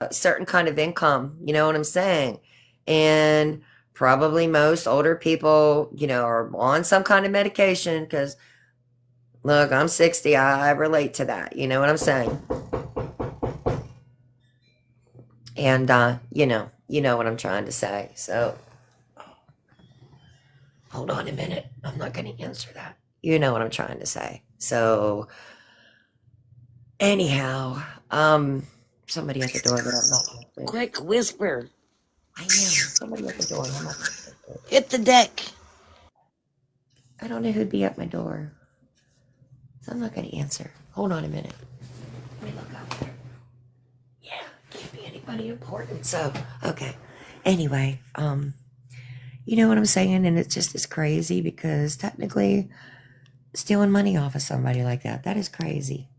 a certain kind of income, you know what I'm saying? And probably most older people, are on some kind of medication because look, I'm 60. I relate to that. You know what I'm saying? And you know what I'm trying to say. So hold on a minute. I'm not going to answer that. You know what I'm trying to say. So anyhow, somebody at the door that I'm not with. Quick, whisper. I am somebody at the door. I'm not gonna answer. Hit the deck. I don't know who'd be at my door, so I'm not going to answer. Hold on a minute. Let me look out there. Yeah, can't be anybody important. So okay. Anyway, you know what I'm saying, and it's just as crazy because technically stealing money off of somebody like that is crazy.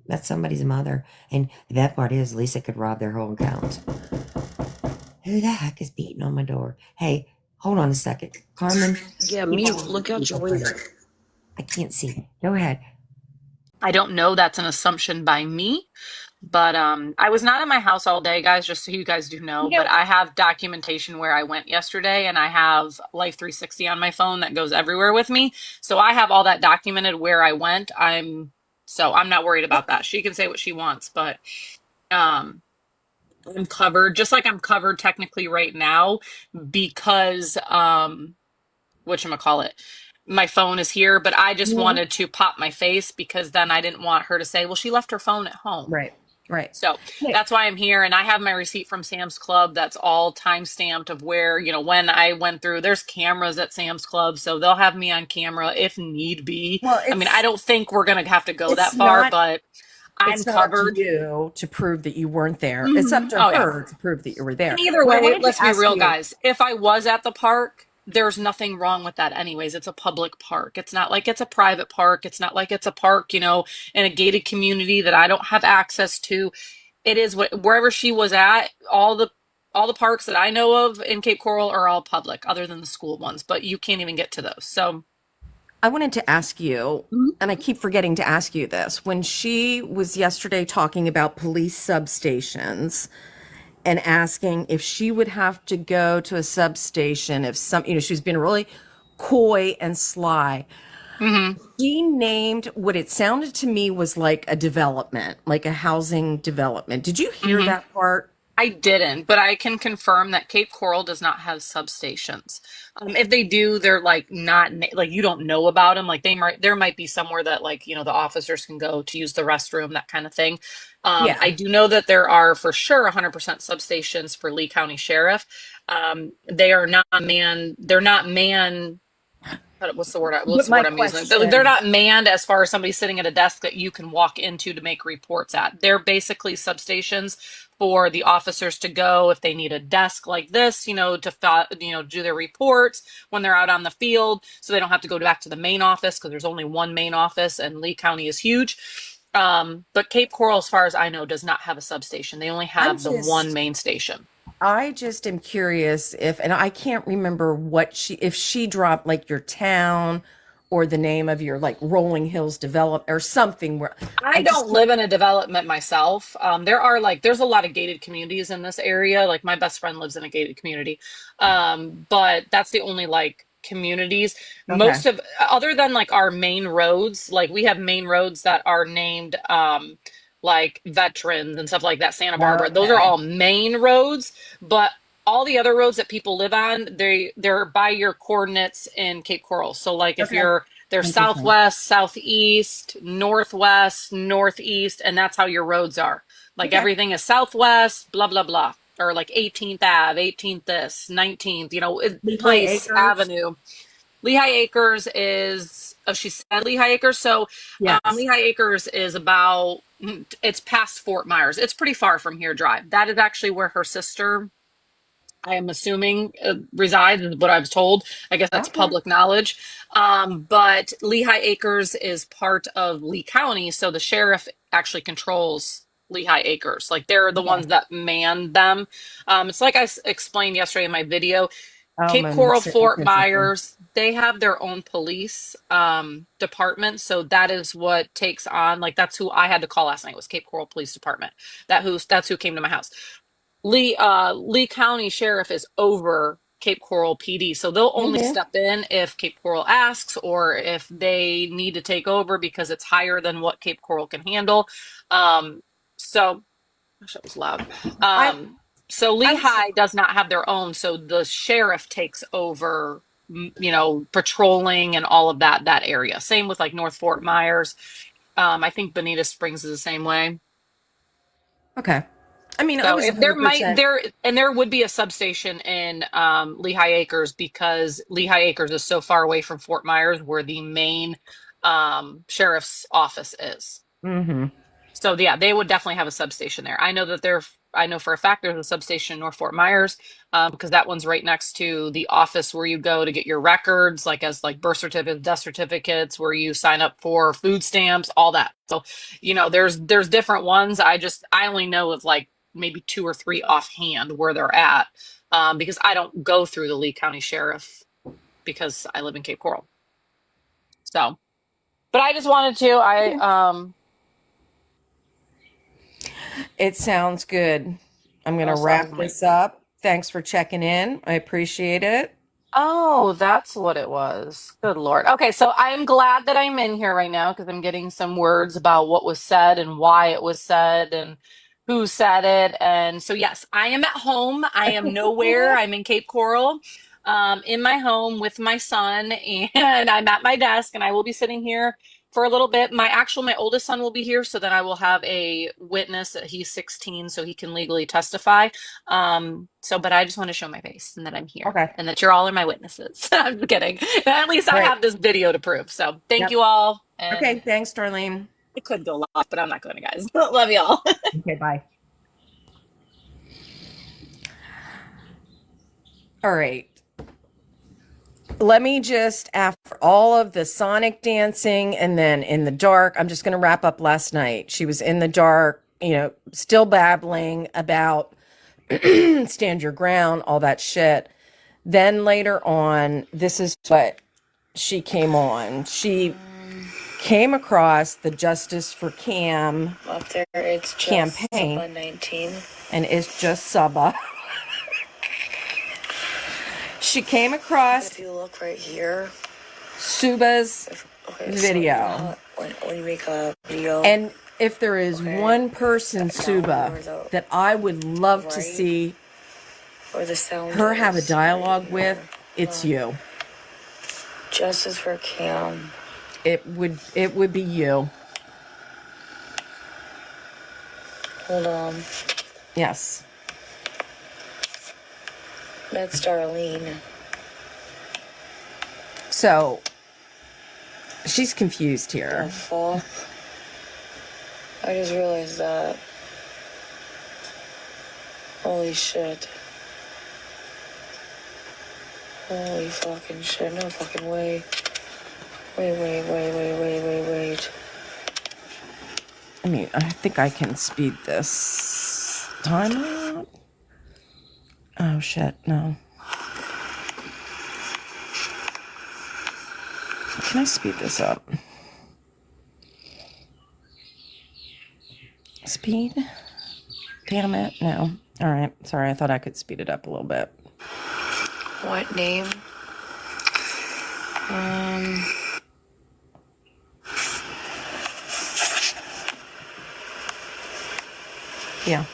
That's somebody's mother. And the bad part is Lisa could rob their whole account. Who the heck is beating on my door? Hey, hold on a second. Carmen. Yeah, mute. Look out your window. I can't see. Go ahead. I don't know. That's an assumption by me. But I was not in my house all day, guys, just so you guys do know. You But know, I have documentation where I went yesterday, and I have Life 360 on my phone that goes everywhere with me. So I have all that documented where I went. I'm not worried about that. She can say what she wants, but um I'm covered, just like I'm covered technically right now because whatchamacallit, my phone is here, but I just mhm. wanted to pop my face because then I didn't want her to say, well, she left her phone at home. Right, right. So Hey, that's why I'm here. And I have my receipt from Sam's Club that's all time stamped of where, when I went through. There's cameras at Sam's Club, so they'll have me on camera if need be. well, I mean, I don't think we're going to have to go it's that far, not but I'm it's not up to covered. you to prove that you weren't there. It's up Hmm. to Oh, yeah. her to prove that you were there. And either What I way, wanted let's to be ask real, you, guys. If I was at the park, there's nothing wrong with that, anyways. It's a public park. It's not like it's a private park. It's not like it's a park, in a gated community that I don't have access to. It is wherever she was at, all the parks that I know of in Cape Coral are all public, other than the school ones, but you can't even get to those. So, I wanted to ask you, mhm. and I keep forgetting to ask you this, when she was yesterday talking about police substations and asking if she would have to go to a substation if she's been really coy and sly. Mhm. She named what it sounded to me was like a development, like a housing development. Did you hear Mhm. that part? I didn't, but I can confirm that Cape Coral does not have substations. If they do, they're like not like you don't know about them. Like there might be somewhere that like the officers can go to use the restroom, that kind of thing. Yeah. I do know that there are for sure 100% substations for Lee County Sheriff. They are not man. They're not man. What's the word? What's But the my word I'm using? They're question, not manned as far as somebody sitting at a desk that you can walk into to make reports at. They're basically substations for the officers to go if they need a desk like this, do their reports when they're out on the field, so they don't have to go back to the main office because there's only one main office, and Lee County is huge. But Cape Coral, as far as I know, does not have a substation. They only I'm have the one just main station. I just am curious if, and I can't remember if she dropped like your town or the name of your like Rolling Hills develop or something where I I don't just live in a development myself. There's a lot of gated communities in this area. Like my best friend lives in a gated community. But that's the only like communities. okay. Other than like our main roads, like we have main roads that are named, like veterans and stuff like that, Santa Barbara. Those are Okay. all main roads, but all the other roads that people live on, they're by your coordinates in Cape Coral. So like if Okay. they're Interesting. southwest, southeast, northwest, northeast, and that's how your roads are. Like Okay. everything is southwest, blah blah blah, or like 18th Ave, 18th this, 19th, Lehigh Place Acres. Avenue. Lehigh Acres is, oh, she said Lehigh Acres. So Yes. Lehigh Acres is it's past Fort Myers. It's pretty far from here drive. That is actually where her sister, I am assuming, resides, is what I was told. I guess that's Okay. public knowledge. But Lehigh Acres is part of Lee County, so the sheriff actually controls Lehigh Acres. Like they're the Okay. ones that man them. It's like explained yesterday in my video. Oh, Cape man, Coral, that's Fort interesting. Myers, they have their own police department. So that is what takes on, like that's who I had to call last night, was Cape Coral Police Department. That's who came to my house. Lee County Sheriff is over Cape Coral PD, so they'll only Mm-hmm. step in if Cape Coral asks or if they need to take over because it's higher than what Cape Coral can handle. So gosh, that was loud. I So I was Lehigh does not have their own, so the sheriff takes over, patrolling and all of that area. Same with like North Fort Myers. I think Bonita Springs is the same way. okay. I mean, I So was if there might 100%. there would be a substation in Lehigh Acres because Lehigh Acres is so far away from Fort Myers where the main sheriff's office is. Mm-hmm. So yeah, they would definitely have a substation there. I know for a fact there's a substation in North Fort Myers, because that one's right next to the office where you go to get your records, like as like birth certificates, death certificates, where you sign up for food stamps, all that. So, there's different ones. I only know of like maybe two or three offhand where they're at, because I don't go through the Lee County Sheriff because I live in Cape Coral. So, but I just wanted to, It sounds good. I'm going to also wrap my this up. Thanks for checking in. I appreciate it. Oh, that's what it was. Good Lord. Okay, so I'm glad that I'm in here right now because I'm getting some words about what was said and why it was said and who said it. And so, yes, I am at home. I am nowhere. I'm in Cape Coral, in my home with my son, and I'm at my desk, and I will be sitting here for a little bit. My oldest son will be here, so then I will have a witness that he's 16, so he can legally testify. But I just want to show my face and that I'm here Okay. and that you're all are my witnesses. I'm kidding. At least I Great. have this video to prove. So thank Yep. you all. Okay. And Thanks, Darlene. it could go off, but I'm not going to, guys. Love y'all. Okay. Bye. All right. Let me just, after all of the Sonic dancing and then in the dark, I'm just going to wrap up last night. She was in the dark, still babbling about stand your ground, all that shit. Then later on, this is what she came on. She came across the Justice for Cam Up there, it's just campaign, 19. and it's just Saba. She came across If you look right here, Suba's okay, video. So when you make a video, And if there is okay, one person, Suba, that I would love to see or the sound her have a is dialogue right with, here. it's you. Justice for Cam. It would be you. Hold on. Yes. That's Darlene. So she's confused The here. fuck? I just realized that. Holy shit. Holy fucking shit. No fucking way. Wait. I mean, I think I can speed this time up. Oh shit, no. Can I speed this up? Speed? Damn it, no. All right, sorry, I thought I could speed it up a little bit. What name? Yeah.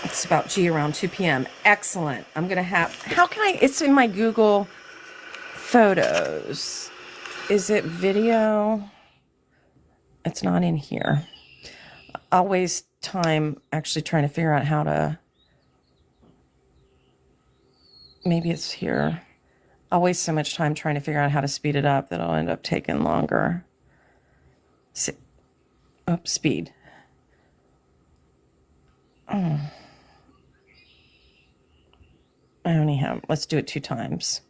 It's about G around 2 p.m. Excellent. I'm gonna have, how can I, it's in my Google Photos. Is it video? It's not in here. I'll waste time actually trying to figure out how to, maybe it's here. I'll waste so much time trying to figure out how to speed it up that I'll end up taking longer. Speed. Oh. I only have, let's do it 2 times.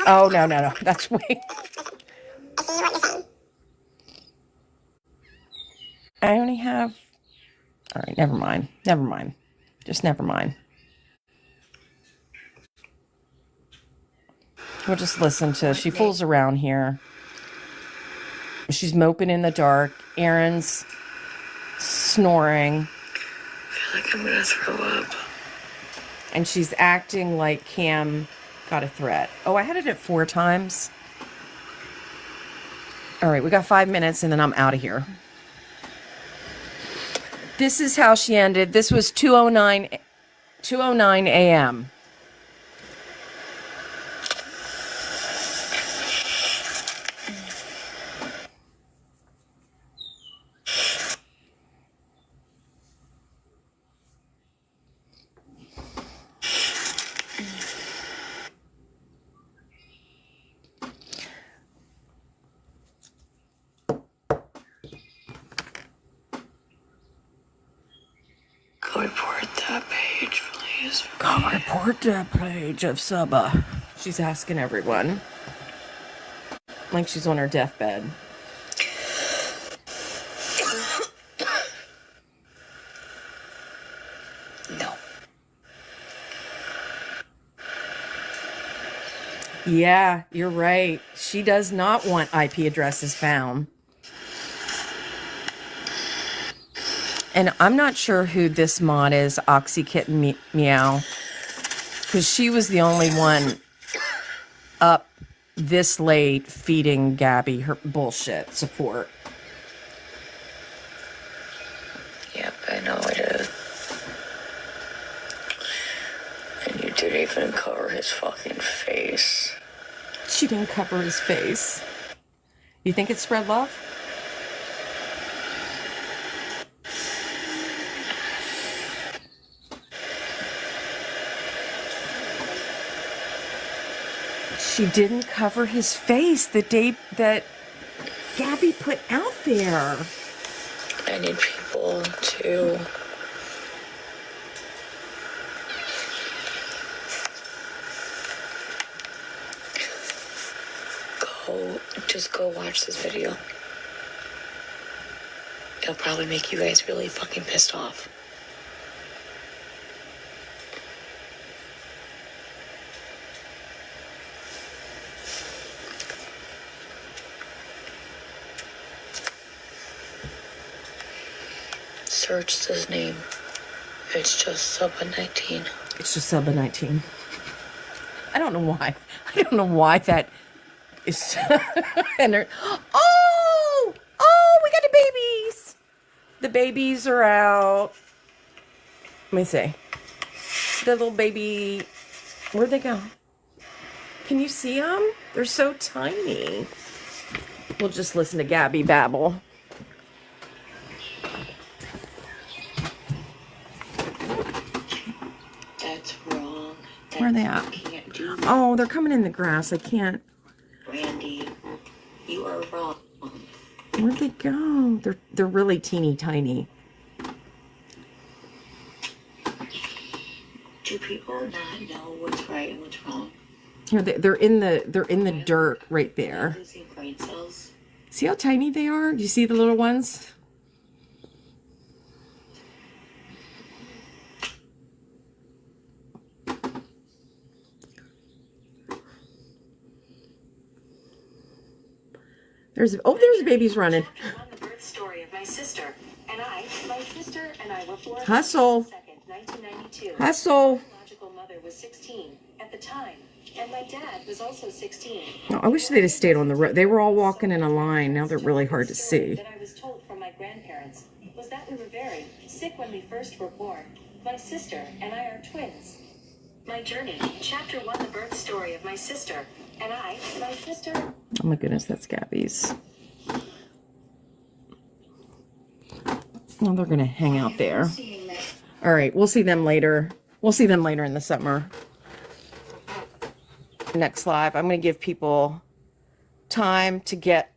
Oh, no. That's way. I only have, all right, never mind. Just never mind. We'll just listen to, she fools around here. She's moping in the dark. Aaron's snoring. I feel like I'm gonna throw up. And she's acting like Cam got a threat. Oh, I had it at 4 times. All right, we got 5 minutes and then I'm out of here. This is how she ended. This was 2:09 a.m. Go report that page, please. Go report that page of Suba. She's asking everyone. Like she's on her deathbed. No. Yeah, you're right. She does not want IP addresses found. And I'm not sure who this mod is, Oxykitten Meow, because she was the only one up this late feeding Gabby her bullshit support. Yep, I know it is. And you didn't even cover his fucking face. She didn't cover his face. You think it spread love? She didn't cover his face the day that Gabby put out there. I need people to just go watch this video. It'll probably make you guys really fucking pissed off. Search his name. It's just Suba19. It's just Suba19. I don't know why. I don't know why that is. And oh, we got the babies. The babies are out. Let me see. The little baby. Where'd they go? Can you see them? They're so tiny. We'll just listen to Gabby babble. That's wrong. Where are they at? Can't do that. Oh, they're coming in the grass. I can't. Randy, you are wrong. Where'd they go? They're really teeny tiny. Do people not know what's right and what's wrong? Here they're in the dirt right there. Losing brain cells. See how tiny they are? Do you see the little ones? There's babies running. The birth story of my sister and I were born Hustle. on June 2nd, 1992. Hustle. My biological mother was 16 at the time, and my dad was also 16. Oh, I wish they'd have stayed on the road. They were all walking in a line. Now they're really hard to see. That I was told from my grandparents was that we were very sick when we first were born. My sister and I are twins. My journey, chapter 1, the birth story of my sister and I, my sister. Oh my goodness, that's Gabby's. Oh, they're gonna hang out there. All right, we'll see them later. We'll see them later in the summer. Next live, I'm gonna give people time to get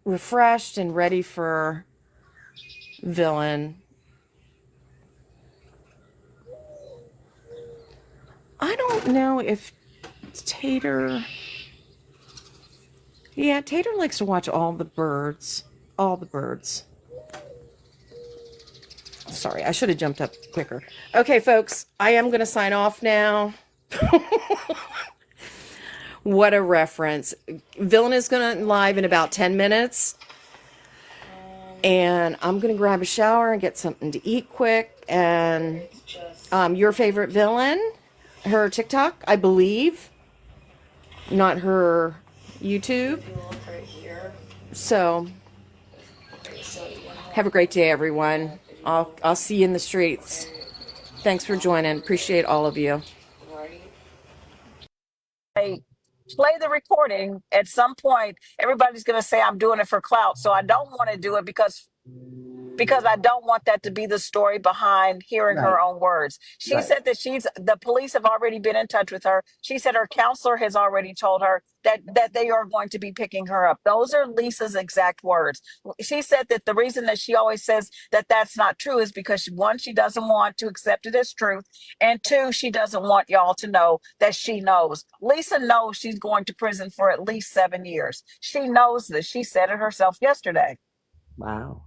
refreshed and ready for Villain. I don't know if Tater... Yeah, Tater likes to watch all the birds. All the birds. Sorry, I should have jumped up quicker. Okay, folks, I am going to sign off now. What a reference. Villain is going to live in about 10 minutes. And I'm going to grab a shower and get something to eat quick. And your favorite villain, her TikTok, I believe, not her YouTube. So have a great day, everyone. I'll see you in the streets. Thanks for joining. Appreciate all of you. Play the recording. At some point, everybody's going to say I'm doing it for clout. So I don't want to do it because I don't want that to be the story behind hearing her Right. own words. She Right. said that the police have already been in touch with her. She said her counselor has already told her that they are going to be picking her up. Those are Lisa's exact words. She said that the reason that she always says that that's not true is because one, she doesn't want to accept it as truth. And two, she doesn't want y'all to know that she knows. Lisa knows she's going to prison for at least 7 years. She knows this. She said it herself yesterday. Wow.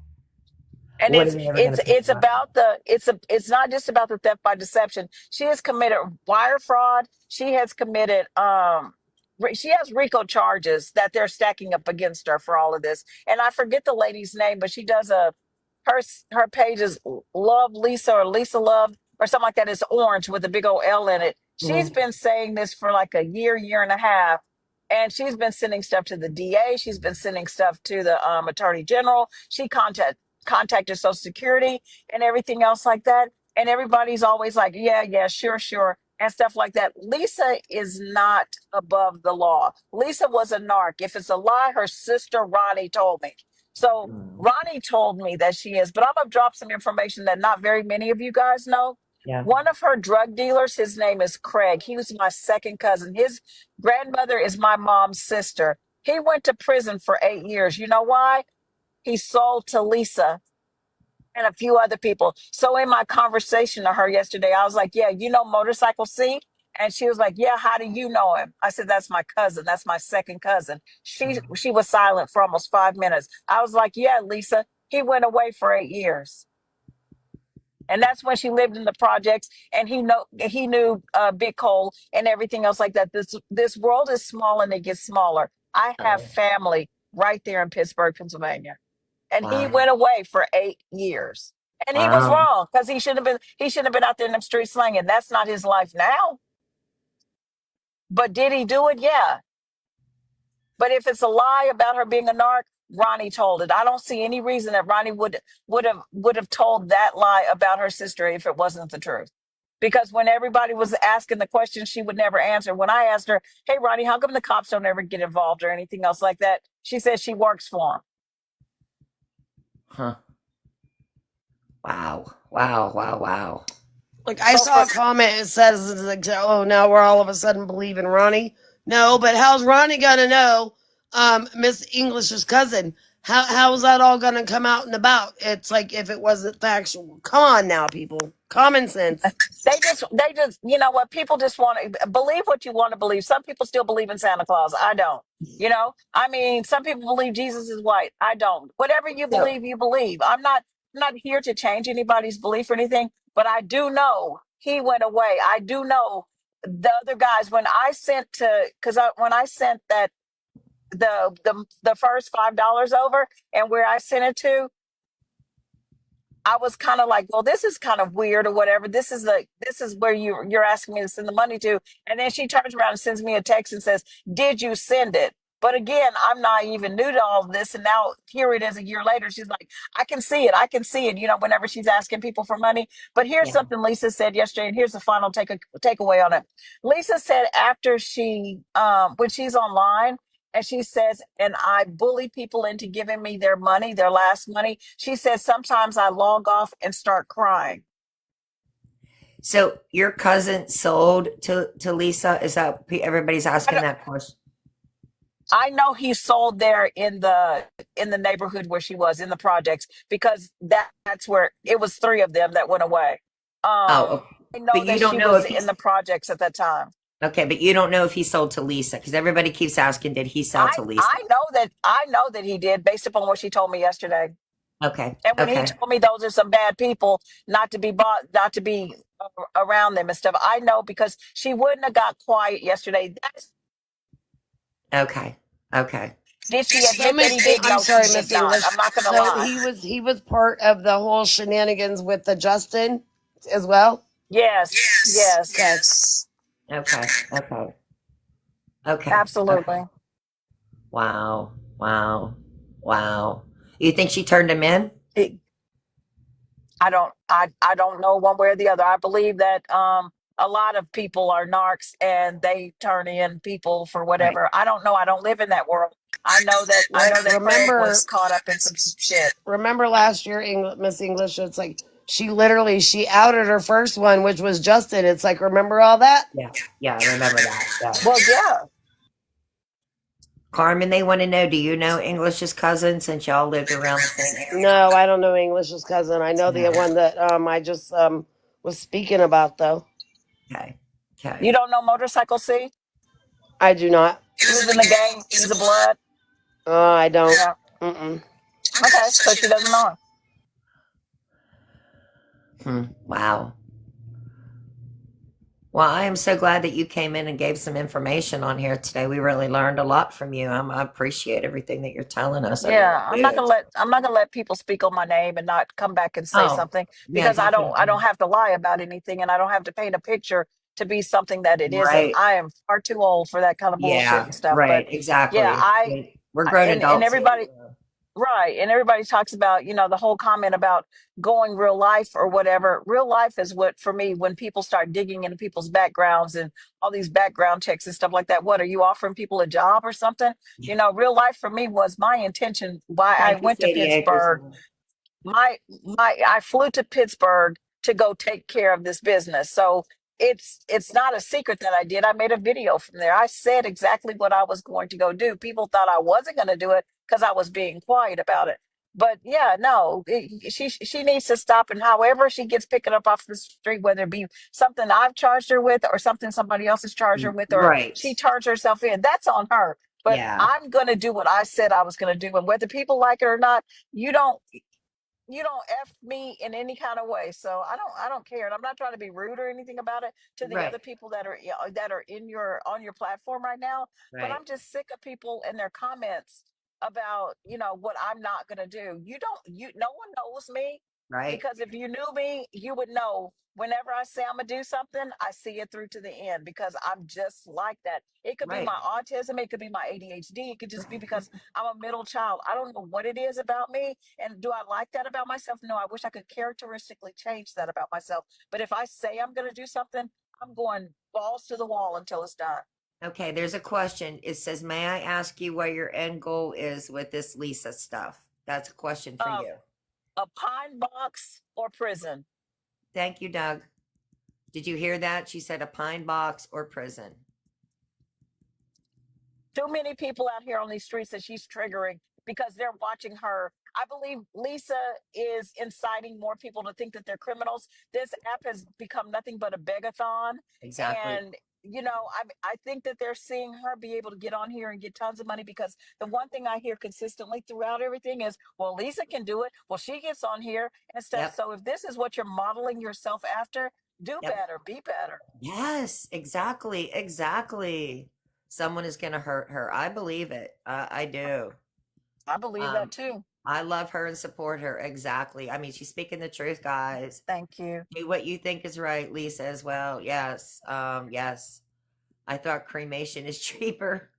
And When are they ever going to pick it's her up? about it's not just about the theft by deception. She has committed wire fraud. She has committed she has RICO charges that they're stacking up against her for all of this. And I forget the lady's name, but she does her page is Love Lisa or Lisa Love or something like that. It's orange with a big old L in it. She's Mhm. been saying this for like a year and a half. And she's been sending stuff to the DA. She's been sending stuff to the attorney general. She contacted Social Security and everything else like that. And everybody's always like, yeah, sure, and stuff like that. Lisa is not above the law. Lisa was a narc. If it's a lie, her sister Ronnie told me. So Ronnie told me that she is, but I'm going to drop some information that not very many of you guys know. Yeah. One of her drug dealers, his name is Craig. He was my second cousin. His grandmother is my mom's sister. He went to prison for 8 years. You know why? He sold to Lisa and a few other people. So in my conversation to her yesterday, I was like, yeah, you know Motorcycle C? And she was like, yeah, how do you know him? I said, that's my cousin. That's my second cousin. She was silent for almost 5 minutes. I was like, yeah, Lisa, he went away for 8 years. And that's when she lived in the projects, and he knew Big Cole and everything else like that. This world is small and it gets smaller. I have Oh, family right there in Pittsburgh, Pennsylvania, and he wow. went away for 8 years. And he was Wow. wrong because he shouldn't have been out there in them streets slanging. That's not his life now. But did he do it? Yeah. But if it's a lie about her being a narc, Ronnie told it. I don't see any reason that Ronnie would have told that lie about her sister if it wasn't the truth. Because when everybody was asking the question, she would never answer. When I asked her, "Hey, Ronnie, how come the cops don't ever get involved or anything else like that?" She said she works for him. Huh. Wow. Wow. Wow. Wow. Like I So saw for a comment it says it's like, oh, now we're all of a sudden believing Ronnie. No, but how's Ronnie gonna know Miss English's cousin? How's that all gonna come out and about? It's like if it wasn't factual. Come on now, people. Common sense. they just you know what, people just want to believe what you want to believe. Some people still believe in Santa Claus. I don't. I mean, some people believe Jesus is white. I don't. Whatever you So, believe, you believe. I'm not here to change anybody's belief or anything, but I do know he went away. I do know the other guys when I sent to because when I sent that the first $5 over and where I sent it to, I was kind of like, well, this is kind of weird or whatever. This is where you're asking me to send the money to. And then she turns around and sends me a text and says, "Did you send it?" But again, I'm not even new to all of this. And now here it is a year later. She's like, I can see it. I can see it, whenever she's asking people for money. But here's yeah. something Lisa said yesterday, and here's the final takeaway on it. Lisa said after when she's online, and she says, and I bully people into giving me their money, their last money. She says, sometimes I log off and start crying. So your cousin sold to Lisa? Is that everybody's asking that question? I know he sold there in the neighborhood where she was in the projects because that's where it was three of them that went away. Oh, I but know you that don't she know was if in he's the projects at that time. okay. But you don't know if he sold to Lisa because everybody keeps asking, did he sell I to Lisa? I know that he did based upon what she told me yesterday. Okay. And when he Okay. told me those are some bad people, not to be around them and stuff, I know because she wouldn't have got quiet yesterday. Okay. Okay. Did she So admit that he Miss, did? I'm No, she sorry, did Miss not. English. I'm not gonna So lie. he was part of the whole shenanigans with the Justin as well. Yes, yes, Okay. Okay. Okay. Okay. Okay. absolutely. Wow. Wow. Wow. You think she turned him in? It, I don't know one way or the other. I believe that a lot of people are narcs and they turn in people for Right. whatever. I don't know. I don't live in that world. I know that Craig was Remember, caught up in some shit. remember last year, Miss English. It's like she outed her first one, which was Justin. It's like, remember all that? Yeah. Yeah. I remember that. Yeah. Well, yeah. Carmen, they want to know, do you know English's cousin since y'all lived around the same area? No, I don't know English's cousin. I know the No. one that I just was speaking about though. Okay. You Okay. don't know Motorcycle C? I do not. He was in the gang. He's a blood. I don't. Yeah. Mm-mm. Okay. So she doesn't know him. Wow. Well, I am so glad that you came in and gave some information on here today. We really learned a lot from you. I appreciate everything that you're telling us. I really Yeah, do. I'm not gonna let people speak on my name and not come back and say Oh, something yeah, because I don't definitely. have to lie about anything and I don't have to paint a picture to be something that it isn't. Right. I am far too old for that kind of bullshit Yeah, and stuff. But right. yeah, Exactly. We're grown and adults here. everybody right. And everybody talks about, the whole comment about going real life or whatever. Real life is what, for me, when people start digging into people's backgrounds and all these background checks and stuff like that. What are you offering people a job or something? Yeah. Real life for me was my intention why I Thank you, went to Sadie Acres. Pittsburgh. My I flew to Pittsburgh to go take care of this business. So it's not a secret that I did. I made a video from there. I said exactly what I was going to go do. People thought I wasn't going to do it because I was being quiet about it. But yeah, no, she needs to stop. And however she gets picking up off the street, whether it be something I've charged her with or something somebody else has charged her with, or Right. she turns herself in, that's on her. But Yeah. I'm going to do what I said I was going to do. And whether people like it or not, you don't you don't f me in any kind of way. So I don't care, and I'm not trying to be rude or anything about it to the Right. other people that are in your on your platform right now. But Right. I'm just sick of people and their comments about what I'm not going to do. You no one knows me, Right. because if you knew me, you would know whenever I say I'm gonna do something, I see it through to the end because I'm just like that. It could be Right. my autism, it could be my ADHD, it could just be because I'm a middle child. I don't know what it is about me. And do I like that about myself? No, I wish I could characteristically change that about myself. But if I say I'm going to do something, I'm going balls to the wall until it's done. Okay, there's a question. It says, may I ask you what your end goal is with this Lisa stuff? That's a question for Uh, you. a pine box or prison. Thank you, Doug. Did you hear that? She said a pine box or prison. Too many people out here on these streets that she's triggering because they're watching her. I believe Lisa is inciting more people to think that they're criminals. This app has become nothing but a begathon. Exactly. And, I think that they're seeing her be able to get on here and get tons of money because the one thing I hear consistently throughout everything is, well, Lisa can do it. Well, she gets on here and stuff. Yep. So if this is what you're modeling yourself after, do Yep. better, be better. Yes, exactly. Exactly. Someone is going to hurt her. I believe it. I do. I believe that Um, too. I love her and support her. Exactly. I mean, she's speaking the truth, guys. Thank you. Do what you think is right, Lisa, as well. Yes. Yes. I thought cremation is cheaper.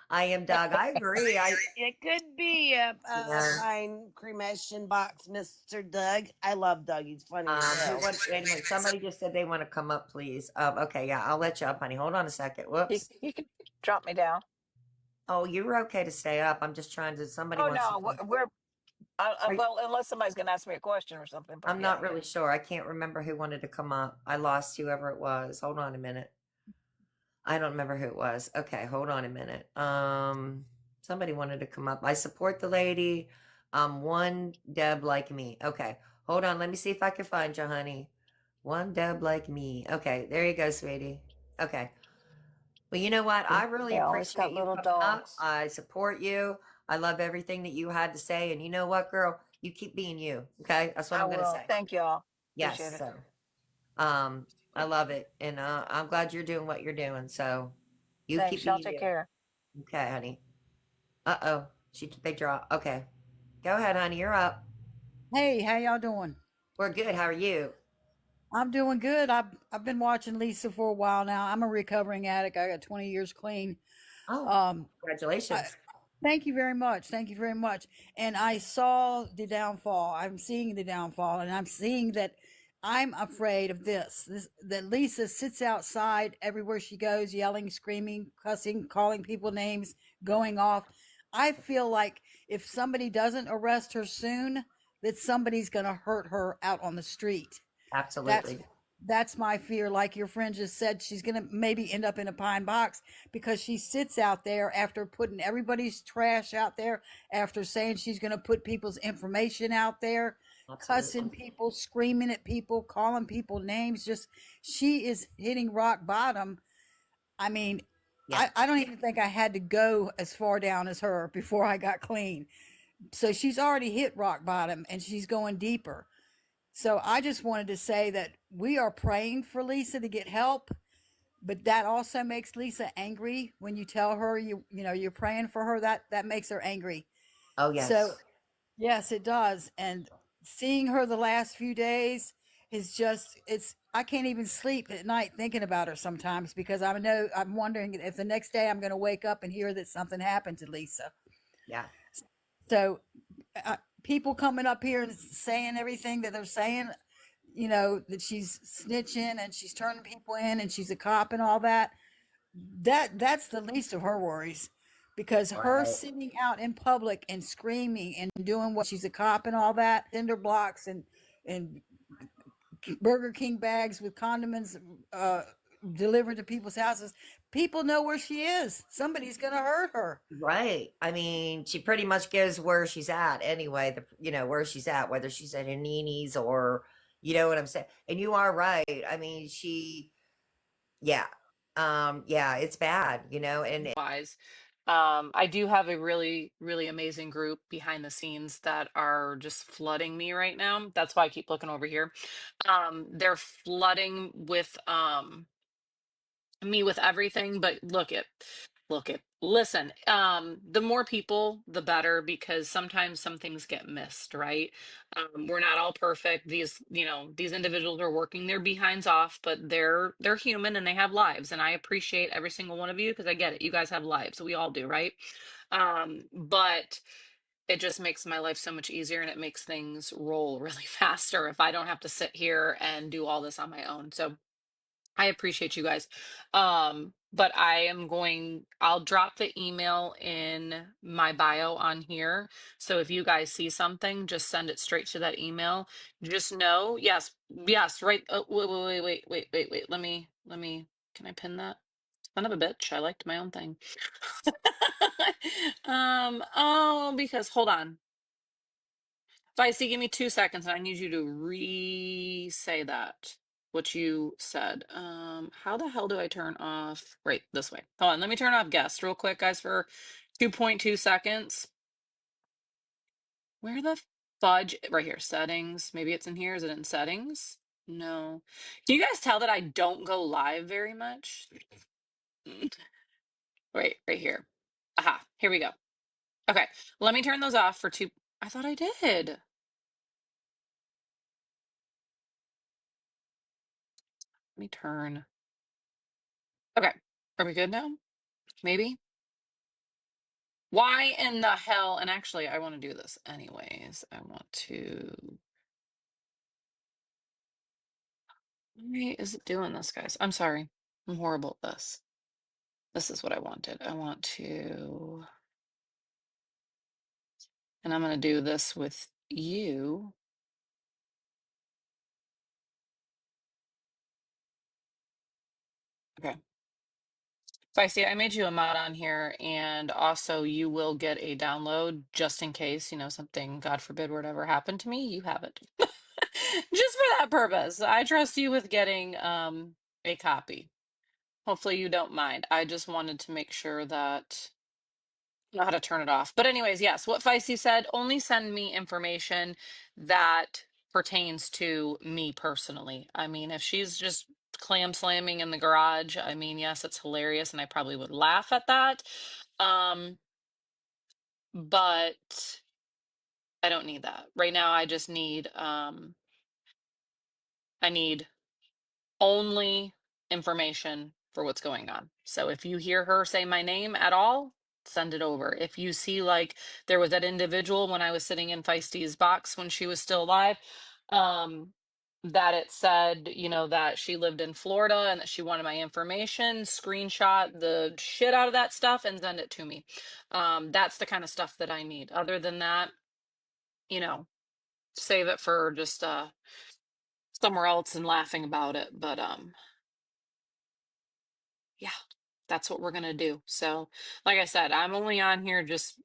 I am Doug. I agree. It could be a Yeah. fine cremation box, Mr. Doug. I love Doug. He's funny as hell. Wait a minute. Somebody just said they want to come up, please. Okay, yeah, I'll let you up, honey. Hold on a second. Whoops. You can drop me down. Oh, you were okay to stay up. I'm just trying to. Somebody Oh wants to no, come. we're Are you- well, unless somebody's gonna ask me a question or something. But I'm yeah, not really sure. I can't remember who wanted to come up. I lost whoever it was. Hold on a minute. I don't remember who it was. Okay, hold on a minute. Somebody wanted to come up. I support the lady. One Deb like me. Okay, hold on. Let me see if I can find you, honey. One Deb like me. Okay, there you go, sweetie. Okay. Well, you know what? I really they always appreciate got you little coming up. dogs. I support you. I love everything that you had to say. And you know what, girl? You keep being you. Okay, that's what I I'm gonna will. say. Thank y'all. Appreciate Yes. it. So, um, I love it, and I'm glad you're doing what you're doing. So, you keep Thanks. Y'all being take you. care. Okay, honey. Uh-oh. They draw. Okay. Go ahead, honey. You're up. Hey, how y'all doing? We're good. How are you? I'm doing good. I've been watching Lisa for a while now. I'm a recovering addict. I got 20 years clean. Oh, Um, I, congratulations. Thank you very much. Thank you very much. And I saw the downfall. I'm seeing the downfall, and I'm seeing that I'm afraid of this that Lisa sits outside everywhere she goes, yelling, screaming, cussing, calling people names, going off. I feel like if somebody doesn't arrest her soon, that somebody's going to hurt her out on the street. That's Absolutely. that's my fear. Like your friend just said, she's gonna maybe end up in a pine box because she sits out there after putting everybody's trash out there, after saying she's gonna put people's information out there, cussing Absolutely. people, screaming at people, calling people names. Just she is hitting rock bottom. I mean, Yeah. I don't even think I had to go as far down as her before I got clean. So she's already hit rock bottom and she's going deeper. So I just wanted to say that we are praying for Lisa to get help, but that also makes Lisa angry when you tell her you're praying for her. That makes her angry. Oh, So yes. yes, it does. And seeing her the last few days is just it's I can't even sleep at night thinking about her sometimes because I'm wondering if the next day I'm going to wake up and hear that something happened to Lisa. Yeah. So people coming up here and saying everything that they're saying, that she's snitching and she's turning people in and she's a cop and all that. That's the least of her worries because her Right. sitting out in public and screaming and doing what she's a cop and all that, cinder blocks and Burger King bags with condiments delivered to people's houses. People know where she is. Somebody's going to hurt her. Right. I mean, she pretty much gives where she's at anyway, where she's at, whether she's at Anini's or, you know what I'm saying? And you are right. I mean, yeah. Yeah, it's bad, and Wise. I do have a really, really amazing group behind the scenes that are just flooding me right now. That's why I keep looking over here. They're flooding with me with everything, but listen, the more people the better, because sometimes some things get missed, right? We're not all perfect. These individuals are working their behinds off, but they're human and they have lives, and I appreciate every single one of you because I get it, you guys have lives, we all do, right? But it just makes my life so much easier and it makes things roll really faster if I don't have to sit here and do all this on my own. So I appreciate you guys. But I'll drop the email in my bio on here. So if you guys see something, just send it straight to that email. Just know, yes, right. Oh, wait. Can I pin that? Son of a bitch. I liked my own thing. Because hold on. Vicey, give me 2 seconds and I need you to re-say that, what you said. How the hell do I turn off? Right, this way. Hold on, let me turn off guest real quick, guys, for 2.2 seconds. Where the fudge? Right here, settings. Maybe it's in here. Is it in settings? No. Can you guys tell that I don't go live very much? Right, right here. Aha, here we go. Okay, let me turn those off for two. I thought I did. Let me turn. Okay, are we good now? Maybe? Why in the hell? And actually, I want to do this anyways. Why is it doing this, guys? I'm sorry. I'm horrible at this. This is what I wanted. And I'm going to do this with you. Okay. Feisty, I made you a mod on here, and also you will get a download just in case, something, God forbid, were to ever happen to me. You have it. Just for that purpose. I trust you with getting a copy. Hopefully you don't mind. I just wanted to make sure that I know how to turn it off. But anyways, yes, what Feisty said, only send me information that pertains to me personally. I mean, if she's just clam slamming in the garage, I mean, yes, it's hilarious and I probably would laugh at that. But I don't need that. Right now I just need I need only information for what's going on. So if you hear her say my name at all, send it over. If you see like there was that individual when I was sitting in Feisty's box when she was still alive, that it said, you know, that she lived in Florida and that she wanted my information, screenshot the shit out of that stuff and send it to me. That's the kind of stuff that I need. Other than that, you know, save it for just somewhere else and laughing about it. But yeah, that's what we're gonna do. So, like I said, I'm only on here just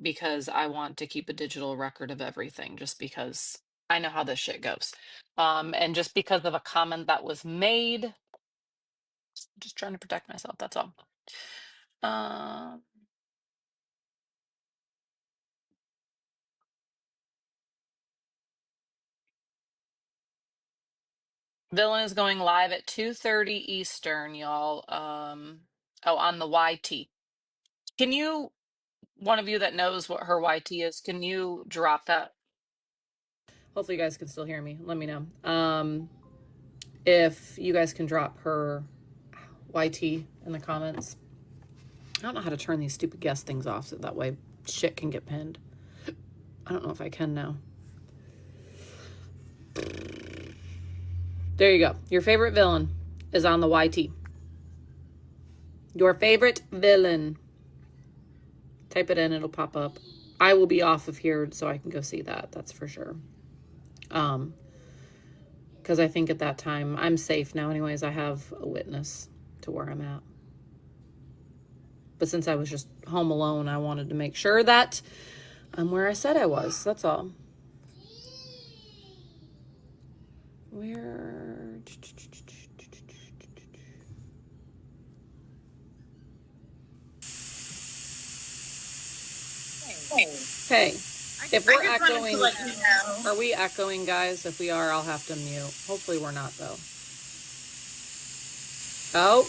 because I want to keep a digital record of everything, just because I know how this shit goes. And just because of a comment that was made, just trying to protect myself, that's all. Um, Villain is going live at 2:30 Eastern, y'all. Oh, on the YT. Can you, one of you that knows what her YT is, can you drop that? Hopefully you guys can still hear me. Let me know. If you guys can drop her YT in the comments. I don't know how to turn these stupid guest things off so that way shit can get pinned. I don't know if I can now. There you go. Your favorite villain is on the YT. Your favorite villain. Type it in, it'll pop up. I will be off of here so I can go see that. That's for sure. Because I think at that time I'm safe now. Anyways, I have a witness to where I'm at. But since I was just home alone, I wanted to make sure that I'm where I said I was. That's all. Where? Hey, if we're echoing, are we echoing, guys? If we are, I'll have to mute. Hopefully we're not, though. Oh.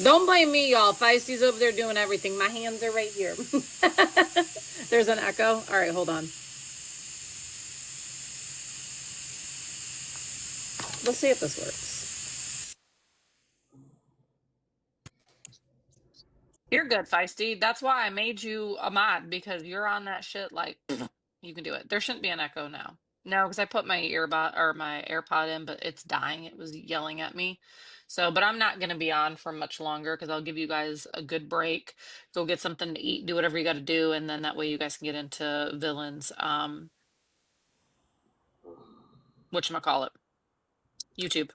Don't blame me, y'all. Feisty's over there doing everything. My hands are right here. There's an echo. All right, hold on. Let's see if this works. You're good, Feisty. That's why I made you a mod, because you're on that shit like you can do it. There shouldn't be an echo now. No, because I put my earbud or my AirPod in, but it's dying. It was yelling at me. So, but I'm not going to be on for much longer because I'll give you guys a good break. Go get something to eat, do whatever you got to do, and then that way you guys can get into villains. Whatchamacallit? YouTube.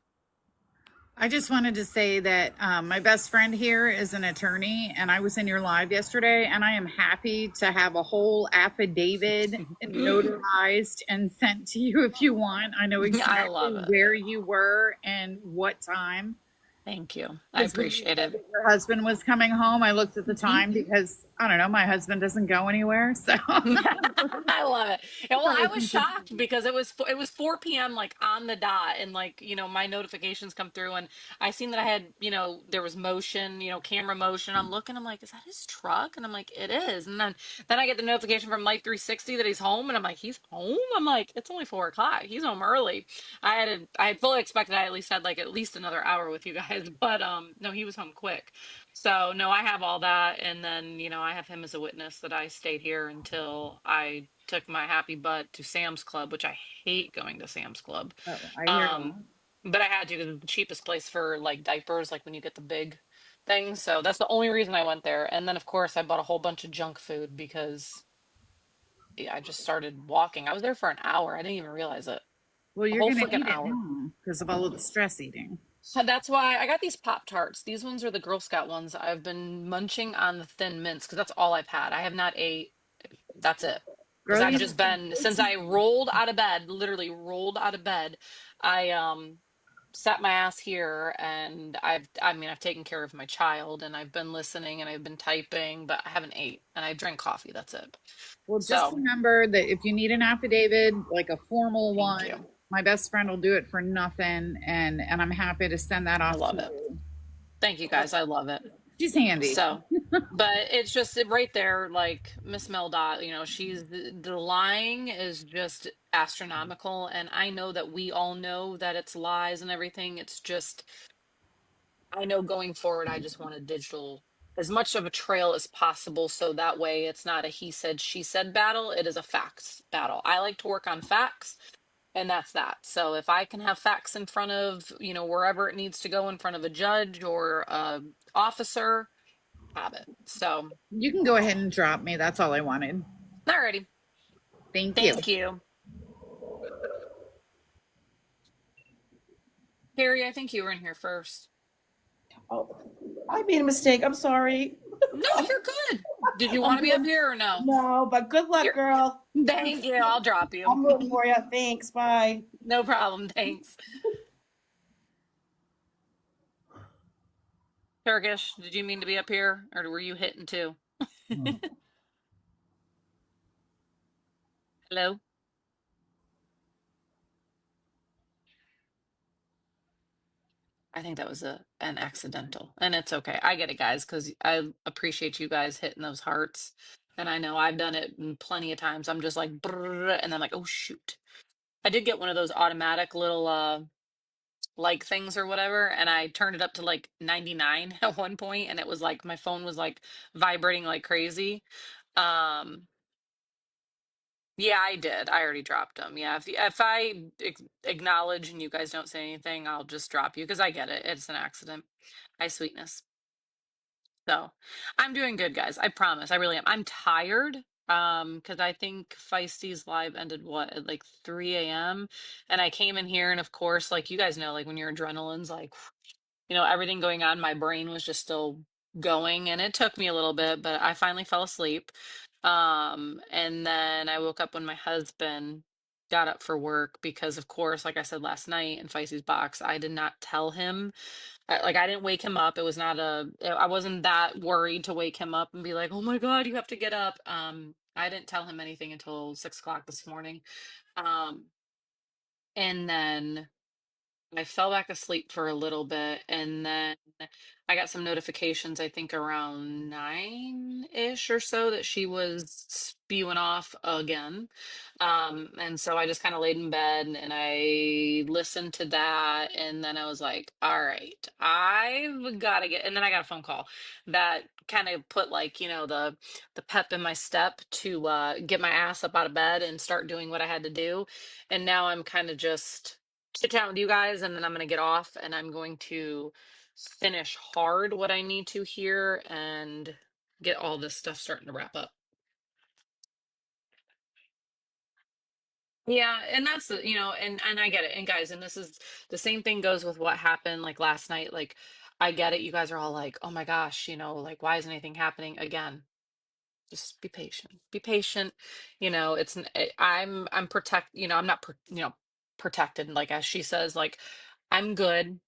I just wanted to say that my best friend here is an attorney, and I was in your live yesterday, and I am happy to have a whole affidavit notarized and sent to you if you want. I know I exactly love it. where you were and what time. Thank you. I appreciate it. Your husband was coming home. I looked at the time because I don't know, my husband doesn't go anywhere. So I love it. Yeah, well, I was shocked because it was 4 p.m. like on the dot, and like my notifications come through, and I seen that I had there was motion, camera motion. I'm looking, I'm like, is that his truck? And I'm like, it is. And then I get the notification from Life 360 that he's home, and I'm like, he's home. I'm like, it's only 4 o'clock. He's home early. I had fully expected I at least had like at least another hour with you guys, but no, he was home quick. So no, I have all that, and then I have him as a witness that I stayed here until I took my happy butt to Sam's Club, which I hate going to Sam's Club. I hear But I had to, 'cause it's the cheapest place for like diapers, like when you get the big things. So that's the only reason I went there. And then of course I bought a whole bunch of junk food because yeah, I just started walking. I was there for an hour. I didn't even realize it. well, A you're whole going to freaking eat it hour. now because of all of the stress eating. So that's why I got these Pop Tarts. These ones are the Girl Scout ones. I've been munching on the Thin Mints because that's all I've had. I have not ate. That's it. Because Girl, I've you just been since I rolled out of bed, literally rolled out of bed. I sat my ass here, and I've taken care of my child, and I've been listening, and I've been typing, but I haven't ate, and I drank coffee. That's it. well, just So remember that if you need an affidavit, like a formal thank one, you. my best friend will do it for nothing, and I'm happy to send that I off to love it. you. Thank you guys. I love it. She's handy. So, but it's just right there, like Miss Mel Dot, she's the lying is just astronomical. And I know that we all know that it's lies and everything. It's just, I know going forward, I just want a digital, as much of a trail as possible. So that way it's not a he said, she said battle. It is a facts battle. I like to work on facts. And that's that. So if I can have facts in front of, wherever it needs to go in front of a judge or a officer, have it. So, You can go ahead and drop me. That's all I wanted. alrighty. Thank you. Thank you. Carrie, I think you were in here first. Oh, I made a mistake. I'm sorry. No, you're good. Did you I'm want to be up good. here or no? No, but good luck, You're girl. Thank you. I'll drop you. I'm rooting for you. Thanks. Bye. No problem. Thanks. Turkish, did you mean to be up here or were you hitting too? Hello? I think that was an accidental, and it's okay. I get it, guys, because I appreciate you guys hitting those hearts. And I know I've done it plenty of times. I'm just like, brrr, and then like, oh shoot. I did get one of those automatic little like things or whatever, and I turned it up to like 99 at one point, and it was like my phone was like vibrating like crazy. Um, yeah, I did. I already dropped them. Yeah, if I acknowledge and you guys don't say anything, I'll just drop you because I get it. It's an accident. I sweetness. So I'm doing good, guys. I promise. I really am. I'm tired. Because I think Feisty's live ended what at like 3 a.m. And I came in here, and of course, like you guys know, like when your adrenaline's like, everything going on, my brain was just still going, and it took me a little bit, but I finally fell asleep. And then I woke up when my husband got up for work because, of course, like I said last night in Feisty's box, I did not tell him. I didn't wake him up. It was not I wasn't that worried to wake him up and be like, oh my God, you have to get up. I didn't tell him anything until 6 o'clock this morning. Um, and then I fell back asleep for a little bit, and then I got some notifications, I think around 9-ish or so, that she was spewing off again. And so I just kind of laid in bed and I listened to that, and then I was like, all right, I've got to get, and then I got a phone call that kind of put like, the pep in my step to get my ass up out of bed and start doing what I had to do. And now I'm kind of just sit down with you guys, and then I'm going to get off and I'm going to finish hard what I need to here and get all this stuff starting to wrap up. Yeah, and that's and I get it. And guys, and this is the same thing goes with what happened like last night. Like I get it. You guys are all like, "Oh my gosh, like why isn't anything happening again?" Just be patient. Be patient. I'm I'm not protected, like as she says, like I'm good.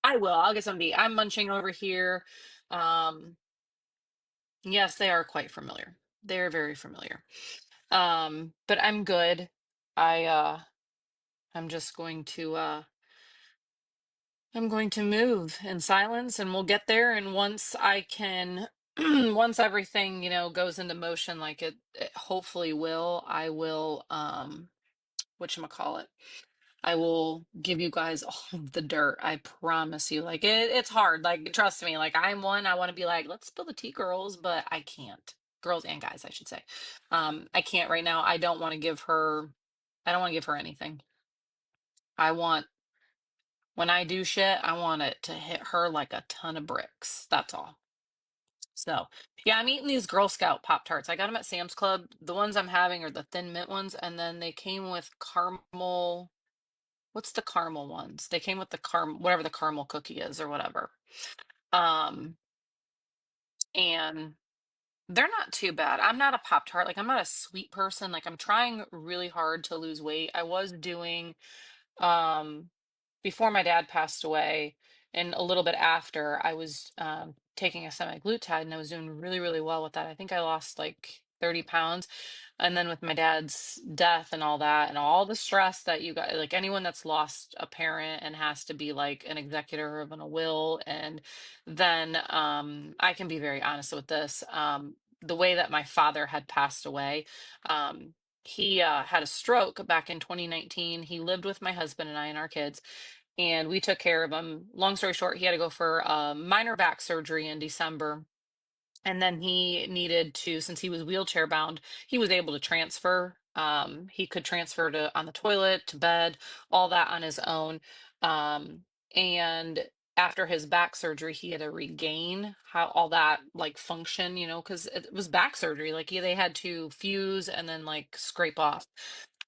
I will. I'll get some to eat. I'm munching over here. Um, yes, they are quite familiar. They're very familiar. But I'm good. I'm just going to I'm going to move in silence, and we'll get there. And once I can once everything, goes into motion like it hopefully will, I will whatchamacallit, I will give you guys all of the dirt. I promise you. Like it's hard. Like trust me. Like I'm one. I want to be like, let's spill the tea, girls, but I can't. Girls and guys, I should say. I can't right now. I don't want to give her. I don't want to give her anything. I want when I do shit, I want it to hit her like a ton of bricks. That's all. So yeah, I'm eating these Girl Scout Pop Tarts. I got them at Sam's Club. The ones I'm having are the thin mint ones, and then they came with caramel. What's the caramel ones? They came with the caramel, whatever the caramel cookie is or whatever. Um, and they're not too bad. I'm not a Pop Tart. Like I'm not a sweet person. Like I'm trying really hard to lose weight. I was doing um before my dad passed away and a little bit after, I was taking a semaglutide and I was doing really, really well with that. I think I lost like 30 pounds. And then with my dad's death and all that, and all the stress that you got, like anyone that's lost a parent and has to be like an executor of a will, and then I can be very honest with this. The way that my father had passed away, um, he had a stroke back in 2019. He lived with my husband and I and our kids, and we took care of him. Long story short, he had to go for minor back surgery in December. And then he needed to, since he was wheelchair bound, he was able to transfer. He could transfer to on the toilet, to bed, all that on his own. Um, and after his back surgery, he had to regain how all that like function, because it was back surgery. Like they had to fuse and then like scrape off.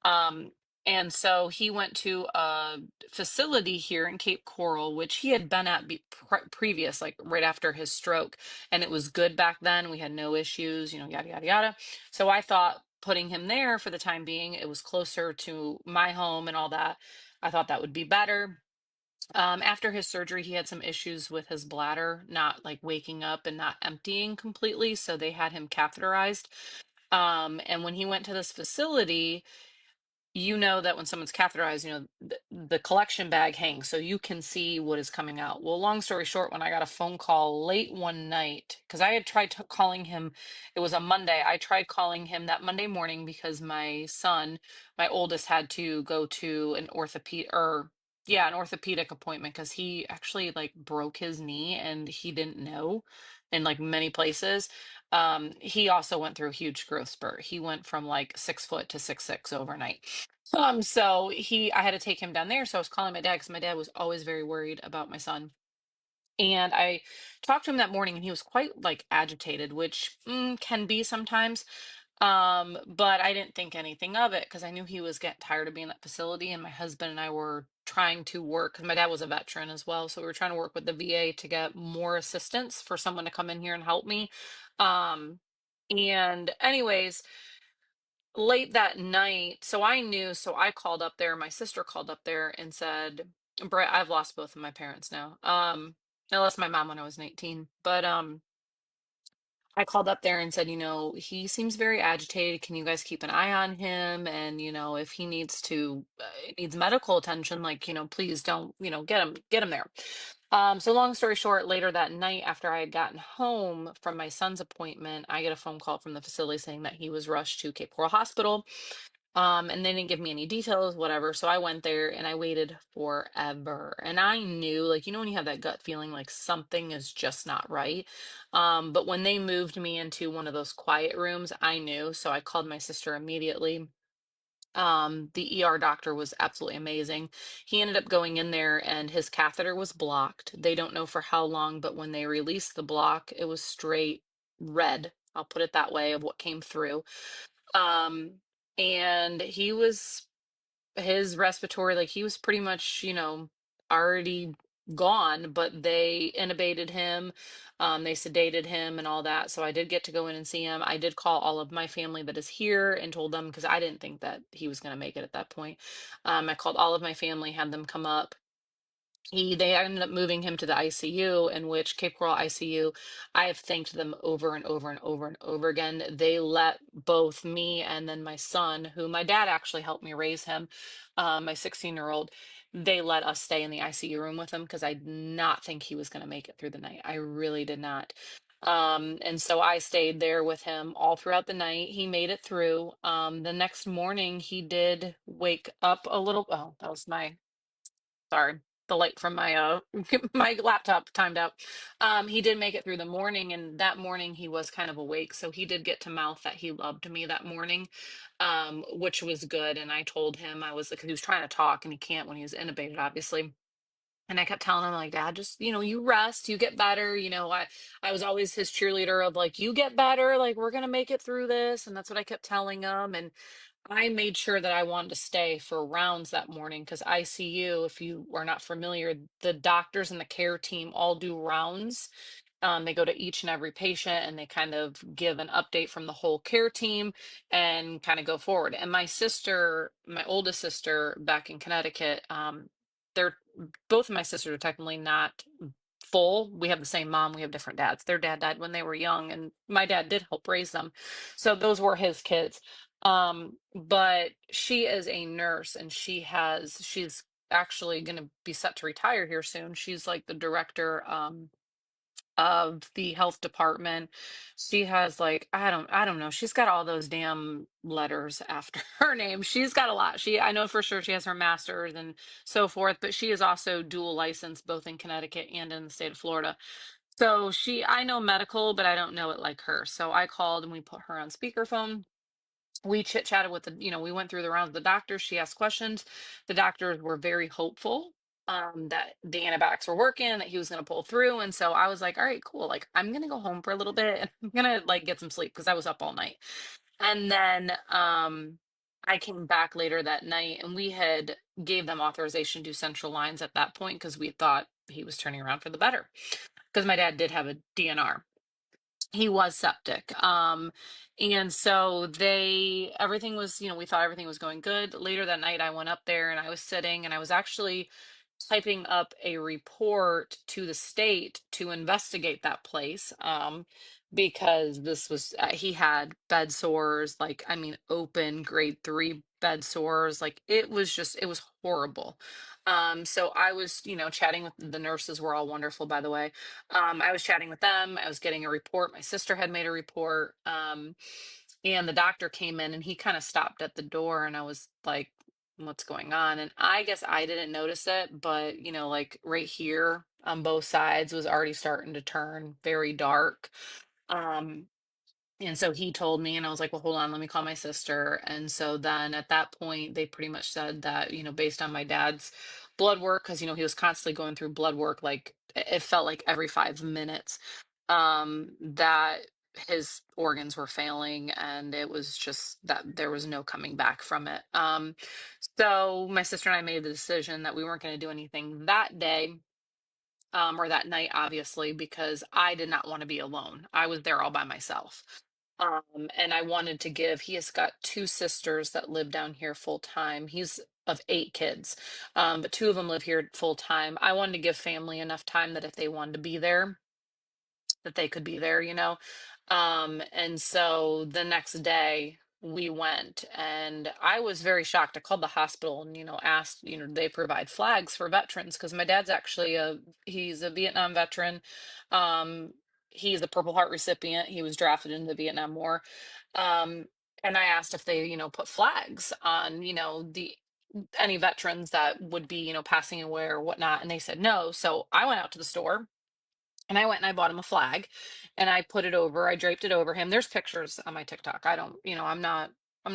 Um, and so he went to a facility here in Cape Coral, which he had been at previous, like right after his stroke, and it was good back then. We had no issues, yada, yada, yada. So I thought putting him there for the time being, it was closer to my home and all that. I thought that would be better. After his surgery, he had some issues with his bladder, not like waking up and not emptying completely. So they had him catheterized. And when he went to this facility, that when someone's catheterized, the collection bag hangs so you can see what is coming out. Well, long story short, when I got a phone call late one night, because I had tried calling him, it was a Monday. I tried calling him that Monday morning because my son, my oldest, had to go to an orthopedic appointment because he actually like broke his knee and he didn't know in like many places. He also went through a huge growth spurt. He went from like 6 foot to 6'6" overnight. So I had to take him down there. So I was calling my dad because my dad was always very worried about my son. And I talked to him that morning and he was quite like agitated, which can be sometimes. But I didn't think anything of it because I knew he was getting tired of being in that facility. And my husband and I were trying to work because my dad was a veteran as well. So we were trying to work with the VA to get more assistance for someone to come in here and help me. And anyways, late that night, so I knew, so I called up there. My sister called up there and said, Brett, I've lost both of my parents now. I lost my mom when I was 19, but I called up there and said, he seems very agitated. Can you guys keep an eye on him? And, if he needs medical attention, like, please don't, get him there. So long story short, later that night, after I had gotten home from my son's appointment, I get a phone call from the facility saying that he was rushed to Cape Coral Hospital. And they didn't give me any details, whatever. So I went there and I waited forever. And I knew, like, when you have that gut feeling like something is just not right. But when they moved me into one of those quiet rooms, I knew. So I called my sister immediately. The ER doctor was absolutely amazing. He ended up going in there and his catheter was blocked. They don't know for how long, but when they released the block, it was straight red. I'll put it that way of what came through. Um, and his respiratory, like he was pretty much, already gone, but they intubated him, they sedated him and all that. So I did get to go in and see him. I did call all of my family that is here and told them because I didn't think that he was going to make it at that point. I called all of my family, had them come up. They ended up moving him to the ICU, in which Cape Coral ICU, I have thanked them over and over and over and over again. They let both me and then my son, who my dad actually helped me raise him, my 16-year-old, they let us stay in the ICU room with him because I did not think he was going to make it through the night. I really did not. And so I stayed there with him all throughout the night. He made it through. The next morning, he did wake up a little. Oh, that was sorry, the light from my my laptop timed out. He did make it through the morning, and that morning he was kind of awake, so he did get to mouth that he loved me that morning, which was good. And I told him, I was, because he was trying to talk and he can't when he was intubated, obviously. And I kept telling him, like, Dad, just, you rest, you get better. I was always his cheerleader of like, you get better, like, we're gonna make it through this. And that's what I kept telling him. And I made sure that I wanted to stay for rounds that morning because ICU, if you are not familiar, the doctors and the care team all do rounds. They go to each and every patient and they kind of give an update from the whole care team and kind of go forward. And my sister, my oldest sister back in Connecticut, they're both of my sisters are technically not full. We have the same mom, we have different dads. Their dad died when they were young, and my dad did help raise them. So those were his kids. But she is a nurse, and she's actually going to be set to retire here soon. She's like the director of the health department. She has like I don't know. She's got all those damn letters after her name. She's got a lot. I know for sure she has her master's and so forth, but she is also dual licensed both in Connecticut and in the state of Florida. So I know medical, but I don't know it like her. So I called and we put her on speakerphone. We chit chatted with we went through the rounds of the doctors. She asked questions. The doctors were very hopeful that the antibiotics were working, that he was going to pull through. And so I was like, all right, cool. Like, I'm going to go home for a little bit and I'm going to like get some sleep because I was up all night. And then I came back later that night and we had gave them authorization to do central lines at that point because we thought he was turning around for the better because my dad did have a DNR. He was septic. And so everything was, we thought everything was going good. Later that night, I went up there and I was sitting and I was actually typing up a report to the state to investigate that place. Because he had bed sores, like, I mean, open grade 3 bed sores. Like, it was horrible. So I was, chatting with the nurses were all wonderful, by the way. I was chatting with them. I was getting a report. My sister had made a report. And the doctor came in and he kind of stopped at the door and I was like, what's going on? And I guess I didn't notice it, but like right here on both sides was already starting to turn very dark. Um, and so he told me, and I was like, well, hold on, let me call my sister. And so then at that point, they pretty much said that, based on my dad's blood work, because, he was constantly going through blood work, like it felt like every 5 minutes, that his organs were failing and it was just that there was no coming back from it. So my sister and I made the decision that we weren't going to do anything that day, or that night, obviously, because I did not want to be alone. I was there all by myself. And I wanted to he has got two sisters that live down here full time. He's of 8 kids, but 2 of them live here full time. I wanted to give family enough time that if they wanted to be there, that they could be there, and so the next day we went and I was very shocked. I called the hospital and, asked, they provide flags for veterans because my dad's actually he's a Vietnam veteran. Um, he's a Purple Heart recipient. He was drafted into the Vietnam War. Um, and I asked if they, put flags on, the any veterans that would be, passing away or whatnot. And they said no. So I went out to the store and I went and I bought him a flag and I draped it over him. There's pictures on my TikTok. I don't, I'm not, I'm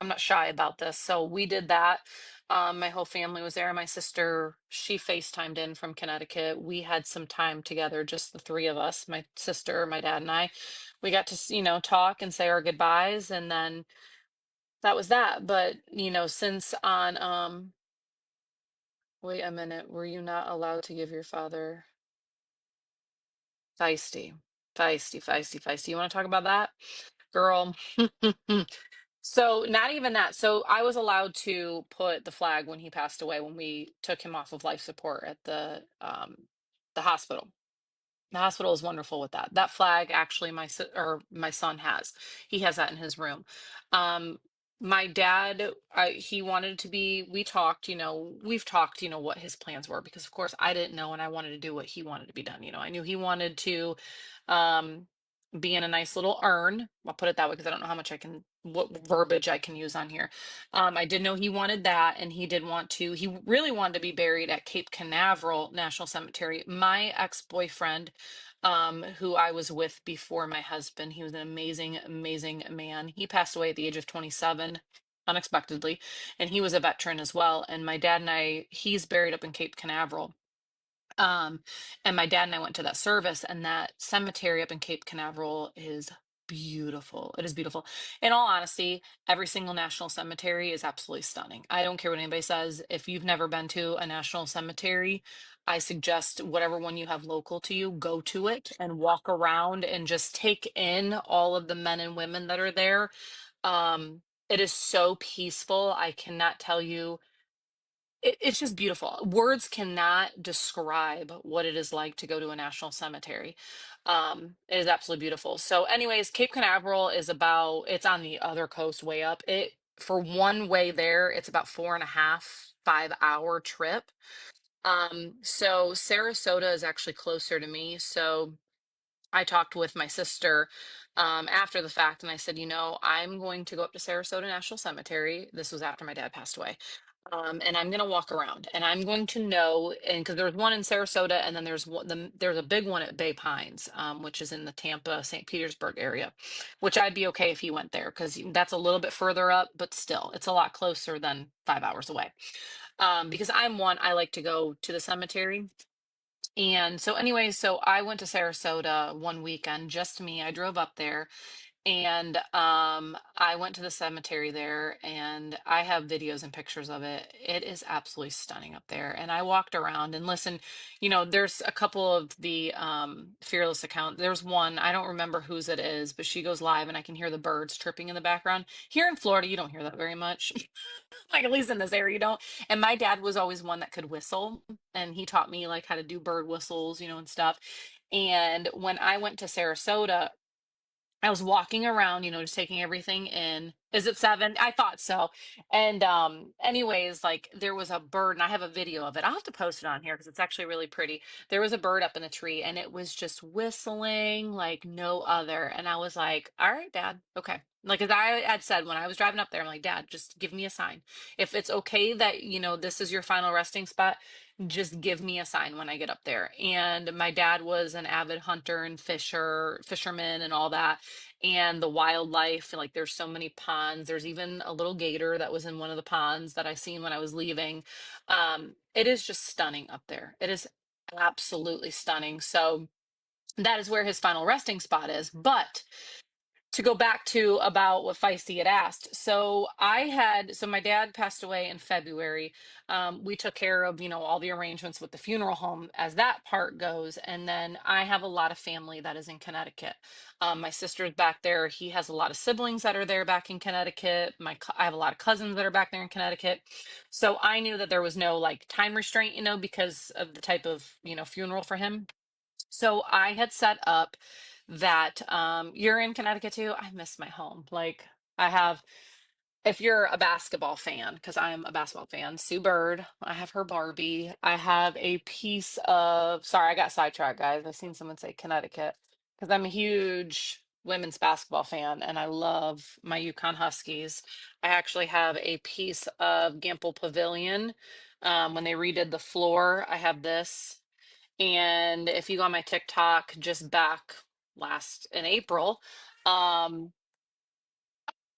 not shy about this. So we did that. My whole family was there. My sister, she FaceTimed in from Connecticut. We had some time together, just the 3 of us, my sister, my dad, and I. We got to, talk and say our goodbyes. And then that was that. But, since on, wait a minute, were you not allowed to give your father? Feisty, feisty, feisty, feisty. You want to talk about that, girl? So, not even that. So, I was allowed to put the flag when he passed away, when we took him off of life support at the hospital. The hospital is wonderful with that. That flag, actually, my son has. He has that in his room. Um, my dad, he wanted to be. We talked. We've talked. What his plans were because, of course, I didn't know, and I wanted to do what he wanted to be done. I knew he wanted to um, be in a nice little urn. I'll put it that way because I don't know how much what verbiage I can use on here. I did know he wanted that, and he did want to. He really wanted to be buried at Cape Canaveral National Cemetery. My ex-boyfriend, who I was with before my husband, he was an amazing, amazing man. He passed away at the age of 27 unexpectedly, and he was a veteran as well. And my dad and he's buried up in Cape Canaveral. Um, and my dad and I went to that service, and that cemetery up in Cape Canaveral is beautiful. It is beautiful. In all honesty, every single national cemetery is absolutely stunning. I don't care what anybody says. If you've never been to a national cemetery, I suggest whatever one you have local to you, go to it and walk around and just take in all of the men and women that are there. It is so peaceful. I cannot tell you it's just beautiful. Words cannot describe what it is like to go to a national cemetery. It is absolutely beautiful. So, anyways, Cape Canaveral is it's on the other coast way up. For one way there, it's about 4.5, 5 hour trip. So Sarasota is actually closer to me. So I talked with my sister after the fact, and I said, I'm going to go up to Sarasota National Cemetery. This was after my dad passed away. And I'm going to walk around, and I'm going to know, and because there's one in Sarasota, and then there's a big one at Bay Pines, which is in the Tampa, St. Petersburg area, which I'd be okay if he went there because that's a little bit further up, but still, it's a lot closer than 5 hours away. Because I like to go to the cemetery. And so, anyways, so I went to Sarasota one weekend, just me. I drove up there, and I went to the cemetery there, and I have videos and pictures of it. It is absolutely stunning up there. And I walked around and listen, there's a couple of the Fearless account. There's one, I don't remember whose it is, but she goes live and I can hear the birds chirping in the background. Here in Florida, you don't hear that very much. Like at least in this area, you don't. And my dad was always one that could whistle, and he taught me like how to do bird whistles, and stuff. And when I went to Sarasota, I was walking around, just taking everything in. Is it 7? I thought so. And anyways, like there was a bird, and I have a video of it. I'll have to post it on here because it's actually really pretty. There was a bird up in the tree, and it was just whistling like no other. And I was like, all right, Dad, okay. Like as I had said when I was driving up there, I'm like, Dad, just give me a sign. If it's okay that, this is your final resting spot, just give me a sign when I get up there. And my dad was an avid hunter and fisherman and all that. And the wildlife, like there's so many ponds. There's even a little gator that was in one of the ponds that I seen when I was leaving. It is just stunning up there. It is absolutely stunning. So that is where his final resting spot is. But to go back to about what Feisty had asked. So my dad passed away in February. We took care of, all the arrangements with the funeral home as that part goes. And then I have a lot of family that is in Connecticut. My sister's back there. He has a lot of siblings that are there back in Connecticut. I have a lot of cousins that are back there in Connecticut. So I knew that there was no like time restraint, because of the type of, funeral for him. So I had set up that you're in Connecticut too. I miss my home. Like I have, if you're a basketball fan, because I'm a basketball fan, Sue Bird, I have her Barbie. I have a piece of, sorry, I got sidetracked, guys. I've seen someone say Connecticut because I'm a huge women's basketball fan and I love my Yukon Huskies. I actually have a piece of Gamble Pavilion. When they redid the floor, I have this. And if you go on my TikTok just back last in April, um,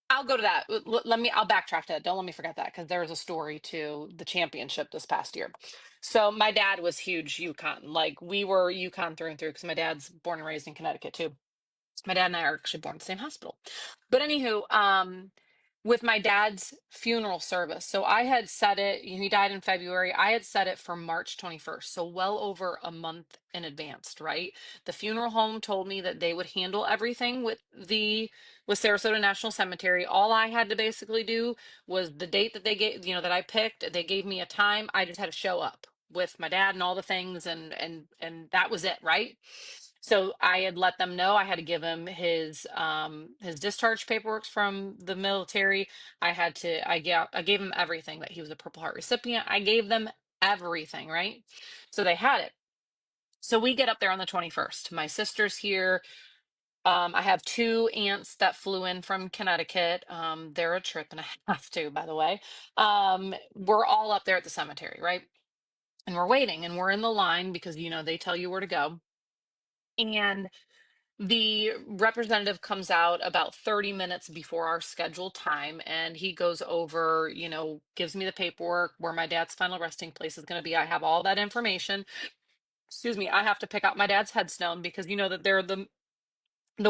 I'll go to that. I'll backtrack to that. Don't let me forget that because there was a story to the championship this past year. So my dad was huge UConn. Like we were UConn through and through because my dad's born and raised in Connecticut too. My dad and I are actually born in the same hospital. But anywho, with my dad's funeral service, so I had set it, he died in February. I had set it for March 21st, so well over a month in advance, right? The funeral home told me that they would handle everything with Sarasota National Cemetery. All I had to basically do was the date that they gave, that I picked. They gave me a time. I just had to show up with my dad and all the things, and that was it, right? So I had let them know I had to give him his discharge paperwork from the military. I gave him everything, that he was a Purple Heart recipient. I gave them everything, right? So they had it. So we get up there on the 21st. My sister's here. I have 2 aunts that flew in from Connecticut. They're a trip and a half too, by the way. We're all up there at the cemetery, right? And we're waiting and we're in the line because they tell you where to go. And the representative comes out about 30 minutes before our scheduled time, and he goes over, gives me the paperwork where my dad's final resting place is going to be. I have all that information. Excuse me, I have to pick out my dad's headstone because that they're the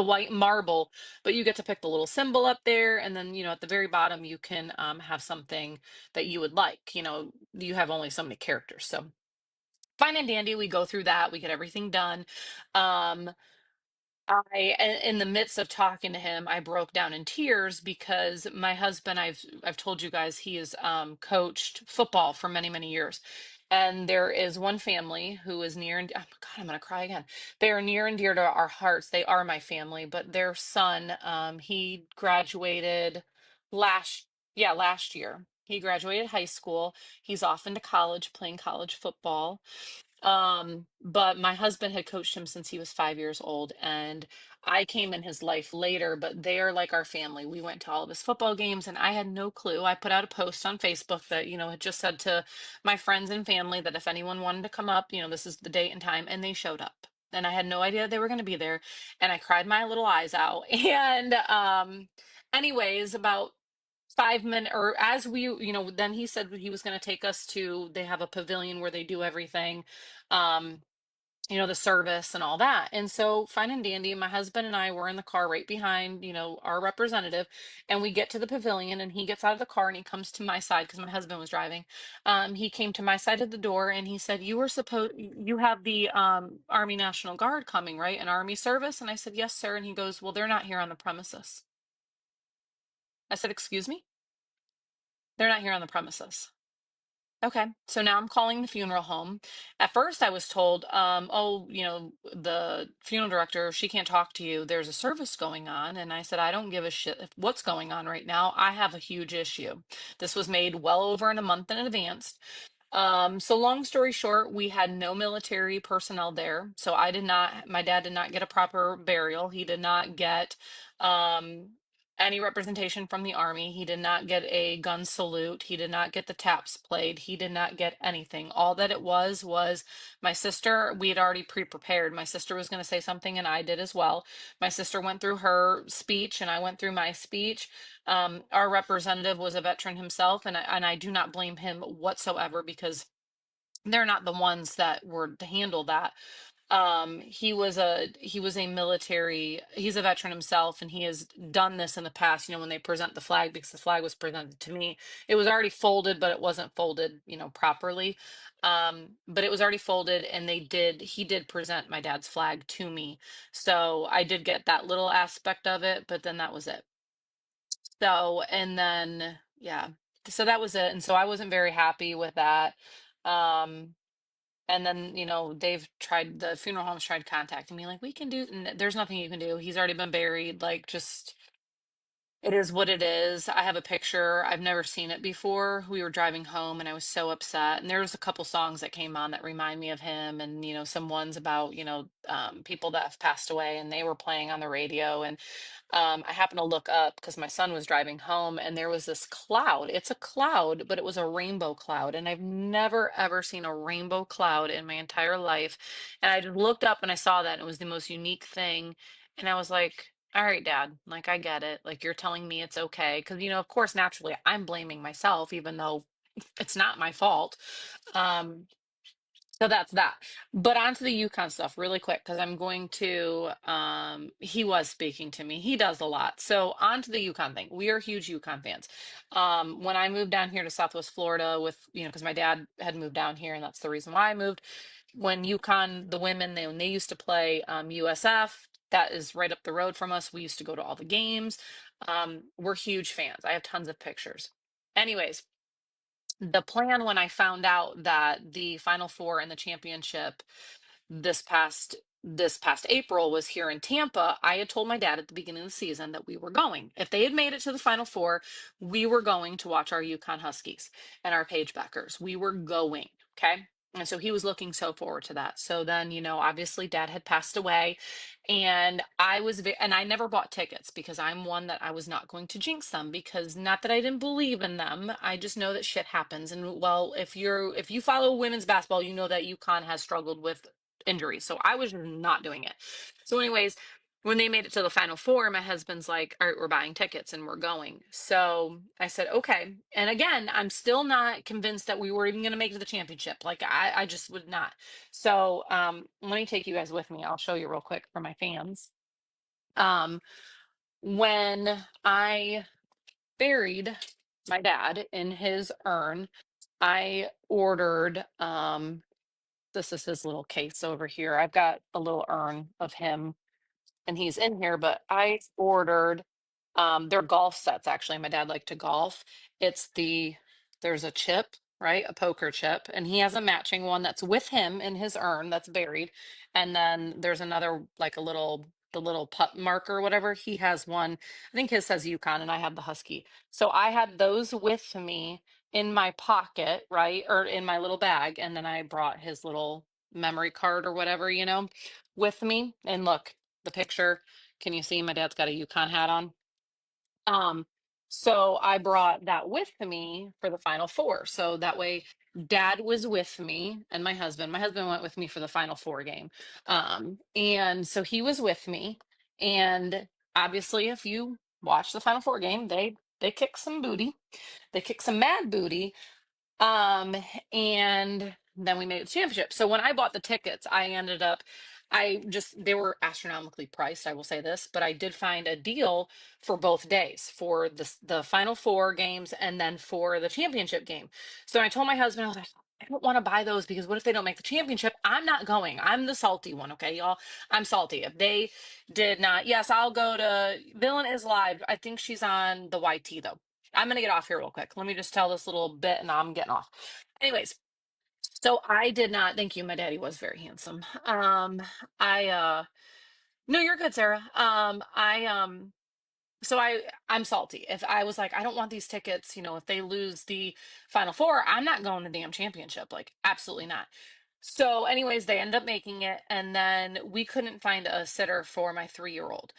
white marble, but you get to pick the little symbol up there, and then at the very bottom you can have something that you would like. You have only so many characters, so fine and dandy. We go through that, we get everything done. In the midst of talking to him, I broke down in tears because my husband, I've told you guys, he has coached football for many, many years. And there is one family who is near and oh my God, I'm gonna cry again. They are near and dear to our hearts. They are my family, but their son, he graduated last, yeah, last year. He graduated high school. He's off into college playing college football. But my husband had coached him since he was 5 years old, and I came in his life later, but they are like our family. We went to all of his football games, and I had no clue. I put out a post on Facebook that, had just said to my friends and family that if anyone wanted to come up, this is the date and time, and they showed up. And I had no idea they were going to be there, and I cried my little eyes out. And anyways, about 5 minutes, or as we, then he said he was going to take us to, they have a pavilion where they do everything, um the service and all that. And so fine and dandy, my husband and I were in the car right behind, our representative, and we get to the pavilion and he gets out of the car and he comes to my side because my husband was driving. He came to my side of the door and he said, you have the Army National Guard coming, right? An Army service? And I said, yes, sir. And he goes, well, they're not here on the premises. I said, excuse me? They're not here on the premises. Okay, so now I'm calling the funeral home. At first, I was told, oh, the funeral director, she can't talk to you. There's a service going on. And I said, I don't give a shit what's going on right now. I have a huge issue. This was made well over in a month in advance. So long story short, we had no military personnel there. So my dad did not get a proper burial. He did not get um, any representation from the army. He did not get a gun salute. He did not get the taps played. He did not get anything. All that it was my sister, we had already pre-prepared. My sister was going to say something and I did as well. My sister went through her speech and I went through my speech. Our representative was a veteran himself, and I do not blame him whatsoever because they're not the ones that were to handle that. He was a military, he's a veteran himself, and he has done this in the past, when they present the flag, because the flag was presented to me. It was already folded, but it wasn't folded, properly. But it was already folded, and he did present my dad's flag to me. So I did get that little aspect of it, but then that was it. So, and then, yeah, so that was it. And so I wasn't very happy with that. Um, and then, the funeral homes tried contacting me, like, we can do, there's nothing you can do. He's already been buried. Like, just, it is what it is. I have a picture. I've never seen it before. We were driving home and I was so upset. And there was a couple songs that came on that remind me of him, and, some ones about, people that have passed away, and they were playing on the radio. And I happened to look up because my son was driving home and there was this cloud. It's a cloud, but it was a rainbow cloud. And I've never, ever seen a rainbow cloud in my entire life. And I just looked up and I saw that, and it was the most unique thing. And I was like, all right, Dad, like, I get it. Like, you're telling me it's okay. Because, of course, naturally, I'm blaming myself, even though it's not my fault. Um, so that's that. But on to the Yukon stuff really quick, because I'm going to, he was speaking to me. He does a lot. So on to the Yukon thing. We are huge Yukon fans. When I moved down here to Southwest Florida with, because my dad had moved down here, and that's the reason why I moved. When Yukon, the women, when they used to play USF, that is right up the road from us. We used to go to all the games. We're huge fans. I have tons of pictures. Anyways, the plan when I found out that the Final Four and the championship this past April was here in Tampa, I had told my dad at the beginning of the season that we were going. If they had made it to the Final Four, we were going to watch our Yukon Huskies and our Pagebackers. We were going, okay? And so he was looking so forward to that. So then, obviously dad had passed away, and and I never bought tickets because I'm one that I was not going to jinx them, because not that I didn't believe in them. I just know that shit happens. And well, if you follow women's basketball, you know that UConn has struggled with injuries. So I was not doing it. So anyways, when they made it to the Final Four, my husband's like, all right, we're buying tickets and we're going. So I said, okay. And again, I'm still not convinced that we were even going to make it to the championship. Like, I just would not. So let me take you guys with me. I'll show you real quick for my fans. When I buried my dad in his urn, I ordered, this is his little case over here. I've got a little urn of him and he's in here, but I ordered they're golf sets actually. My dad liked to golf. It's there's a chip, right? A poker chip, and he has a matching one that's with him in his urn that's buried. And then there's another like a little the little putt marker or whatever. He has one. I think his says Yukon and I have the Husky. So I had those with me in my pocket, right? Or in my little bag, and then I brought his little memory card or whatever, with me. And look, the picture. Can you see my dad's got a Yukon hat on? Um, so I brought that with me for the final four. So that way dad was with me and my husband. My husband went with me for the final four game. And so he was with me. And obviously if you watch the final four game, they kick some booty. They kick some mad booty. Um, and then we made it to championship. So when I bought the tickets, they were astronomically priced, I will say this, but I did find a deal for both days for the final four games and then for the championship game. So I told my husband, I was like, I don't want to buy those because what if they don't make the championship? I'm not going. I'm the salty one, okay, y'all? I'm salty. If they did not, yes, I'll go to Villain is live. I think she's on the YT though. I'm gonna get off here real quick. Let me just tell this little bit and I'm getting off. Anyways, so I did not, thank you. My daddy was very handsome. No, you're good, Sarah. So I'm salty. If I was like, I don't want these tickets, if they lose the final four, I'm not going to the damn championship. Like, absolutely not. So, anyways, they end up making it, and then we couldn't find a sitter for my 3-year-old.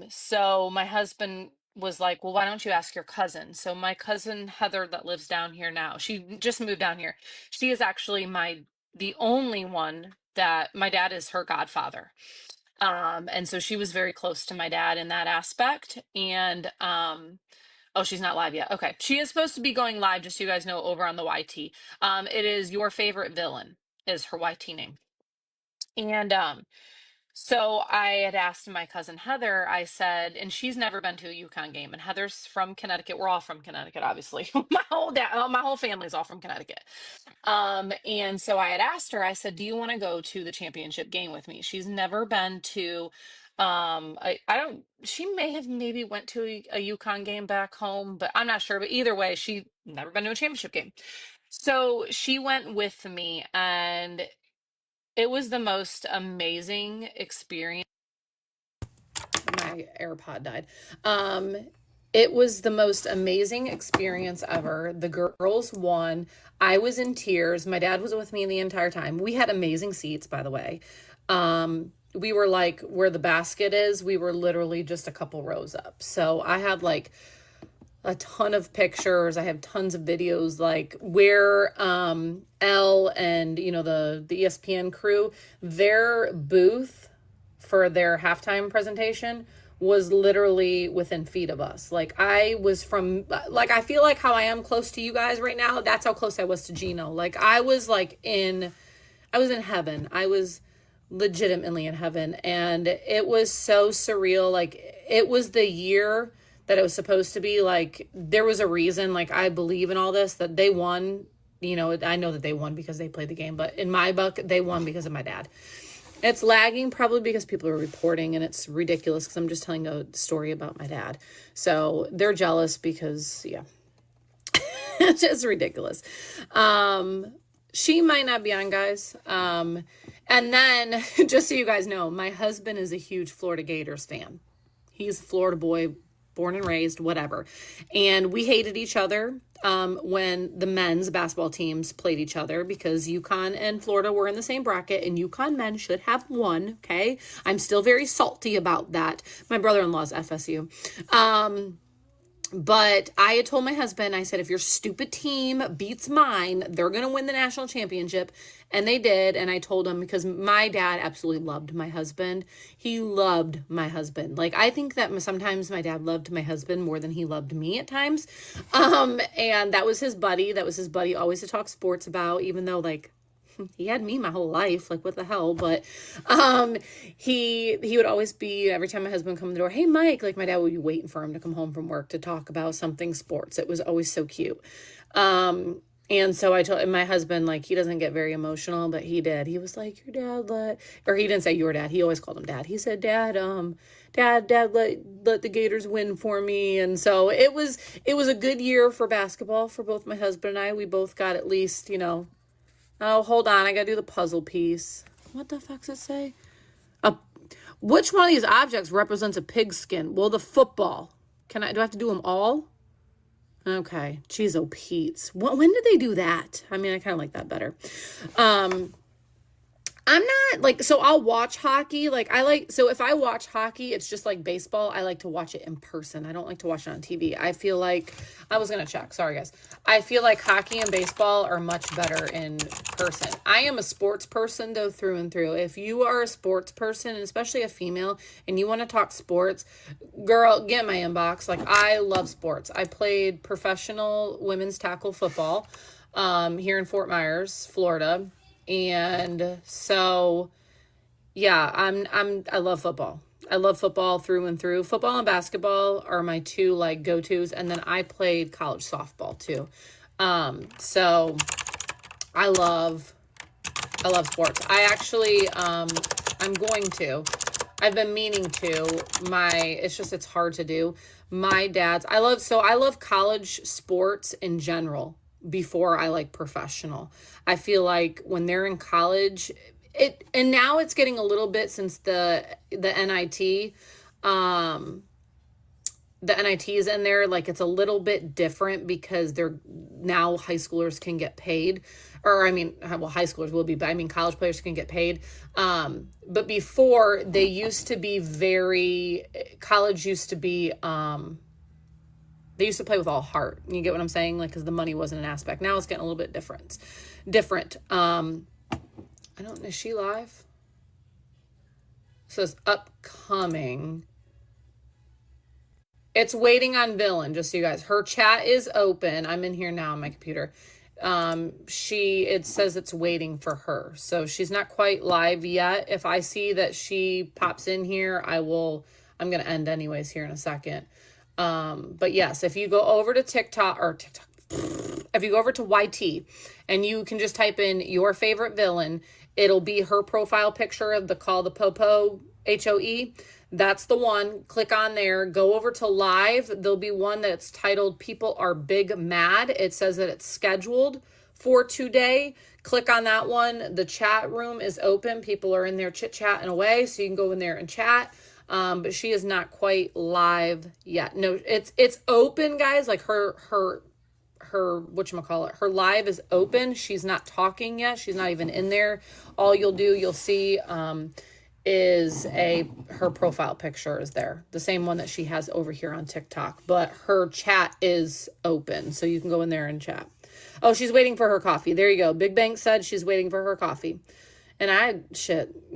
So my husband was like, well, why don't you ask your cousin? So my cousin Heather that lives down here now, she just moved down here. She is actually the only one that my dad is her godfather. And so she was very close to my dad in that aspect. And oh, she's not live yet. Okay. She is supposed to be going live, just so you guys know, over on the YT. It is Your Favorite Villain is her YT name. And so I had asked my cousin Heather, I said, and she's never been to a Yukon game, and Heather's from Connecticut. We're all from Connecticut, obviously. My whole family's all from Connecticut. And so I had asked her, I said, do you want to go to the championship game with me? She's never been to, I don't, she may have maybe went to a Yukon game back home, but I'm not sure. But either way, she never been to a championship game. So she went with me, and it was the most amazing experience. My AirPod died. It was the most amazing experience ever. The girls won. I was in tears. My dad was with me the entire time. We had amazing seats, by the way. We were like where the basket is. We were literally just a couple rows up. So I had like a ton of pictures. I have tons of videos, like where Elle and the ESPN crew, their booth for their halftime presentation was literally within feet of us. Like I feel like how I am close to you guys right now, that's how close I was to Gino. Like I was in heaven. I was legitimately in heaven, and it was so surreal. Like it was the year that it was supposed to be. Like there was a reason, like I believe in all this, that they won. I know that they won because they played the game, but in my book, they won because of my dad. It's lagging probably because people are reporting, and it's ridiculous because I'm just telling a story about my dad. So they're jealous because, yeah, it's just ridiculous. She might not be on, guys. And then, just so you guys know, my husband is a huge Florida Gators fan. He's a Florida boy, born and raised, whatever. And we hated each other when the men's basketball teams played each other, because UConn and Florida were in the same bracket, and UConn men should have won, okay? I'm still very salty about that. My brother-in-law's FSU. But I had told my husband, I said, if your stupid team beats mine, they're going to win the national championship. And they did. And I told him, because my dad absolutely loved my husband. He loved my husband. Like, I think that sometimes my dad loved my husband more than he loved me at times. And that was his buddy. That was his buddy always to talk sports about, even though, like, he had me my whole life, like what the hell. But he would always be, every time my husband would come to the door, hey Mike, like my dad would be waiting for him to come home from work to talk about something sports. It was always so cute. And so I told my husband, like, he doesn't get very emotional, but he did. He was like, your dad or he didn't say your dad. He always called him dad. He said, dad, let the Gators win for me. And so it was a good year for basketball for both my husband and I. We both got at least, oh, hold on. I got to do the puzzle piece. What the fuck's it say? Which one of these objects represents a pigskin? Well, the football. Do I have to do them all? Okay. Jeez, oh, Pete's. When did they do that? I mean, I kind of like that better. I'm not like, so I'll watch hockey. So if I watch hockey, it's just like baseball. I like to watch it in person. I don't like to watch it on TV. I feel like, I was going to check. Sorry, guys. I feel like hockey and baseball are much better in person. I am a sports person, though, through and through. If you are a sports person, and especially a female, and you want to talk sports, girl, get in my inbox. Like, I love sports. I played professional women's tackle football here in Fort Myers, Florida. And so, yeah, I love football. I love football through and through. Football and basketball are my two like go-tos. And then I played college softball too. So I love sports. I actually, I've been meaning to it's hard to do. I love college sports in general before I like professional. I feel like when they're in college, and now it's getting a little bit since the NIT, the NIT is in there, like it's a little bit different because now high schoolers can get paid, or I mean, well, high schoolers will be, but I mean, college players can get paid. But before they used to be college used to be, they used to play with all heart. You get what I'm saying? Like, cause the money wasn't an aspect. Now it's getting a little bit different. Is she live? It says upcoming. It's waiting on Villain, just so you guys. Her chat is open. I'm in here now on my computer. It says it's waiting for her. So she's not quite live yet. If I see that she pops in here, I'm going to end anyways here in a second. But yes, if you go over to TikTok, if you go over to YT and you can just type in your favorite villain, it'll be her profile picture of the Call the Popo, HOE. That's the one. Click on there. Go over to live. There'll be one that's titled People Are Big Mad. It says that it's scheduled for today. Click on that one. The chat room is open. People are in there chit-chatting away, so you can go in there and chat. But she is not quite live yet. No, it's open, guys. Like her whatchamacallit, her live is open. She's not talking yet. She's not even in there. All you'll see is her profile picture is there. The same one that she has over here on TikTok, but her chat is open. So you can go in there and chat. Oh, she's waiting for her coffee. There you go. Big Bank said she's waiting for her coffee. And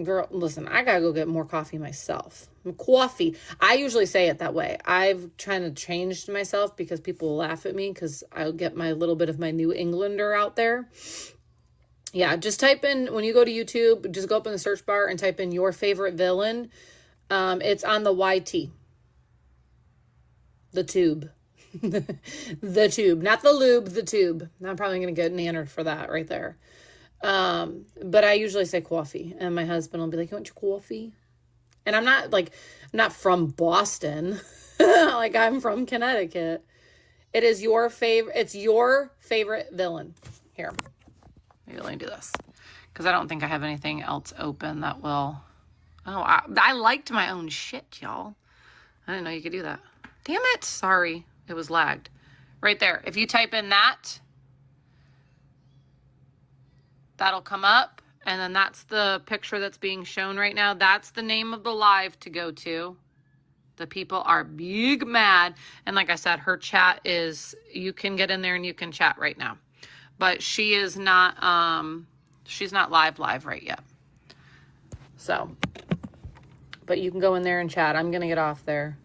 girl, listen, I gotta go get more coffee myself. Coffee. I usually say it that way. I've trying to change myself because people will laugh at me because I'll get my little bit of my New Englander out there. Yeah, just type in, when you go to YouTube, just go up in the search bar and type in your favorite villain. It's on the YT. The tube. The tube. Not the lube, the tube. I'm probably going to get nannered for that right there. But I usually say coffee. And my husband will be like, you want your coffee? And I'm not from Boston. Like, I'm from Connecticut. It's your favorite villain. Here. Maybe let me do this, because I don't think I have anything else open that will. Oh, I liked my own shit, y'all. I didn't know you could do that. Damn it. Sorry. It was lagged. Right there. If you type in that, that'll come up. And then that's the picture that's being shown right now. That's the name of the live to go to. The People Are Big Mad. And like I said, her chat is, you can get in there and you can chat right now. But she is not, she's not live right yet. So, but you can go in there and chat. I'm going to get off there.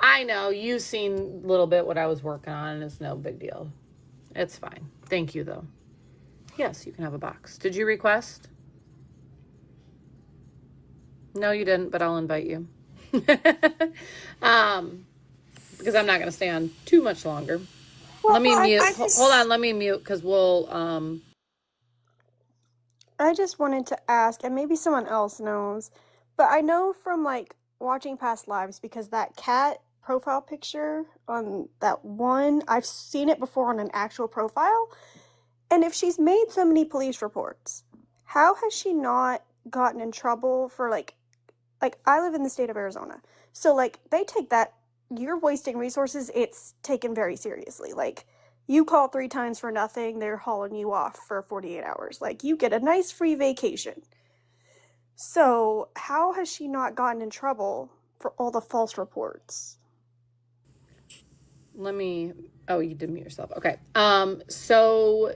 I know you've seen a little bit what I was working on, and it's no big deal. It's fine. Thank you, though. Yes, you can have a box. Did you request? No, you didn't, but I'll invite you. Because I'm not going to stay on too much longer. Let me mute. I just, Hold on, let me mute because we'll I just wanted to ask, and maybe someone else knows, but I know from like watching past lives because that cat profile picture on that one, I've seen it before on an actual profile. And if she's made so many police reports, how has she not gotten in trouble for like I live in the state of Arizona. So like they take that you're wasting resources, it's taken very seriously. Like you call 3 times for nothing, they're hauling you off for 48 hours. Like you get a nice free vacation. So, how has she not gotten in trouble for all the false reports? let me. Oh, you did mute yourself. Okay. So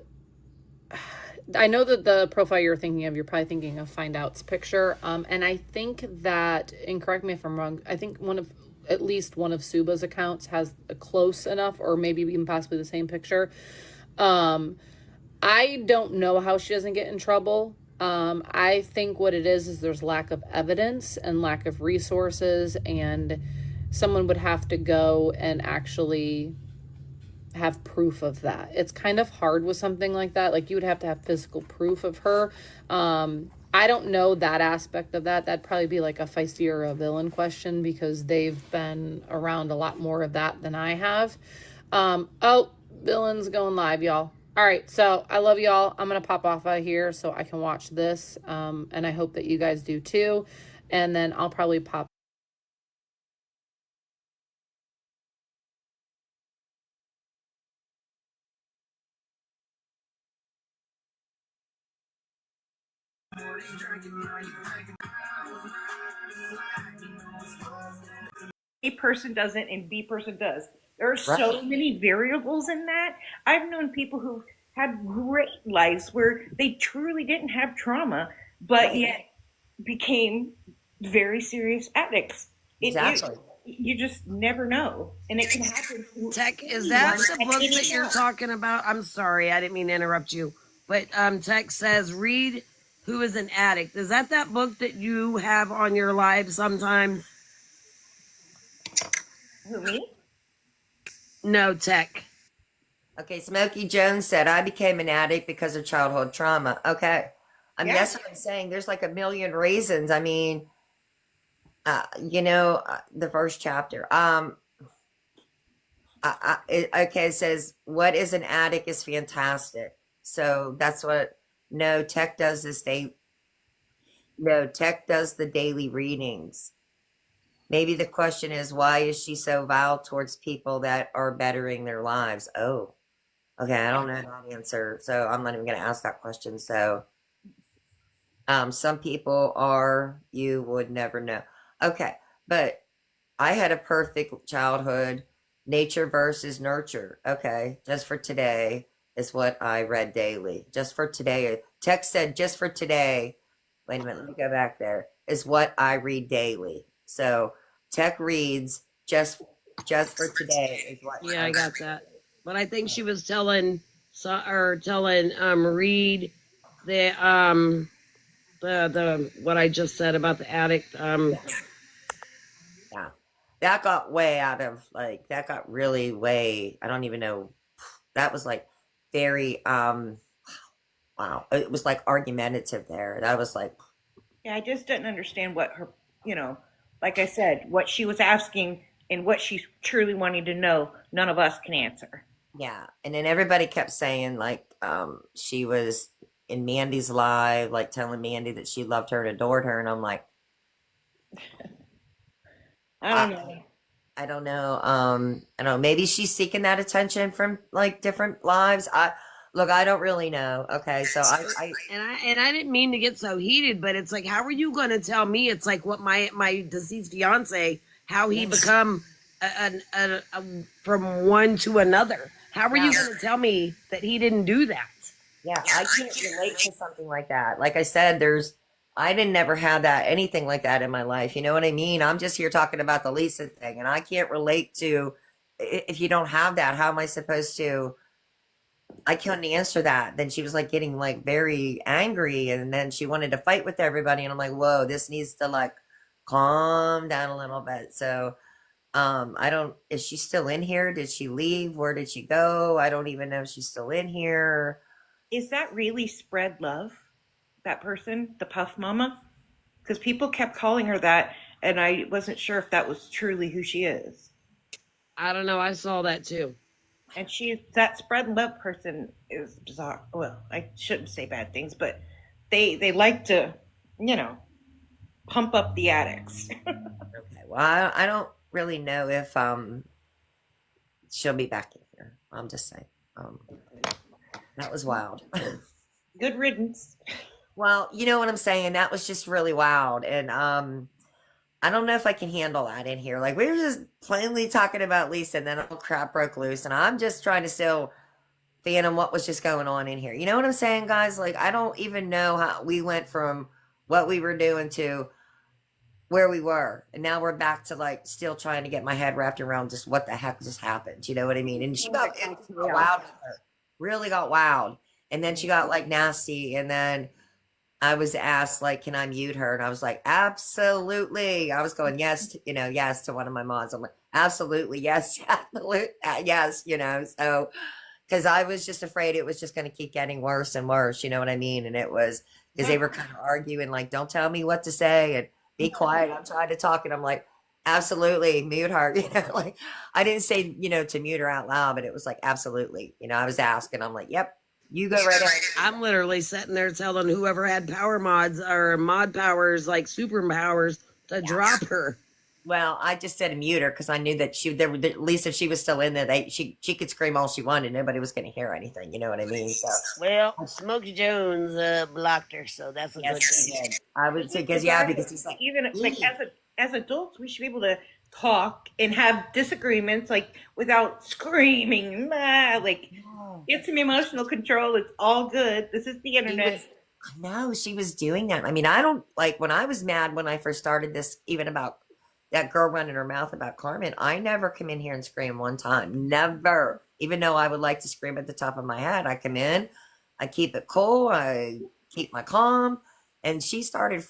I know that the profile you're thinking of, you're probably thinking of Find Out's picture. And I think that, and correct me if I'm wrong, I think at least one of Suba's accounts has a close enough, or maybe even possibly the same picture. I don't know how she doesn't get in trouble. I think what it is there's lack of evidence and lack of resources, and someone would have to go and actually have proof of that. It's kind of hard with something like that. Like you would have to have physical proof of her. I don't know that aspect of that. That'd probably be like a feisty or a villain question because they've been around a lot more of that than I have. Oh, villain's going live, y'all. All right, so I love y'all. I'm gonna pop off out here so I can watch this, and I hope that you guys do too. And then I'll probably pop. A person doesn't and B person does. There are Right. so many variables in that. I've known people who had great lives where they truly didn't have trauma, but yet became very serious addicts. Exactly. You just never know, and it can happen. Tech, is that the book that you're talking about? I'm sorry, I didn't mean to interrupt you. But Tech says, read Who is an Addict. Is that book that you have on your live sometimes? Who, me? No, Tech. Okay, Smokey Jones said, I became an addict because of childhood trauma. Okay. I mean, Yeah. that's what I'm saying. There's like a million reasons. I mean, the first chapter. Okay, it says, what is an addict is fantastic. So that's what, no, Tech does Tech does the daily readings. Maybe the question is, why is she so vile towards people that are bettering their lives? Oh, okay, I don't know that answer, so I'm not even going to ask that question. So, some people are, you would never know. Okay, but I had a perfect childhood. Nature versus nurture. Okay, just for today is what I read daily. Just for today. Text said, just for today. Wait a minute, let me go back there. Is what I read daily. So Tech reads just for today is what. Yeah, I got that. But I think she was telling Reed the what I just said about the addict. Yeah, that got way out of that got really way. I don't even know. That was like very wow. It was like argumentative there. That was like. Yeah, I just didn't understand what her, like I said, what she was asking and what she's truly wanting to know. None of us can answer. Yeah, and then everybody kept saying she was in Mandy's live, like telling Mandy that she loved her and adored her, and I'm like, I don't know. I don't know. I don't know. Maybe she's seeking that attention from like different lives. I don't really know. Okay, so I didn't mean to get so heated, but it's like, how are you going to tell me? It's like what my deceased fiance, how he become from one to another. How are you going to tell me that he didn't do that? Yeah, I can't relate to something like that. Like I said, I didn't never have that anything like that in my life. You know what I mean? I'm just here talking about the Lisa thing, and I can't relate to if you don't have that. How am I supposed to? I couldn't answer that. Then she was like getting like very angry, and then she wanted to fight with everybody, and I'm like, whoa, this needs to like calm down a little bit. So I don't, is she still in here? Did she leave? Where did she go? I don't even know if she's still in here. Is that really spread love? That person, the Puff Mama? Because people kept calling her that, and I wasn't sure if that was truly who she is. I don't know. I saw that too. And that spread love person is bizarre. Well, I shouldn't say bad things, but they like to, pump up the addicts. Okay. Well, I don't really know if she'll be back in here. I'm just saying. That was wild. Good riddance. Well, you know what I'm saying? That was just really wild. And I don't know if I can handle that in here. Like we were just plainly talking about Lisa and then all crap broke loose and I'm just trying to still fathom what was just going on in here. You know what I'm saying, guys? Like I don't even know how we went from what we were doing to where we were. And now we're back to like still trying to get my head wrapped around just what the heck just happened. You know what I mean? And she got wild with her. Really got wild. And then she got like nasty. And then I was asked, like, can I mute her? And I was like, absolutely. I was going, yes, yes to one of my mods. I'm like, absolutely, yes, absolutely, yes, so because I was just afraid it was just going to keep getting worse and worse, you know what I mean? And it was because they were kind of arguing, like, don't tell me what to say and be quiet. I'm trying to talk. And I'm like, absolutely, mute her. Like I didn't say, to mute her out loud, but it was like, absolutely. I was asking, I'm like, yep. You go right ahead. I'm literally sitting there telling whoever had power mods or mod powers, like super powers, to drop her. Well, I just said mute her because I knew that at least if she was still in there, she could scream all she wanted. Nobody was going to hear anything. You know what I mean? So, well, Smokey Jones blocked her, so that's a good thing. I would say because he's like even like as adults, we should be able to talk and have disagreements like without screaming. Like get some emotional control. It's all good. This is the internet. No, she was doing that. I mean, I don't like when I was mad when I first started this, even about that girl running her mouth about Carmen. I never come in here and scream one time. Never. Even though I would like to scream at the top of my head, I come in, I keep it cool, I keep my calm, and she started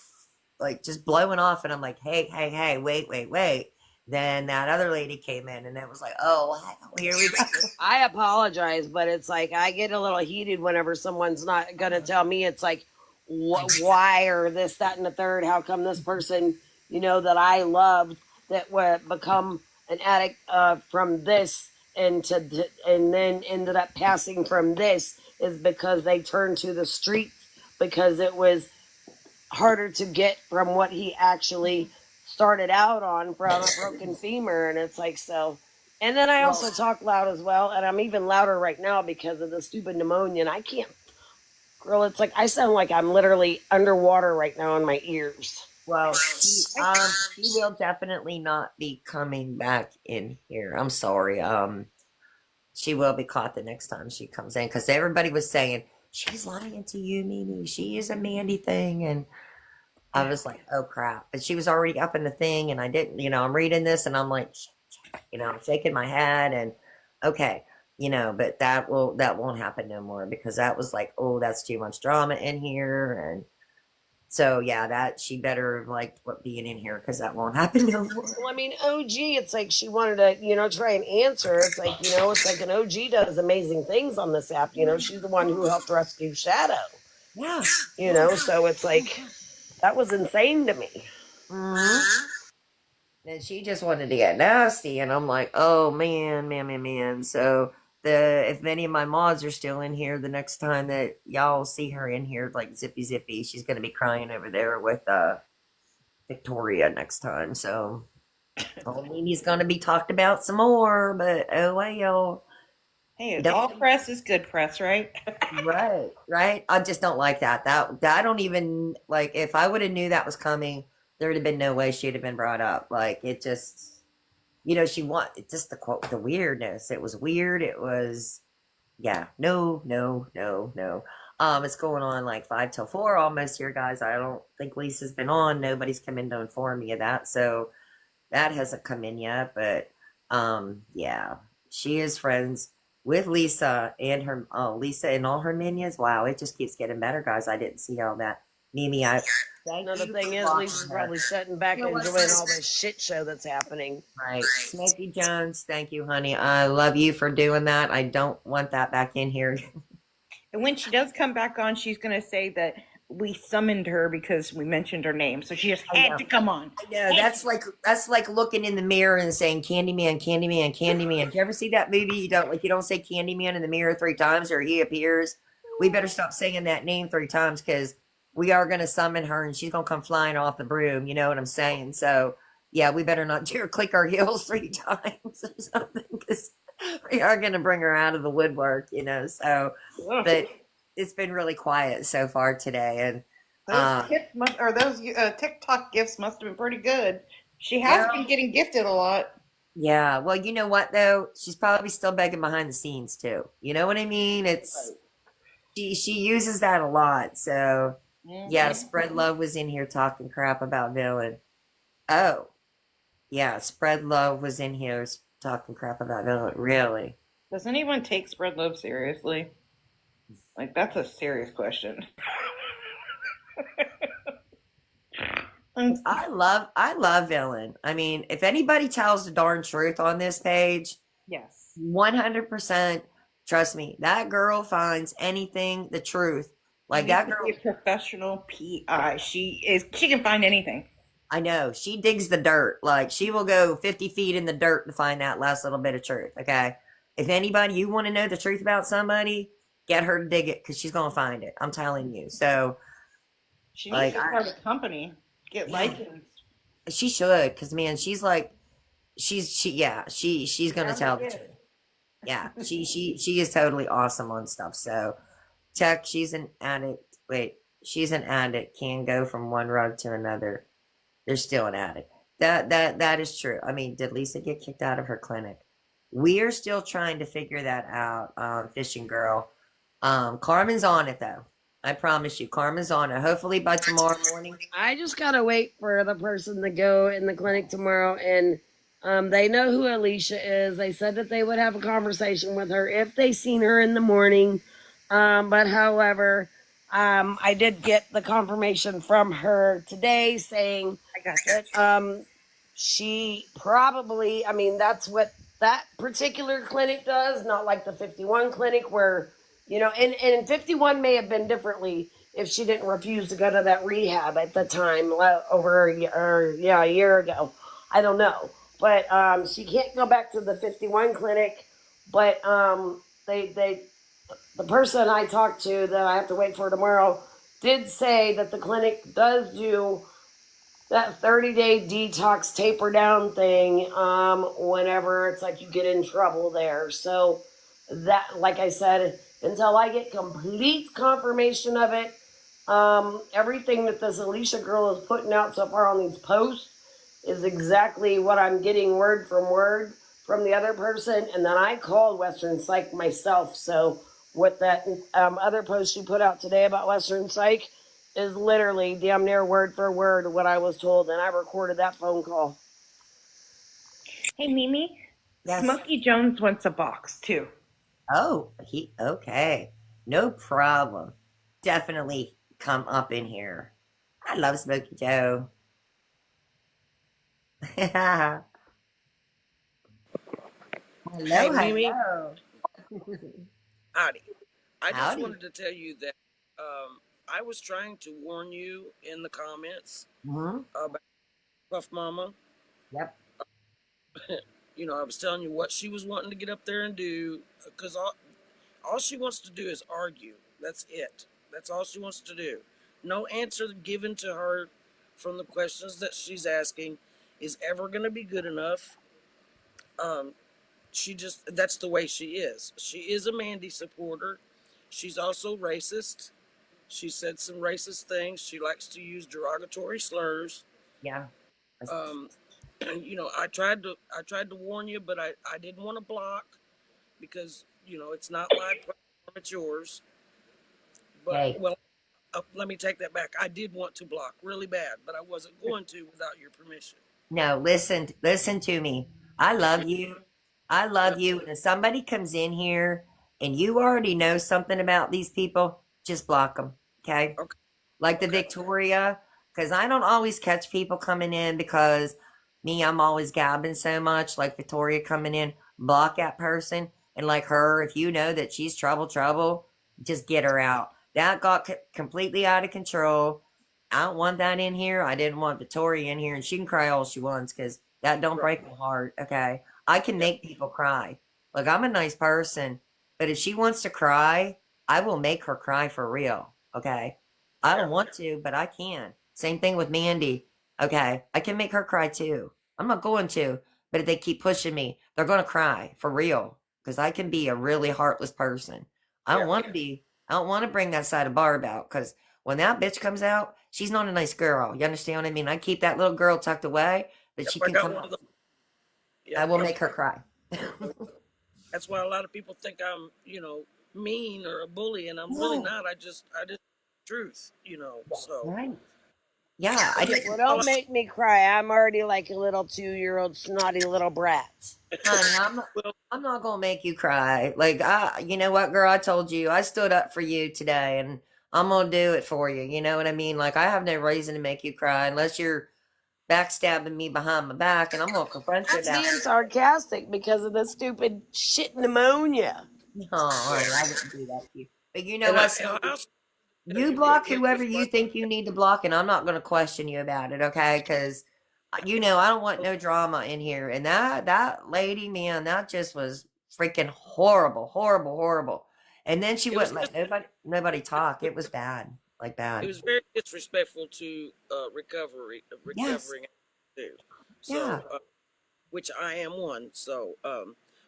like just blowing off, and I'm like, hey, wait. Then that other lady came in, and it was like, oh, here we go. I apologize, but it's like I get a little heated whenever someone's not gonna tell me. It's like, why or this, that, and the third. How come this person, that I loved, that would become an addict from this, and then ended up passing from this, is because they turned to the street because it was harder to get from what he actually started out on, from a broken femur. And it's like, so. And then I also talk loud as well, and I'm even louder right now because of the stupid pneumonia, and I can't, girl, it's like I sound like I'm literally underwater right now in my ears. Well, she will definitely not be coming back in here. I'm sorry. She will be caught the next time she comes in because everybody was saying she's lying to you, Mimi. She is a Mandy thing, and I was like, oh crap. But she was already up in the thing, and I didn't, I'm reading this, and I'm like, I'm shaking my head, and okay, but that won't happen no more because that was like, oh, that's too much drama in here, and so yeah, that she better like being in here because that won't happen no more. Well, I mean, OG, it's like she wanted to, try and answer. It's like, it's like an OG does amazing things on this app. She's the one who helped rescue Shadow. Yeah. So it's like, that was insane to me. Mm-hmm. And she just wanted to get nasty, and I'm like, oh man. So if any of my mods are still in here, the next time that y'all see her in here, like zippy, she's gonna be crying over there with Victoria next time. So Mimi's gonna be talked about some more, but oh well. Hey, all press is good press, right? right. I just don't like that. That I don't even like. If I would have knew that was coming, there would have been no way she'd have been brought up. Like it just, it's just the weirdness. It was weird. It was, yeah, no. It's going on like 5 till 4 almost here, guys. I don't think Lisa's been on. Nobody's come in to inform me of that. So that hasn't come in yet, but, yeah, she is friends with Lisa and Lisa and all her minions. Wow. It just keeps getting better, guys. I didn't see all that. Mimi, I thank No, the you for thing is, blocking Lisa's her. probably sitting back You know what, enjoying all this shit show that's happening. right. Smokey Jones, thank you, honey. I love you for doing that. I don't want that back in here. And when she does come back on, she's going to say that we summoned her because we mentioned her name. So she just I had know. to come on. I know. That's like looking in the mirror and saying Candyman, Candyman, Candyman. Do you ever see that movie? You don't say Candyman in the mirror 3 times or he appears. We better stop saying that name 3 times because we are gonna summon her and she's gonna come flying off the broom. You know what I'm saying? So yeah, we better not click our heels 3 times or something because we are gonna bring her out of the woodwork. So but it's been really quiet so far today and. Those tips those TikTok gifts must have been pretty good. She has Yeah. been getting gifted a lot. Yeah, well, you know what though? She's probably still begging behind the scenes too. You know what I mean? It's she uses that a lot. So yeah, Spread Love was in here talking crap about Villain. Oh, yeah, Spread Love was in here talking crap about Villain. Really? Does anyone take Spread Love seriously? Like, that's a serious question. I love Villain. I mean, if anybody tells the darn truth on this page, Yes. 100%, trust me, that girl finds anything the truth. Like that girl, a professional PI. She can find anything. I know. She digs the dirt. Like she will go 50 feet in the dirt to find that last little bit of truth. Okay. If anybody, you want to know the truth about somebody, get her to dig it because she's going to find it. I'm telling you. So she needs to start a company, get licensed. She should. Cause man, she's like, she's going to tell the truth. Yeah. She is totally awesome on stuff. So Tech, she's an addict. Wait, she's an addict. Can go from one rug to another. They're still an addict. That is true. I mean, did Lisa get kicked out of her clinic? We are still trying to figure that out, Fishing Girl. Carmen's on it though. I promise you, Carmen's on it. Hopefully by tomorrow morning. I just gotta wait for the person to go in the clinic tomorrow, and they know who Alicia is. They said that they would have a conversation with her if they seen her in the morning. But however, I did get the confirmation from her today saying that she probably, I mean, that's what that particular clinic does, not like the 51 clinic where, and 51 may have been differently if she didn't refuse to go to that rehab at the time over a year ago. I don't know. But she can't go back to the 51 clinic, but the person I talked to that I have to wait for tomorrow did say that the clinic does do that 30-day detox taper down thing whenever it's like you get in trouble there. So that, like I said, until I get complete confirmation of it, everything that this Alicia girl is putting out so far on these posts is exactly what I'm getting word from the other person. And then I called Western Psych myself. So what that other post she put out today about Western Psych is literally damn near word for word what I was told, and I recorded that phone call. Hey, Mimi, Yes. Smokey Jones wants a box too. Oh, okay. No problem. Definitely come up in here. I love Smokey Joe. Hello, Hey, Mimi. hello. Howdy. I just Howdy. wanted to tell you that I was trying to warn you in the comments about Puff Mama. Yep. I was telling you what she was wanting to get up there and do, because all she wants to do is argue. That's it. That's all she wants to do. No answer given to her from the questions that she's asking is ever going to be good enough. That's the way she is. She is a Mandy supporter. She's also racist. She said some racist things. She likes to use derogatory slurs. Yeah. I tried to warn you, but I didn't want to block because it's not my platform, it's yours. But Hey. well, let me take that back. I did want to block really bad, but I wasn't going to without your permission. No, listen to me. I love you. I love you. And if somebody comes in here and you already know something about these people, just block them. Okay. like the Okay. Victoria, because I don't always catch people coming in because me, I'm always gabbing so much. Like Victoria coming in, block that person, and like her, if you know that she's trouble, just get her out. That got completely out of control. I don't want that in here. I didn't want Victoria in here, and she can cry all she wants because that don't Right. break my heart. Okay, I can Yep. make people cry. Like I'm a nice person, but if she wants to cry, I will make her cry for real. Okay, I Yeah. don't want to, but I can. Same thing with Mandy. Okay, I can make her cry too. I'm not going to, but if they keep pushing me, they're going to cry for real because I can be a really heartless person. I don't Yeah. want to be. I don't want to bring that side of Barb out because when that bitch comes out, she's not a nice girl. You understand what I mean? I keep that little girl tucked away, but Yep. she I can got come one of out. those. I Yep. will make her cry. That's why a lot of people think I'm, mean or a bully, and I'm really No, not. I just truth, So, right? Yeah, I just, Well, all don't make me cry. I'm already like a little 2-year-old snotty little brat. honey, well, I'm not gonna make you cry. Like you know what, girl? I told you I stood up for you today, and I'm gonna do it for you. You know what I mean? Like I have no reason to make you cry unless you're backstabbing me behind my back, and I'm gonna confront you That's about being it. sarcastic because of the stupid shit pneumonia. Oh, honey, yeah. I wouldn't do that to you. But you know And I, what? I also tell You you what, block whoever with you my think you need to block, and I'm not going to question you about it, okay? Because you know I don't want no drama in here. And that lady, man, that just was freaking horrible, horrible, horrible. And then she it was wouldn't just, let nobody talk. It was bad, like it bad. was very disrespectful to Yes, recovering too. yeah. So, which I am one. So,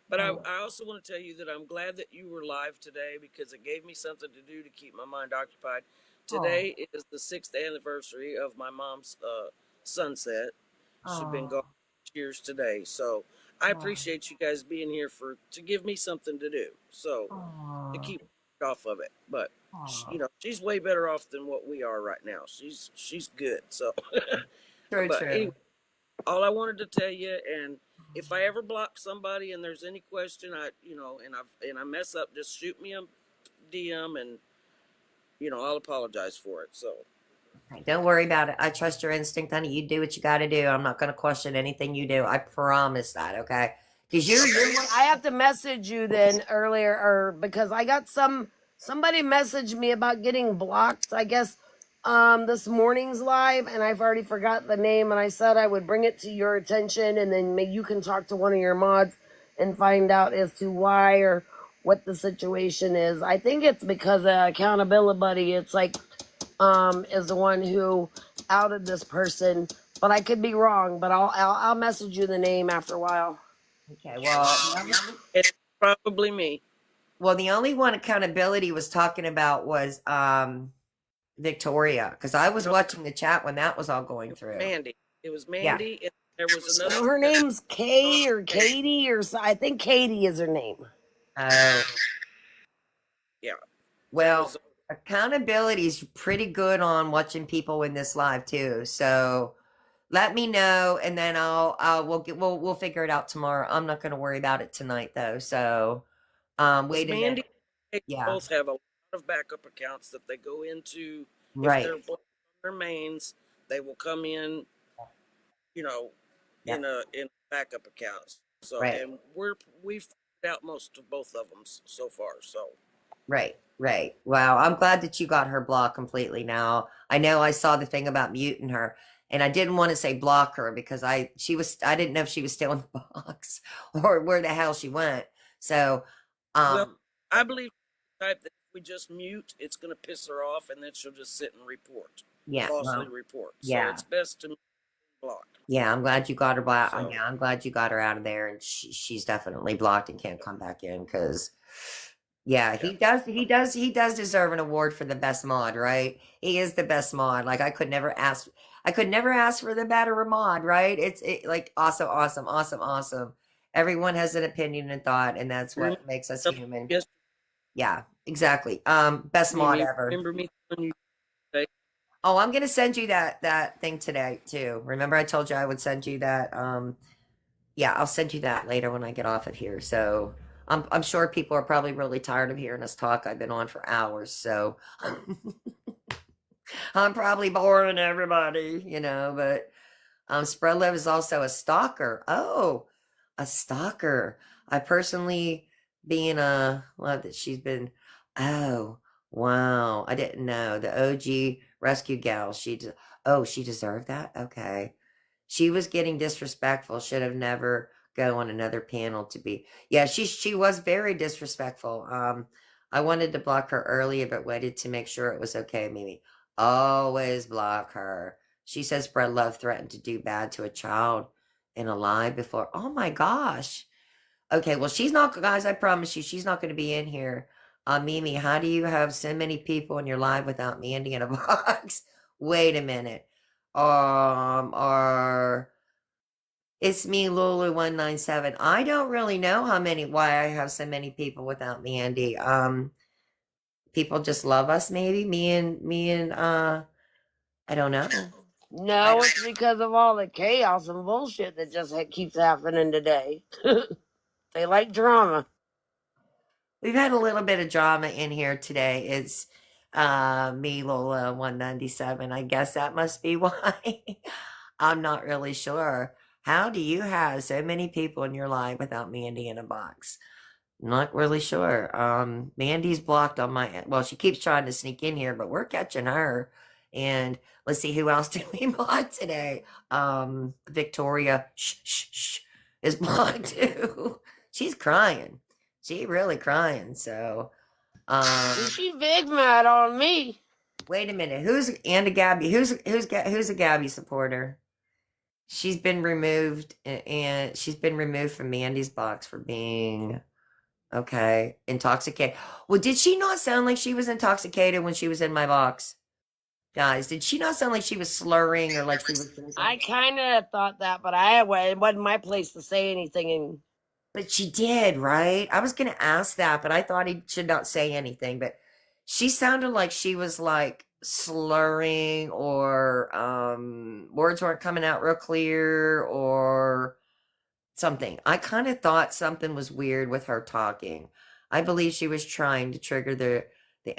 but I, Oh, I also want to tell you that I'm glad that you were live today because it gave me something to do to keep my mind occupied. oh, Today is the 6th anniversary of my mom's sunset. She'd been gone oh, 6 years today, so I oh, appreciate you guys being here to give me something to do. So to oh, keep off of it, but oh. she's way better off than what we are right now. She's good. So, True, but true. anyway, all I wanted to tell you, and if I ever block somebody and there's any question, and I mess up, just shoot me a DM, and I'll apologize for it. So Hey, don't worry about it. I trust your instinct, honey. You do what you got to do. I'm not going to question anything you do. I promise that, okay? Because you're okay, one. I have to message you then earlier, or because I got somebody messaged me about getting blocked. I guess this morning's live, and I've already forgot the name. And I said I would bring it to your attention, and then maybe you can talk to one of your mods and find out as to why or what the situation is. I think it's because accountability buddy. It's like is the one who outed this person, but I could be wrong. But I'll message you the name after a while. Okay, well, it's probably me, the only one accountability was talking about was Victoria, because I was no, watching the chat when that was all going through. Mandy. It was Yeah. Mandy, and there was another No, her one name's Kay or that, Katie or I think Katie is her name. Oh, yeah, that was well, accountability's pretty good on watching people in this live too. So let me know, and then we'll figure it out tomorrow. I'm not going to worry about it tonight though. So because wait a minute. Mandy and Kate Yeah. both have a lot of backup accounts that they go into if Right. they're blocked on their mains. They will come in, you know, Yeah. in backup accounts. So, Right. and we've figured out most of both of them so far. So, Right, right. Wow, I'm glad that you got her blocked completely now. I know I saw the thing about muting her, and I didn't want to say block her because I didn't know if she was still in the box or where the hell she went. So, well, um, I believe the type that if we just mute, it's going to piss her off, and then she'll just sit and yeah, falsely well, report. So yeah, it's best to block. yeah. I'm glad you got her blocked. So, Yeah, I'm glad you got her out of there, and she's definitely blocked and can't come back in because. Yeah, yeah. he does deserve an award for the best mod, right? He is the best mod. Like I could never ask for the better mod, right? Like awesome, awesome, awesome, awesome. Everyone has an opinion and thought, and that's Remember, what makes us human. yes, Yeah, exactly. Best mod Mimi, ever. remember me telling you today? Oh, I'm gonna send you that thing today too. Remember I told you I would send you that yeah, I'll send you that later when I get off of here. So I'm sure people are probably really tired of hearing us talk. I've been on for hours, so I'm probably boring everybody, but Spread Love is also a stalker. Oh, a stalker. I personally, being a love that she's been. Oh, wow! I didn't know the OG rescue gal. She deserved that. Okay, she was getting disrespectful. Should have never go on another panel to be. Yeah, she was very disrespectful. I wanted to block her earlier, but waited to make sure it was okay. Mimi, always block her. She says Spread Love threatened to do bad to a child in a lie before. Oh my gosh. Okay, well, she's not, guys, I promise you, she's not going to be in here. Mimi, how do you have so many people in your live without Mandy in a box? Wait a minute. Or it's me, Lulu197. I don't really know why I have so many people without Mandy. People just love us, maybe. Me and, I don't know. No, it's because of all the chaos and bullshit that just keeps happening today. They like drama. We've had a little bit of drama in here today. It's me, Lola 197. I guess that must be why. I'm not really sure. How do you have so many people in your life without Mandy in a box? Not really sure. Mandy's blocked on my end. Well, she keeps trying to sneak in here, but we're catching her. And let's see who else did we block today. Victoria is blocked too. She's crying. She really crying. So She big mad on me. wait a minute. Who's Anna Gabby? Who's a Gabby supporter? She's been removed and she's been removed from Mandy's box for being okay, intoxicated. Well, did she not sound like she was intoxicated when she was in my box? Guys, did she not sound like she was slurring or like she was doing I something? kind of thought that, but it wasn't my place to say anything. And But she did, right? I was going to ask that, but I thought he should not say anything. But she sounded like she was like slurring or words weren't coming out real clear or something. I kind of thought something was weird with her talking. I believe she was trying to trigger the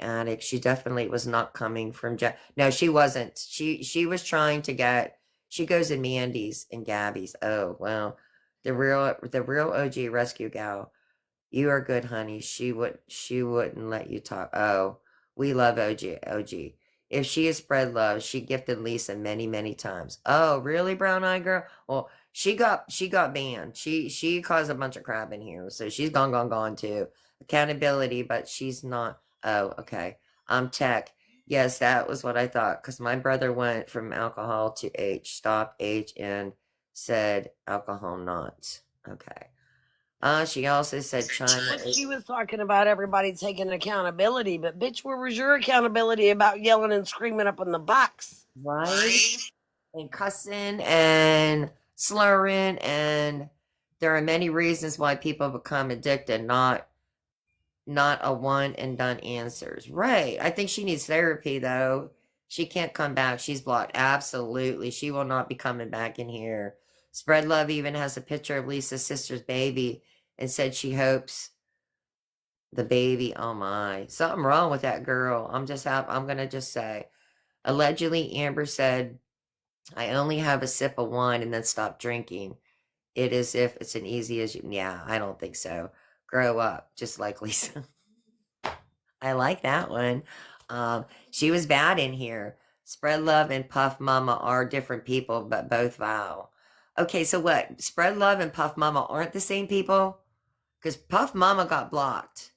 addict. She definitely was not coming from No, she wasn't. She was trying to get. She goes in Mandy's and Gabby's. Oh well, the real OG rescue gal. You are good, honey. She wouldn't let you talk. Oh, we love OG. If she has spread love, she gifted Lisa many, many times. Oh, really, brown eye girl? Well, she got banned. She caused a bunch of crap in here. So she's gone too. Accountability, but she's not. Oh, okay. Tech. Yes, that was what I thought. Because my brother went from alcohol to H, stopped H, and said alcohol not. Okay. She also said China she is was talking about everybody taking accountability, but bitch, where was your accountability about yelling and screaming up in the box? right and cussing and slurring, and there are many reasons why people become addicted, not a one and done answers. Right. I think she needs therapy though. She can't come back. She's blocked. Absolutely. She will not be coming back in here. Spread Love even has a picture of Lisa's sister's baby and said she hopes the baby. Oh my. Something wrong with that girl. I'm gonna just say. Allegedly, Amber said, I only have a sip of wine and then stop drinking. It is if it's an easy as you. Yeah, I don't think so. Grow up, just like Lisa. I like that one. She was bad in here. Spread Love and Puff Mama are different people, but both vow. Okay, so what? Spread Love and Puff Mama aren't the same people? Because Puff Mama got blocked.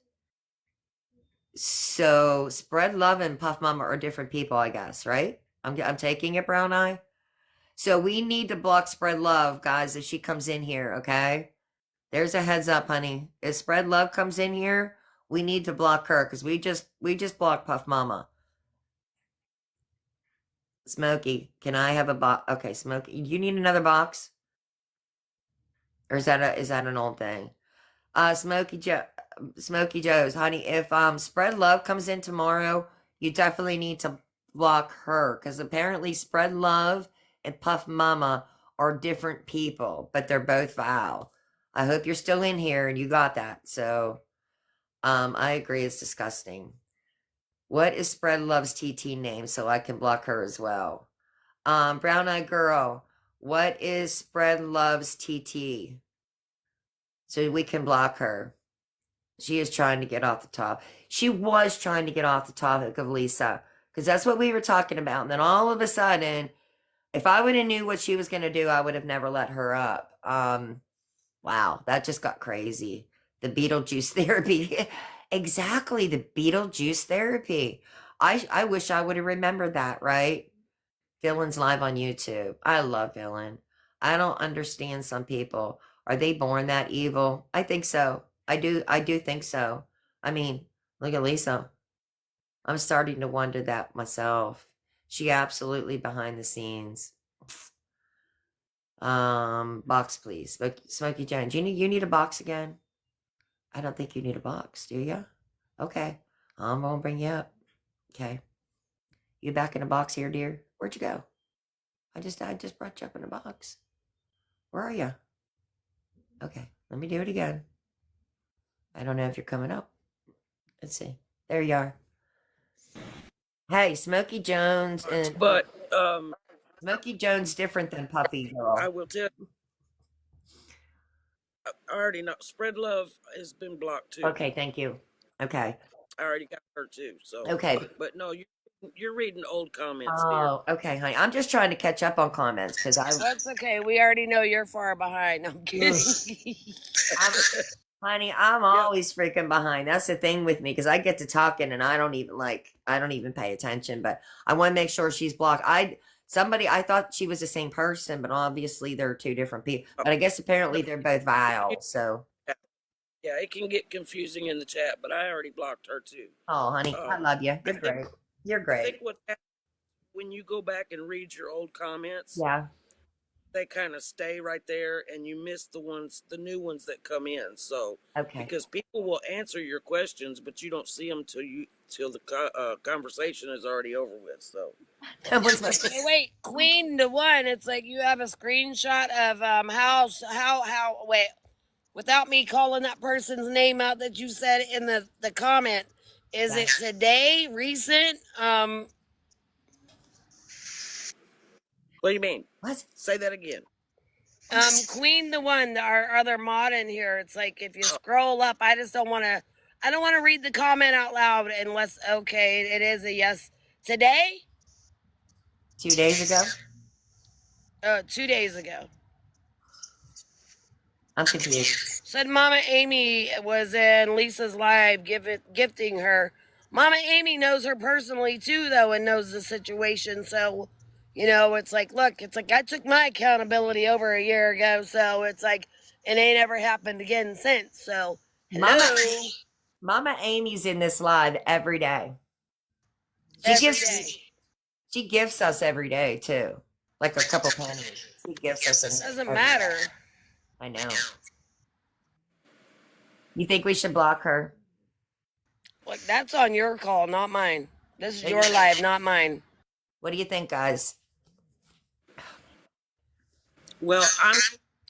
So Spread Love and Puff Mama are different people, I guess, right? I'm taking it, Brown Eye. So we need to block Spread Love, guys, if she comes in here, okay? There's a heads up, honey. If Spread Love comes in here, we need to block her because we just blocked Puff Mama. Smokey, can I have a box? Okay, Smokey, you need another box, or is that an old thing? Smokey Joe's, honey. If Spread Love comes in tomorrow, you definitely need to block her because apparently Spread Love and Puff Mama are different people, but they're both vile. I hope you're still in here and you got that. So, I agree. It's disgusting. What is Spread Love's TT name so I can block her as well? Brown Eyed Girl, what is Spread Love's TT? So we can block her. She is trying to get off the top. She was trying to get off the topic of Lisa because that's what we were talking about. And then all of a sudden, if I would have knew what she was going to do, I would have never let her up. Wow, that just got crazy. The Beetlejuice therapy. Exactly, the Beetlejuice therapy. I wish I would have remembered that, right? Villain's live on YouTube. I love Villain. I don't understand some people. Are they born that evil? I think so. I do think so. I mean, look at Lisa. I'm starting to wonder that myself. She absolutely behind the scenes. Box please. Smokey Jones. You need a box again? I don't think you need a box, do you? Okay. I'm gonna bring you up. Okay. You back in a box here, dear? Where'd you go? I just brought you up in a box. Where are you? Okay, let me do it again. I don't know if you're coming up. Let's see. There you are. Hey, Smokey Jones and But Smokey Jones different than Puffy I Girl. will tell you, I already know. Spread Love has been blocked too. Okay, thank you. Okay. I already got her too. So, Okay. but no, you're reading old comments, dear. Oh, okay, honey. I'm just trying to catch up on comments because That's okay. We already know you're far behind. I'm kidding. honey, I'm always freaking behind. That's the thing with me because I get to talking and I don't even pay attention. But I want to make sure she's blocked. I thought she was the same person, but obviously they're two different people. But I guess apparently they're both vile. So, Yeah, it can get confusing in the chat, but I already blocked her too. oh, honey, I love you. You're great. You're I great. think what happens when you go back and read your old comments, Yeah. they kind of stay right there, and you miss the new ones that come in. So, Okay. because people will answer your questions, but you don't see them till the conversation is already over with. So, Hey, wait, Queen the one. It's like you have a screenshot of how wait, without me calling that person's name out that you said in the comment. Is it today? Recent? what do you mean? What? Say that again. Queen the one, our other mod in here. It's like if you scroll up, I don't want to read the comment out loud unless it is a yes. Today? 2 days ago? 2 days ago. I'm confused. Said Mama Amy was in Lisa's live gifting her. Mama Amy knows her personally too, though, and knows the situation. So, it's like, look, it's like I took my accountability over a year ago. So it's like it ain't ever happened again since. So, hello. Mama Amy's in this live every day. She gifts us every day too, like a couple pennies. She gifts us. Doesn't matter. I know. You think we should block her? Look, that's on your call, not mine. This is your live, not mine. What do you think, guys? Well,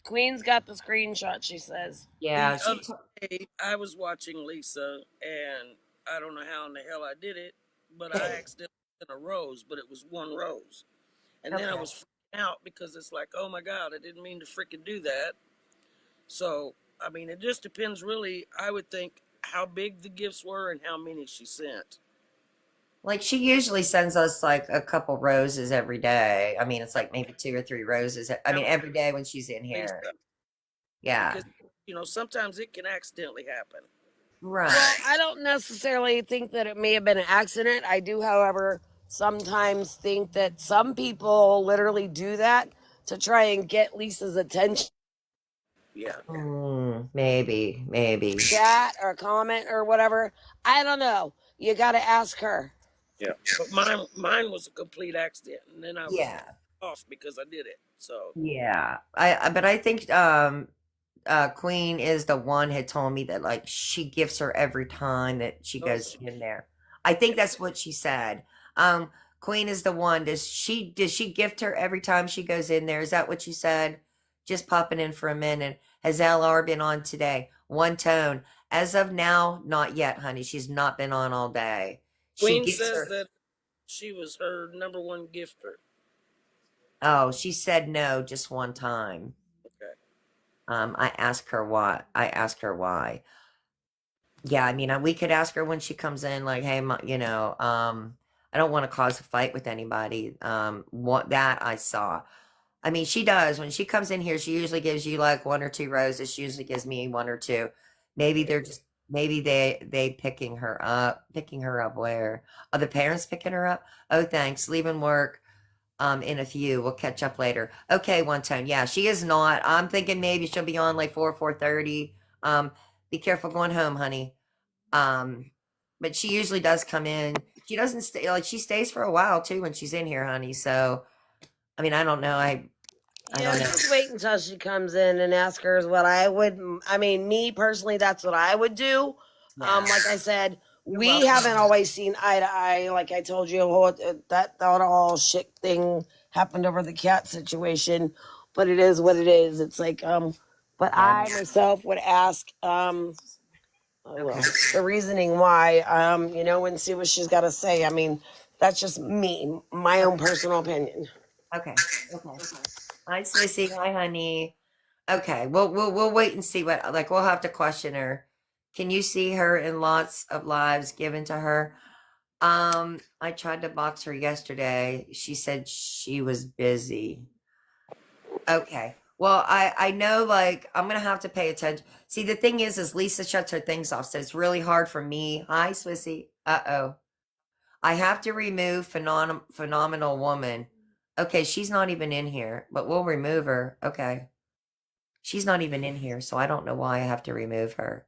Queen's got the screenshot, she says. Yeah. The other day, I was watching Lisa, and I don't know how in the hell I did it, but I accidentally sent a rose, but it was one rose. And then I was freaking out because it's like, oh my God, I didn't mean to freaking do that. So, I mean, it just depends really, I would think, how big the gifts were and how many she sent. Like she usually sends us like a couple roses every day. I mean, it's like maybe 2 or 3 roses. I mean, every day when she's in here. Yeah. Because, sometimes it can accidentally happen. Right. Well, I don't necessarily think that it may have been an accident. I do, however, sometimes think that some people literally do that to try and get Lisa's attention. Yeah. Maybe. Chat or comment or whatever. I don't know. You got to ask her. Yeah. But mine was a complete accident, and then I was off because I did it. So yeah. But I think Queen is the one had told me that like she gifts her every time that she goes in there. I think that's what she said. Queen is the one. Does she gift her every time she goes in there? Is that what you said? Just popping in for a minute. Has LR been on today? One tone. As of now, not yet, honey. She's not been on all day. She Queen gets says her. that she was her number one gifter. Oh, she said no just one time. Okay. I asked her why. Yeah, I mean, we could ask her when she comes in, like, hey, I don't want to cause a fight with anybody. What that I saw. I mean, she does. When she comes in here, she usually gives you like one or two roses. She usually gives me one or two. Maybe they're just maybe they picking her up where? Are the parents picking her up? Oh, thanks. Leaving work in a few. We'll catch up later. Okay, one time. Yeah, she is not. I'm thinking maybe she'll be on like 4:30. Be careful going home, honey. Um, but she usually does come in. She doesn't stay like she stays for a while too when she's in here, honey. So I mean, I don't know. I Yeah, don't know. just wait until she comes in and ask her what I would. I mean, me personally, that's what I would do. Yeah. Like I said, You're we welcome. haven't always seen eye to eye. Like I told you, that whole shit thing happened over the cat situation, but it is what it is. It's like, but Yeah. I myself would ask, Okay. the reasoning why, and see what she's got to say. I mean, that's just me, my own personal opinion. Okay. Okay. Hi, Sissy. Hi, honey. Okay. We'll wait and see what like we'll have to question her. Can you see her in lots of lives given to her? I tried to box her yesterday. She said she was busy. Okay. Well, I know like I'm gonna have to pay attention. See, the thing is Lisa shuts her things off, so it's really hard for me. Hi, Swissy. Uh-oh. I have to remove phenomenal woman. Okay, she's not even in here, but we'll remove her. Okay. She's not even in here, so I don't know why I have to remove her.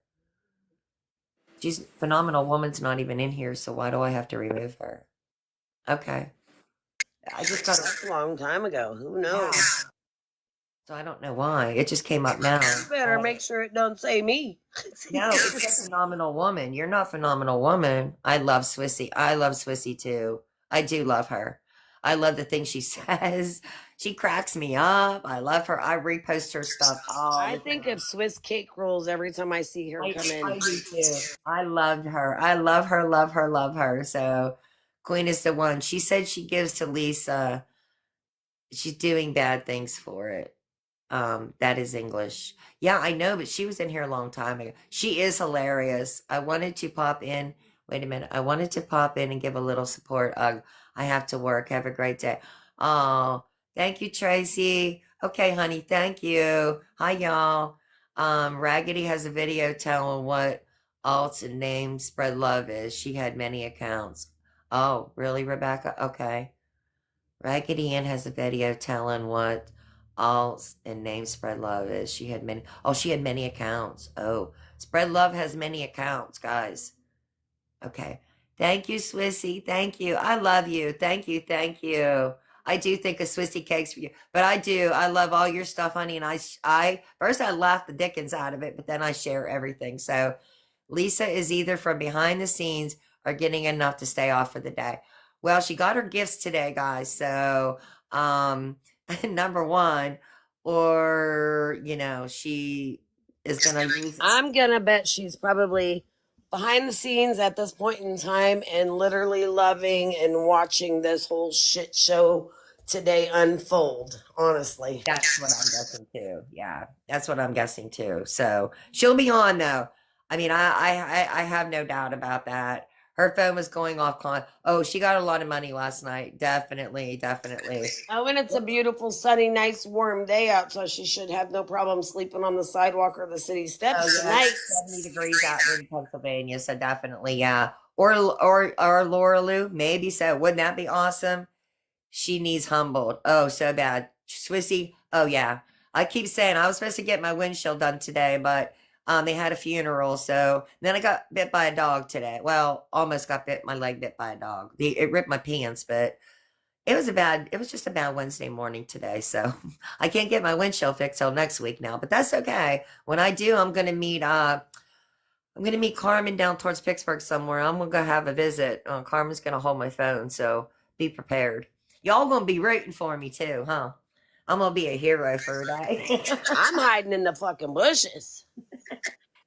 She's phenomenal woman's not even in here, so why do I have to remove her? Okay. I just got That's a long time ago. Who knows? yeah. So I don't know why. It just came up now. You better make sure it don't say me. No, it's a phenomenal woman. You're not phenomenal woman. I love Swissy. I love Swissy too. I do love her. I love the things she says. She cracks me up. I love her. I repost her stuff all I the think time. of Swiss cake rolls every time I see her come in. I do too. I loved her. I love her, love her, love her. So Queen is the one. She said she gives to Lisa. She's doing bad things for it. That is English. Yeah, I know, but she was in here a long time ago. She is hilarious. I wanted to pop in. Wait a minute. I wanted to pop in and give a little support. I have to work. Have a great day. Oh, thank you, Tracy. Okay, honey. Thank you. Hi, y'all. Raggedy has a video telling what alts and name spread love is. She had many accounts. Oh, really, Rebecca? Okay. Raggedy Ann has a video telling what all and name Spread Love is. She had many. Oh, she had many accounts. Oh, Spread Love has many accounts, guys. Okay. Thank you, Swissy. Thank you. I love you. Thank you. Thank you. I do think of Swissy cakes for you, but I do. I love all your stuff, honey. And I first I laugh the dickens out of it, but then I share everything. So Lisa is either from behind the scenes or getting enough to stay off for the day. Well, she got her gifts today, guys. So, number one, or, she is going to use. I'm gonna bet she's probably behind the scenes at this point in time and literally loving and watching this whole shit show today unfold. Honestly, That's what I'm guessing too. Yeah, that's what I'm guessing too. So she'll be on though. I mean, I have no doubt about that. Her phone was going off. Oh, she got a lot of money last night. Definitely, definitely. oh, and it's a beautiful, sunny, nice, warm day out, so she should have no problem sleeping on the sidewalk or the city steps Oh, yeah, tonight. it's 70 degrees out in Pennsylvania, so definitely, yeah. Or Laura Lou, maybe so. Wouldn't that be awesome? She needs humbled. Oh, so bad. Swissy, oh yeah. I keep saying I was supposed to get my windshield done today, but they had a funeral, so then I got bit by a dog today. Well, almost got my leg bit by a dog. It ripped my pants, but it was just a bad Wednesday morning today, so I can't get my windshield fixed till next week now, but that's okay. When I do, I'm gonna meet Carmen down towards Pittsburgh somewhere. I'm gonna go have a visit. Carmen's gonna hold my phone, so be prepared. Y'all gonna be rooting for me too, huh? I'm gonna be a hero for a day. I'm hiding in the fucking bushes.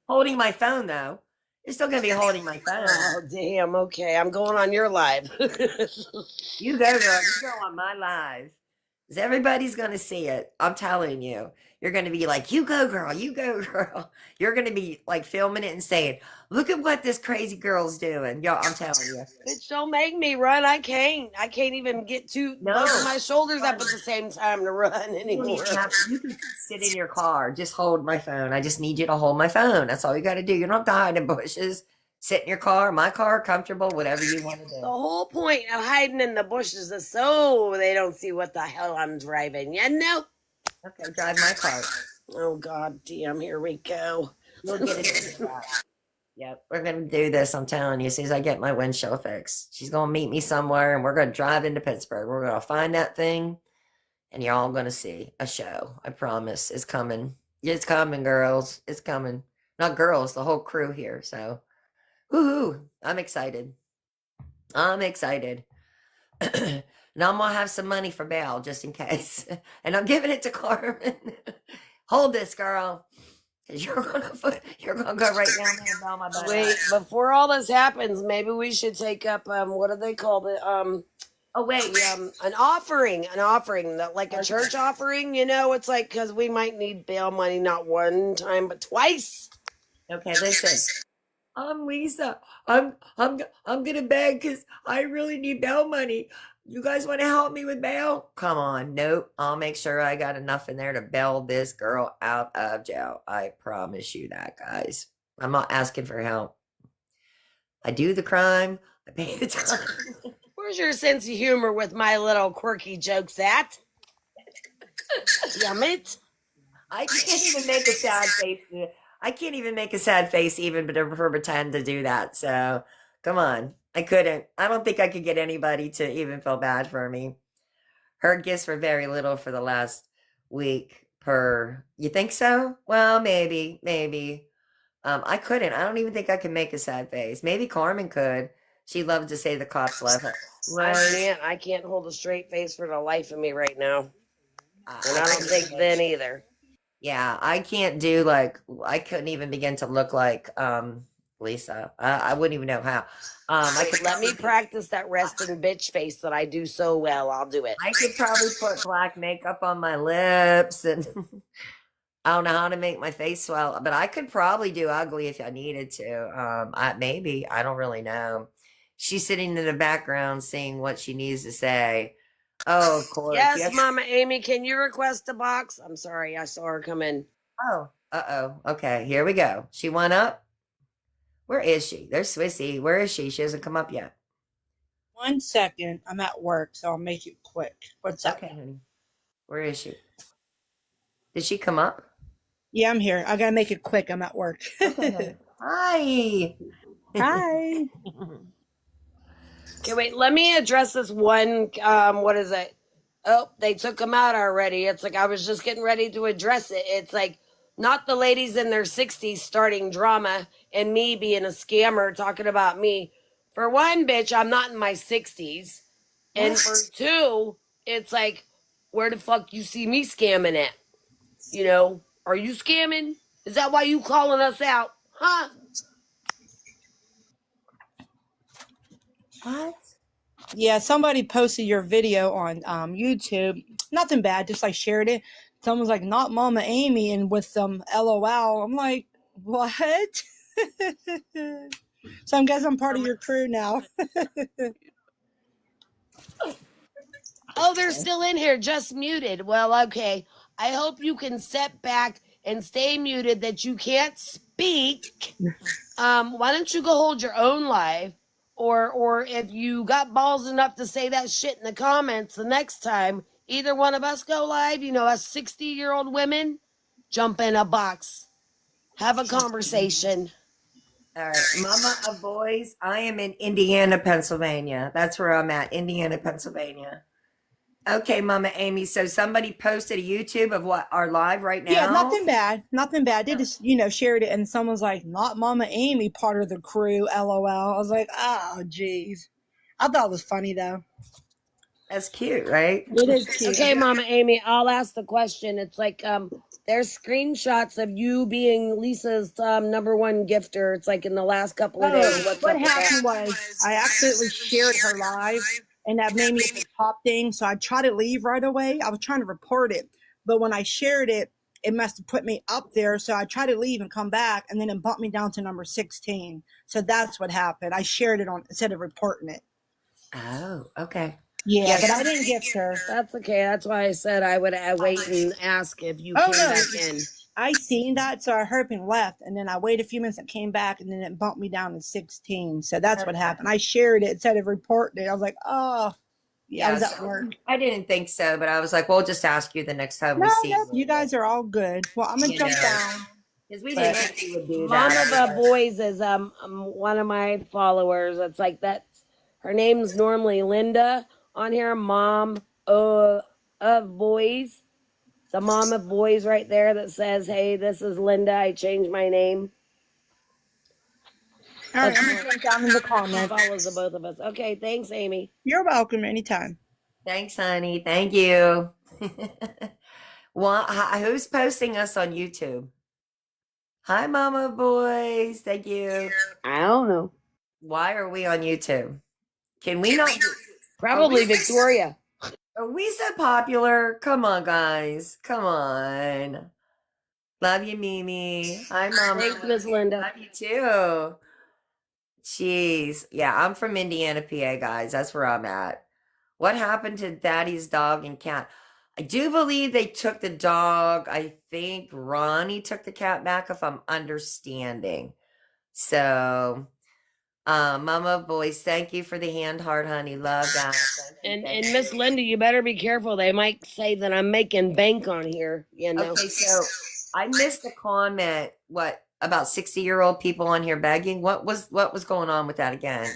Holding my phone though. You're still gonna be holding my phone. Oh, damn. Okay, I'm going on your live. You go, girl. You go on my live. 'Cause everybody's gonna see it. I'm telling you. You're gonna be like, you go, girl. You go, girl. You're gonna be like filming it and saying, look at what this crazy girl's doing. Yo, I'm telling you. Bitch, don't make me run. I can't. I can't even get both of my shoulders up at the same time to run You don't anymore. even have to, you can sit in your car. Just hold my phone. I just need you to hold my phone. That's all you got to do. You don't have to hide in bushes. Sit in your car, my car, comfortable, whatever you want to do. The whole point of hiding in the bushes is so they don't see what the hell I'm driving. You know? Okay, drive my car. Oh, God damn. Here we go. You'll get it. Yep, we're gonna do this. I'm telling you. As soon as I get my windshield fixed, she's gonna meet me somewhere, and we're gonna drive into Pittsburgh. We're gonna find that thing, and you're all gonna see a show. I promise. It's coming. It's coming, girls. It's coming. Not girls, the whole crew here. So, woohoo! I'm excited. I'm excited. Now I'm gonna have some money for bail just in case, and I'm giving it to Carmen. Hold this, girl. You're gonna go right down there and down my butt. Wait, before all this happens, maybe we should take up what do they call it? Oh wait, an offering, that like a church offering. You know, it's like because we might need bail money not one time but twice. Okay, listen. I'm Lisa. I'm gonna beg because I really need bail money. You guys want to help me with bail? Come on, nope. I'll make sure I got enough in there to bail this girl out of jail. I promise you that, guys. I'm not asking for help. I do the crime. I pay the time. Where's your sense of humor with my little quirky jokes at? Damn it. I can't even make a sad face. I can't even make a sad face even for pretend to do that. So come on. I couldn't. I don't think I could get anybody to even feel bad for me. Her gifts were very little for the last week per. You think so? Well, maybe. I couldn't. I don't even think I could make a sad face. Maybe Carmen could. She loved to say the cops love her. I can't hold a straight face for the life of me right now. And I don't think then either. Yeah, I can't do I couldn't even begin to look like Lisa. I wouldn't even know how. I could let me practice that resting bitch face that I do so well. I'll do it. I could probably put black makeup on my lips, and I don't know how to make my face swell, but I could probably do ugly if I needed to. Maybe I don't really know. She's sitting in the background saying what she needs to say. Oh, of course. Yes, Mama Amy, can you request a box? I'm sorry, I saw her come in. Oh, okay, here we go. She went up. Where is she? There's Swissy. Where is she? She hasn't come up yet. 1 second. I'm at work, so I'll make it quick. What's up? Okay, honey. Where is she? Did she come up? Yeah, I'm here. I gotta make it quick. I'm at work. Okay. Hi. Hi. Okay, wait, let me address this one, what is it? Oh, they took them out already. It's like I was just getting ready to address it. It's like not the ladies in their 60s starting drama and me being a scammer talking about me. For one, bitch, I'm not in my 60s. And for two, it's like, where the fuck you see me scamming at? You know, are you scamming? Is that why you calling us out? Huh? What? Yeah, somebody posted your video on YouTube. Nothing bad, just shared it. Someone's like, not Mama Amy, and with some LOL. I'm like, what? So I guess I'm part of your crew now. Oh, they're still in here, just muted. Well, okay. I hope you can sit back and stay muted that you can't speak. Why don't you go hold your own live? Or if you got balls enough to say that shit in the comments the next time, either one of us go live, us 60-year-old women, jump in a box. Have a conversation. All right, Mama of Boys, I am in Indiana, Pennsylvania. That's where I'm at, Indiana, Pennsylvania. Okay, Mama Amy, so somebody posted a YouTube of what our live right now? Yeah, nothing bad. They just, shared it, and someone's like, not Mama Amy, part of the crew, LOL. I was like, oh, geez. I thought it was funny, though. That's cute, right? It is cute. Okay, Mama Amy, I'll ask the question. It's like, There's screenshots of you being Lisa's #1 gifter. It's like in the last couple of days. What's What up with happened that? was I accidentally shared her live, and that made me at the top thing. So I tried to leave right away. I was trying to report it, but when I shared it, it must have put me up there. So I tried to leave and come back, and then it bumped me down to number 16. So that's what happened. I shared it on instead of reporting it. Oh, okay. Yeah, but I didn't gift her. That's okay. That's why I said I would wait and ask if you Oh came no, back in. I seen that, so I heard and left, and then I waited a few minutes and came back, and then it bumped me down to 16. So that's what happened. I shared it instead of reporting it. I was like, oh, yeah, I was at work. I didn't think so, but I was like, we'll just ask you the next time we No, see no, you. you guys are all good. Well, I'm gonna You jump know. down. Because we But- didn't think you would do Mom that. of Boys is one of my followers. It's like that. Her name's normally Linda on here. Mom of Boys. The mom of boys right there that says, "Hey, this is Linda. I changed my name." All right, I'm gonna jump down in the comments. Follows the both of us. Okay, thanks, Amy. You're welcome anytime. Thanks, honey. Thank you. Well, who's posting us on YouTube? Hi, Mama Boys. Thank you. I don't know. Why are we on YouTube? Can we not? Probably Victoria. Are we so popular? Come on, guys. Come on. Love you, Mimi. Hi, Mama. Thanks, Miss Linda. Love you too. Jeez. Yeah, I'm from Indiana, PA, guys. That's where I'm at. What happened to Daddy's dog and cat? I do believe they took the dog. I think Ronnie took the cat back, if I'm understanding. So, Mama Boys, thank you for the hand heart, honey. Love that. And Miss Linda, you better be careful. They might say that I'm making bank on here. You know. Okay, so I missed a comment. What about 60-year-old people on here begging? What was going on with that again?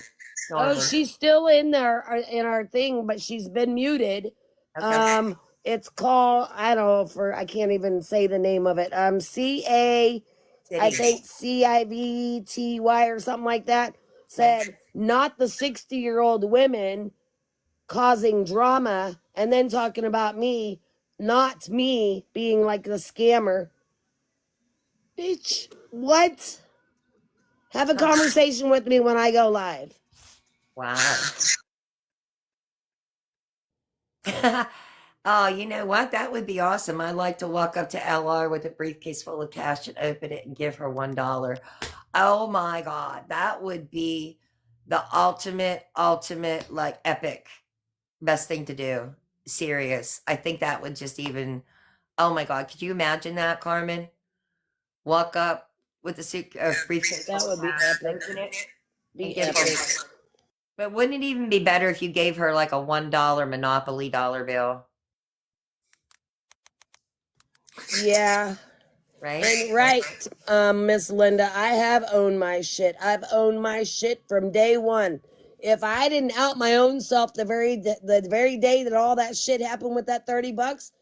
Oh, she's still in there in our thing, but she's been muted. Okay. It's called I can't even say the name of it. CA, I think CIVTY or something like that. Said not the 60-year-old women causing drama, and then talking about me, not me being like the scammer. Bitch, what? Have a conversation with me when I go live. Wow. Oh, you know what? That would be awesome. I'd like to walk up to LR with a briefcase full of cash and open it and give her $1. Oh my God. That would be the ultimate, like epic best thing to do. Serious. I think that would just even, oh my God. Could you imagine that, Carmen? Walk up with a briefcase. That would be epic. Open it. Be and give epic. her. But wouldn't it even be better if you gave her like a $1 Monopoly dollar bill? Yeah. Right? And right, Miss Linda, I have owned my shit. I've owned my shit from day one. If I didn't out my own self the very day that all that shit happened with that $30,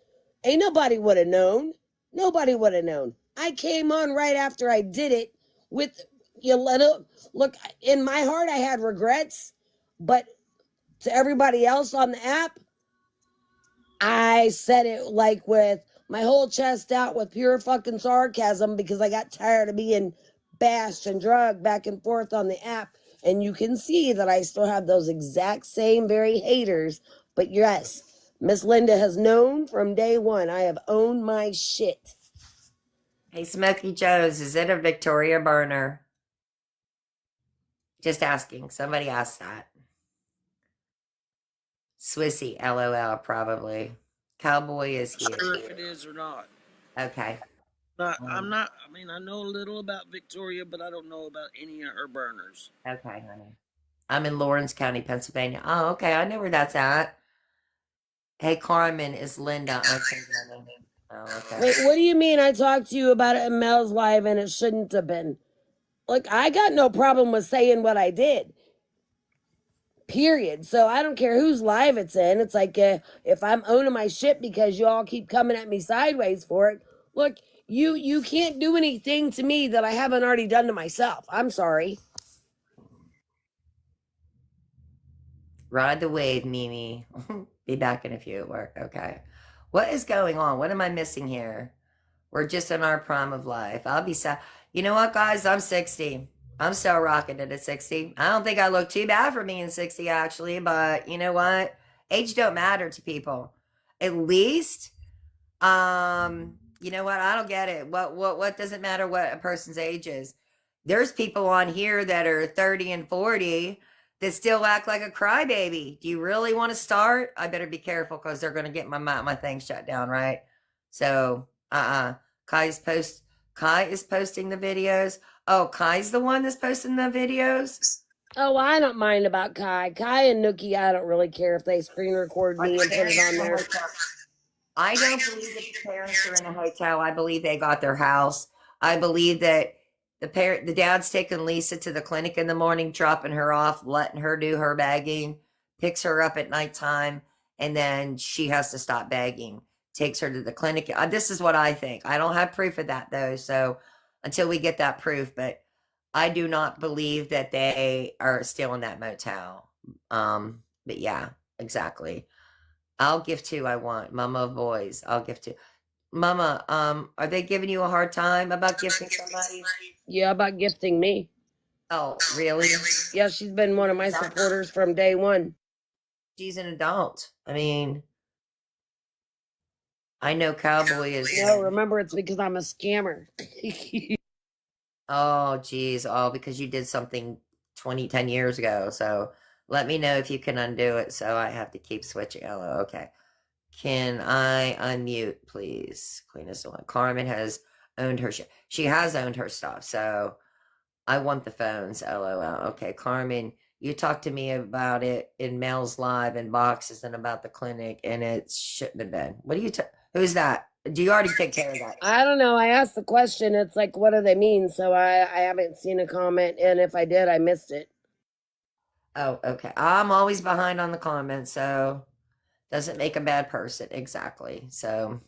ain't nobody would have known. Nobody would have known. I came on right after I did it with you little look in my heart I had regrets, but to everybody else on the app, I said it like with my whole chest out with pure fucking sarcasm because I got tired of being bashed and drugged back and forth on the app. And you can see that I still have those exact same very haters. But yes, Miss Linda has known from day one. I have owned my shit. Hey, Smokey Joe's, is it a Victoria burner? Just asking. Somebody asked that. Swissy, LOL, probably. Cowboy is here. Sure if it is or not. Okay. I'm not. I mean, I know a little about Victoria, but I don't know about any of her burners. Okay, honey. I'm in Lawrence County, Pennsylvania. Oh, okay. I know where that's at. Hey, Carmen, is Linda. Okay, oh, okay. Wait, what do you mean I talked to you about it in Mel's live and it shouldn't have been? Look, I got no problem with saying what I did. Period. So I don't care whose live it's in. It's like if I'm owning my shit because you all keep coming at me sideways for it. Look, you can't do anything to me that I haven't already done to myself. I'm sorry. Ride the wave, Mimi. Be back in a few at work. Okay. What is going on? What am I missing here? We're just in our prime of life. I'll be sad. You know what, guys? I'm 60. I'm still rocking it at 60. I don't think I look too bad for being 60, actually, but you know what? Age don't matter to people. At least, you know what? I don't get it. What does it matter what a person's age is? There's people on here that are 30 and 40 that still act like a crybaby. Do you really want to start? I better be careful because they're going to get my thing shut down, right? So, Kai's post Kai is posting the videos. Oh, Kai's the one that's posting the videos? Oh, I don't mind about Kai. Kai and Nookie, I don't really care if they screen record me and put it on there. I don't believe that the parents are in a hotel. I believe they got their house. I believe that the dad's taking Lisa to the clinic in the morning, dropping her off, letting her do her bagging, picks her up at nighttime, and then she has to stop bagging. Takes her to the clinic. This is what I think. I don't have proof of that though, so until we get that proof, but I do not believe that they are still in that motel. But yeah, exactly. I'll give two. I want Mama of Boys. I'll give two. Mama, are they giving you a hard time about gifting somebody? Yeah, about gifting me. Oh, really? Yeah, she's been one of my supporters from day one. She's an adult. I mean, I know Cowboy is. No, remember, it's because I'm a scammer. Oh, geez. Oh, because you did something 10 years ago. So let me know if you can undo it. So I have to keep switching. Oh, okay. Can I unmute, please? Queen is the one. Carmen has owned her. She has owned her stuff. So I want the phones. LOL. Okay, Carmen, you talked to me about it in Mel's Live and boxes and about the clinic, and it shouldn't have been. What do you? Who's that? Do you already take care of that? I don't know. I asked the question. It's like, what do they mean? So I haven't seen a comment, and if I did, I missed it. Oh, okay. I'm always behind on the comments, so doesn't make a bad person. Exactly. So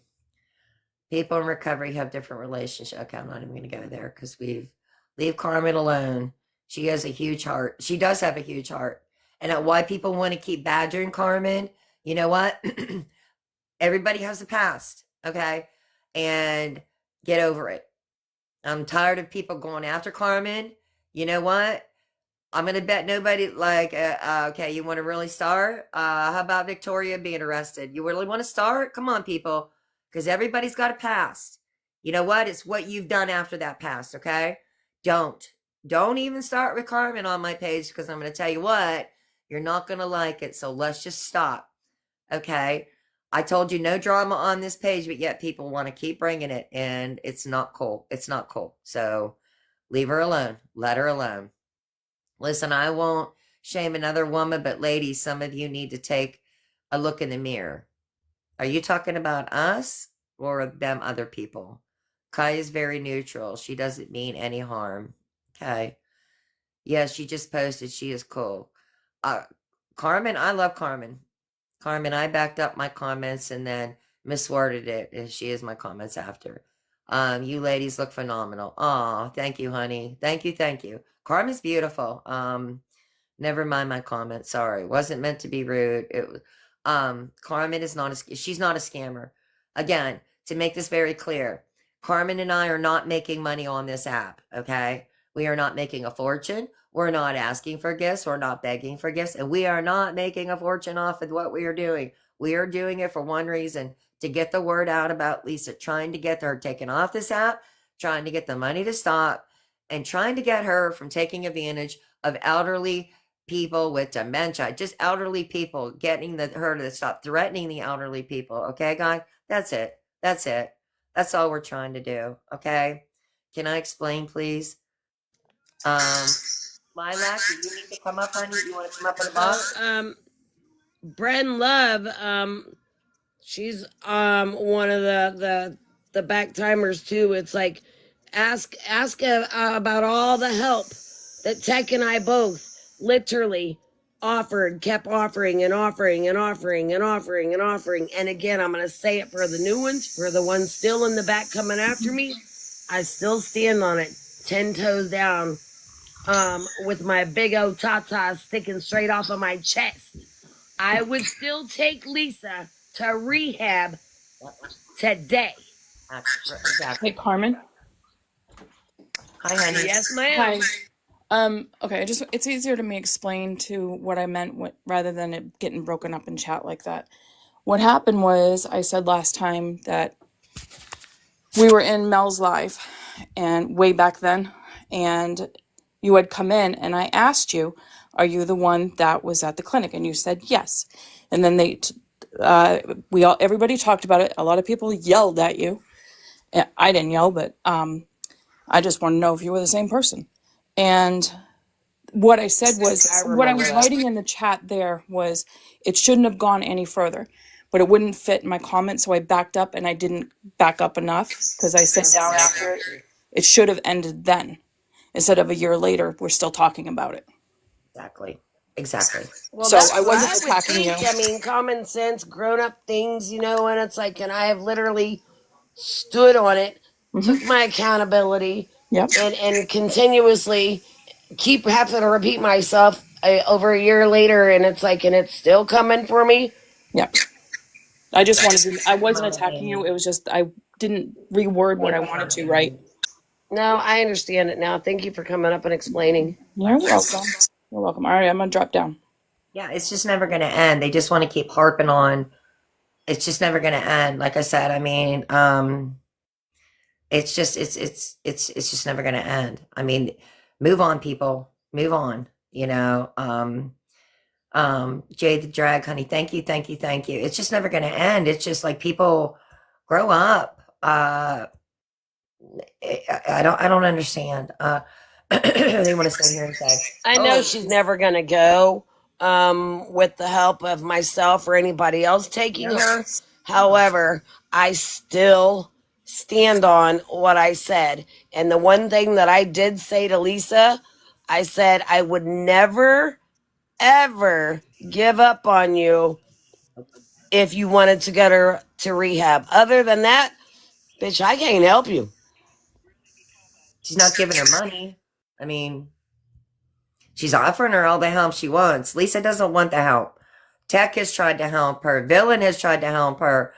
people in recovery have different relationships. Okay, I'm not even going to go there because leave Carmen alone. She has a huge heart. She does have a huge heart. And why people want to keep badgering Carmen, you know what? Everybody has a past, okay? And get over it. I'm tired of people going after Carmen. You know what? I'm going to bet nobody okay, you want to really start? How about Victoria being arrested? You really want to start? Come on, people, because everybody's got a past. You know what? It's what you've done after that past, okay? Don't even start with Carmen on my page because I'm going to tell you what, you're not going to like it. So let's just stop, okay? I told you no drama on this page, but yet people want to keep bringing it, and it's not cool. It's not cool. So leave her alone. Let her alone. Listen, I won't shame another woman, but ladies, some of you need to take a look in the mirror. Are you talking about us or them other people? Kai is very neutral. She doesn't mean any harm. Okay. Yeah, she just posted. She is cool. Carmen, I love Carmen. Carmen, I backed up my comments and then misworded it. And she is my comments after. You ladies look phenomenal. Oh, thank you, honey. Thank you. Carmen's beautiful. Never mind my comment. Sorry. Wasn't meant to be rude. It was Carmen is not she's not a scammer. Again, to make this very clear, Carmen and I are not making money on this app, okay? We are not making a fortune. We're not asking for gifts. We're not begging for gifts. And we are not making a fortune off of what we are doing. We are doing it for one reason, to get the word out about Lisa, trying to get her taken off this app, trying to get the money to stop, and trying to get her from taking advantage of elderly people with dementia, just elderly people, getting her to stop threatening the elderly people. Okay, guys? That's it. That's all we're trying to do. Okay? Can I explain, please? Lilac, do you need to come up, honey? You want to come up in the box? Bren Love, she's one of the back timers too. It's like ask about all the help that Tech and I both literally kept offering. And again, I'm gonna say it for the new ones, for the ones still in the back coming after me. I still stand on it, 10 toes down, with my big old tatas sticking straight off of my chest. I would still take Lisa to rehab today. Exactly. Hey, Carmen. Hi, honey. Yes, ma'am. Hi. Okay, it's easier to me explain to what I meant rather than it getting broken up in chat like that. What happened was I said last time that we were in Mel's live and way back then, and you had come in and I asked you, are you the one that was at the clinic? And you said yes. And then everybody talked about it. A lot of people yelled at you. I didn't yell, but I just want to know if you were the same person. And what I said was, what I was writing in the chat there was, it shouldn't have gone any further, but it wouldn't fit my comments, so I backed up, and I didn't back up enough because I said down after it should have ended then, instead of a year later we're still talking about it. Exactly. Well, So that's I what wasn't I would attacking think. you. I mean, common sense, grown up things, you know, and it's like, and I have literally stood on it, took my accountability, Yep. and continuously keep having to repeat myself over a year later, and it's like, and it's still coming for me. Yep. I just wanted to, I wasn't attacking you. It was just, I didn't reword what I wanted to, right? No, I understand it now. Thank you for coming up and explaining. You're welcome. You're welcome. All right, I'm gonna drop down. Yeah, it's just never going to end. They just want to keep harping on. It's just never going to end. Like I said, I mean, it's just never going to end. I mean, move on, people. Move on. You know, Jay the Drag, honey. Thank you, thank you, thank you. It's just never going to end. It's just like people grow up. I don't understand. They want to sit here and say, I know she's never gonna go with the help of myself or anybody else taking her. However, I still stand on what I said. And the one thing that I did say to Lisa, I said I would never, ever give up on you if you wanted to go to rehab. Other than that, bitch, I can't help you. she's not giving her money. I mean, she's offering her all the help she wants. Lisa doesn't want the help. Tech has tried to help her. Villain has tried to help her.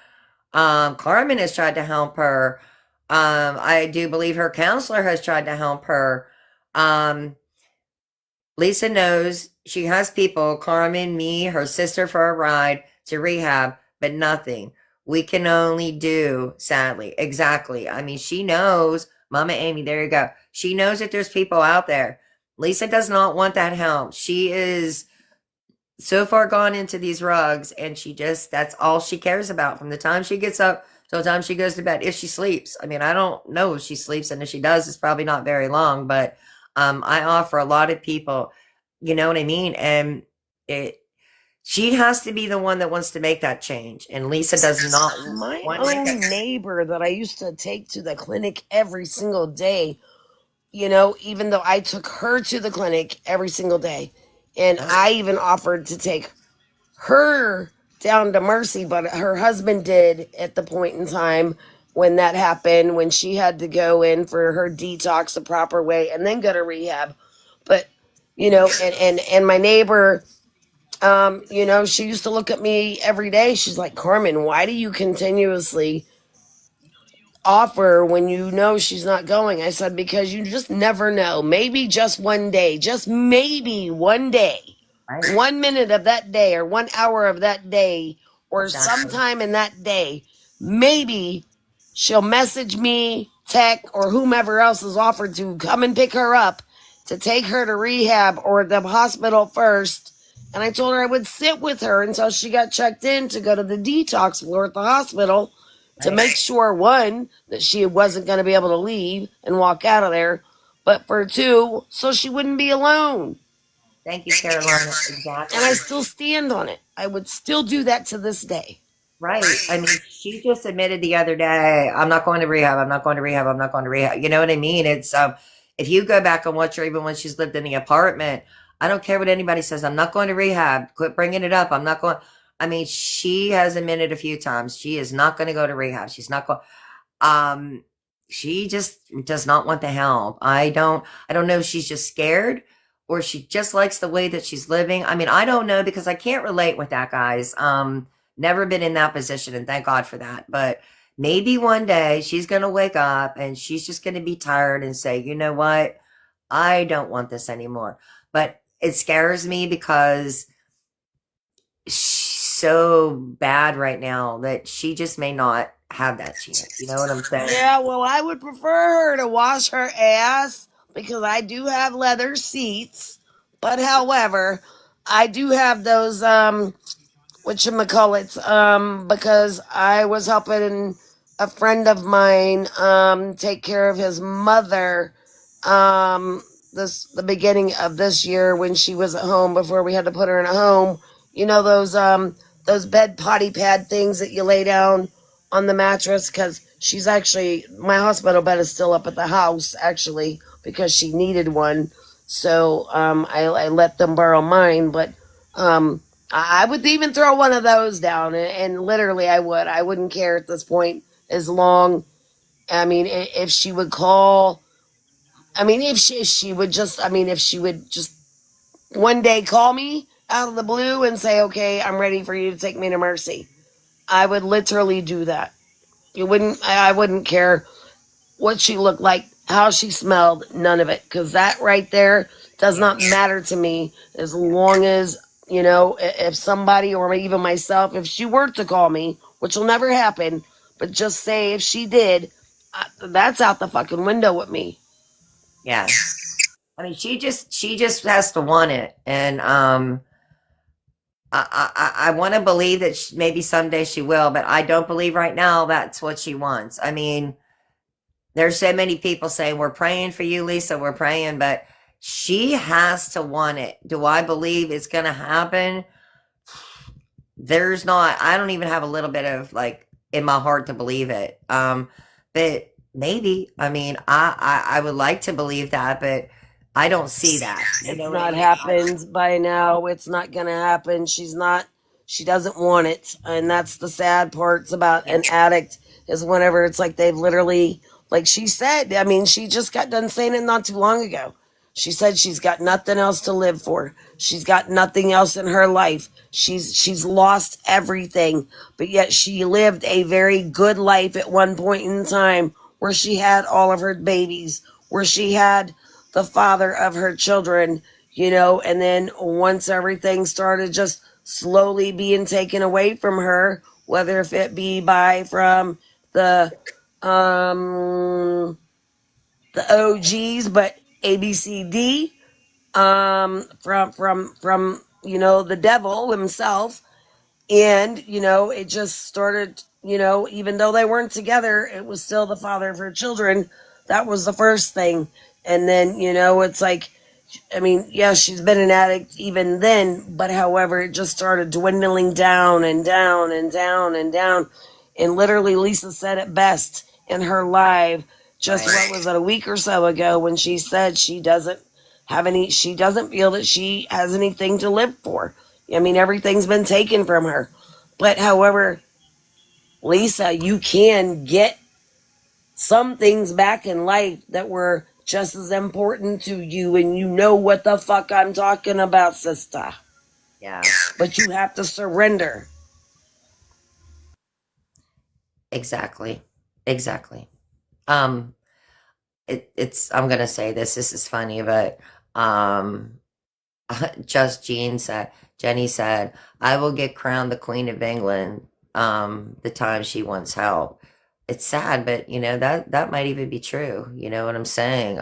Carmen has tried to help her. I do believe her counselor has tried to help her. Lisa knows she has people, Carmen, me, her sister, for a ride to rehab, but nothing. We can only do, sadly. Exactly. I mean, she knows, Mama Amy, there you go. She knows that there's people out there. Lisa does not want that help. She is so far gone into these rugs, and that's all she cares about from the time she gets up till the time she goes to bed, if she sleeps. I mean, I don't know if she sleeps, and if she does, it's probably not very long, but I offer a lot of people, you know what I mean? And she has to be the one that wants to make that change, and Lisa does not My want to make own that. neighbor that I used to take to the clinic every single day, you know, even though I took her to the clinic every single day. And I even offered to take her down to Mercy, but her husband did at the point in time when that happened, when she had to go in for her detox the proper way and then go to rehab. But, you know, and my neighbor, you know, she used to look at me every day. She's like, Carmen, why do you continuously offer when you know she's not going? I said, because you just never know. Maybe just one day, just maybe one day, 1 minute of that day or 1 hour of that day or sometime in that day, maybe she'll message me, tech, or whomever else is offered to come and pick her up to take her to rehab or the hospital first. And I told her I would sit with her until she got checked in to go to the detox floor at the hospital to make sure, one, that she wasn't going to be able to leave and walk out of there, but for two, so she wouldn't be alone. Thank you, Carolina. Exactly. And I still stand on it. I would still do that to this day. Right. I mean, she just admitted the other day, I'm not going to rehab. I'm not going to rehab. I'm not going to rehab. You know what I mean? It's, if you go back and watch her, even when she's lived in the apartment, I don't care what anybody says. I'm not going to rehab. Quit bringing it up. I'm not going. I mean, she has admitted a few times she is not going to go to rehab. She's not going. She just does not want the help. I don't know if she's just scared or she just likes the way that she's living. I mean, I don't know, because I can't relate with that, guys. Never been in that position, and thank God for that. But maybe one day she's going to wake up and she's just going to be tired and say, you know what? I don't want this anymore. But it scares me because she's so bad right now that she just may not have that chance. You know what I'm saying? Yeah, well, I would prefer her to wash her ass because I do have leather seats. But however, I do have those whatchamacallits, because I was helping a friend of mine take care of his mother the beginning of this year when she was at home before we had to put her in a home. You know those bed potty pad things that you lay down on the mattress, because she's actually, my hospital bed is still up at the house actually because she needed one. So I let them borrow mine, but I would even throw one of those down, and literally I would. I wouldn't care at this point, as long, I mean, if she would call, I mean, if she would just, I mean, if she would just one day call me out of the blue and say, okay, I'm ready for you to take me to Mercy, I would literally do that. I wouldn't care what she looked like, how she smelled, none of it. Because that right there does not matter to me, as long as, you know, if somebody, or even myself, if she were to call me, which will never happen, but just say if she did, that's out the fucking window with me. Yeah. I mean, she just has to want it. And, I want to believe that maybe someday she will, but I don't believe right now that's what she wants. I mean, there's so many people saying, we're praying for you, Lisa, we're praying, but she has to want it. Do I believe it's going to happen? There's not, I don't even have a little bit of like in my heart to believe it. But maybe, I mean, I would like to believe that, but I don't see that. It's not happened by now. It's not going to happen. She doesn't want it. And that's the sad parts about an addict, is whenever it's like they've literally, like she said, I mean, she just got done saying it not too long ago. She said she's got nothing else to live for. She's got nothing else in her life. She's lost everything, but yet she lived a very good life at one point in time, where she had all of her babies, where she had the father of her children, you know, and then once everything started just slowly being taken away from her, whether if it be from the um the OGs, but ABCD, from you know, the devil himself. And you know, it just started, you know, even though they weren't together, it was still the father of her children. That was the first thing. And then, you know, it's like, I mean, yeah, she's been an addict even then, but however, it just started dwindling down and down and down and down. And literally, Lisa said it best in her live, just what was it, a week or so ago, when she said she doesn't feel that she has anything to live for. I mean, everything's been taken from her. But however, Lisa, you can get some things back in life that were just as important to you, and you know what the fuck I'm talking about, sister. Yeah. But you have to surrender. Exactly. Exactly. It's, I'm going to say this is funny, but, just Jenny said, I will get crowned the Queen of England, the time she wants help. It's sad, but you know, that might even be true. You know what I'm saying?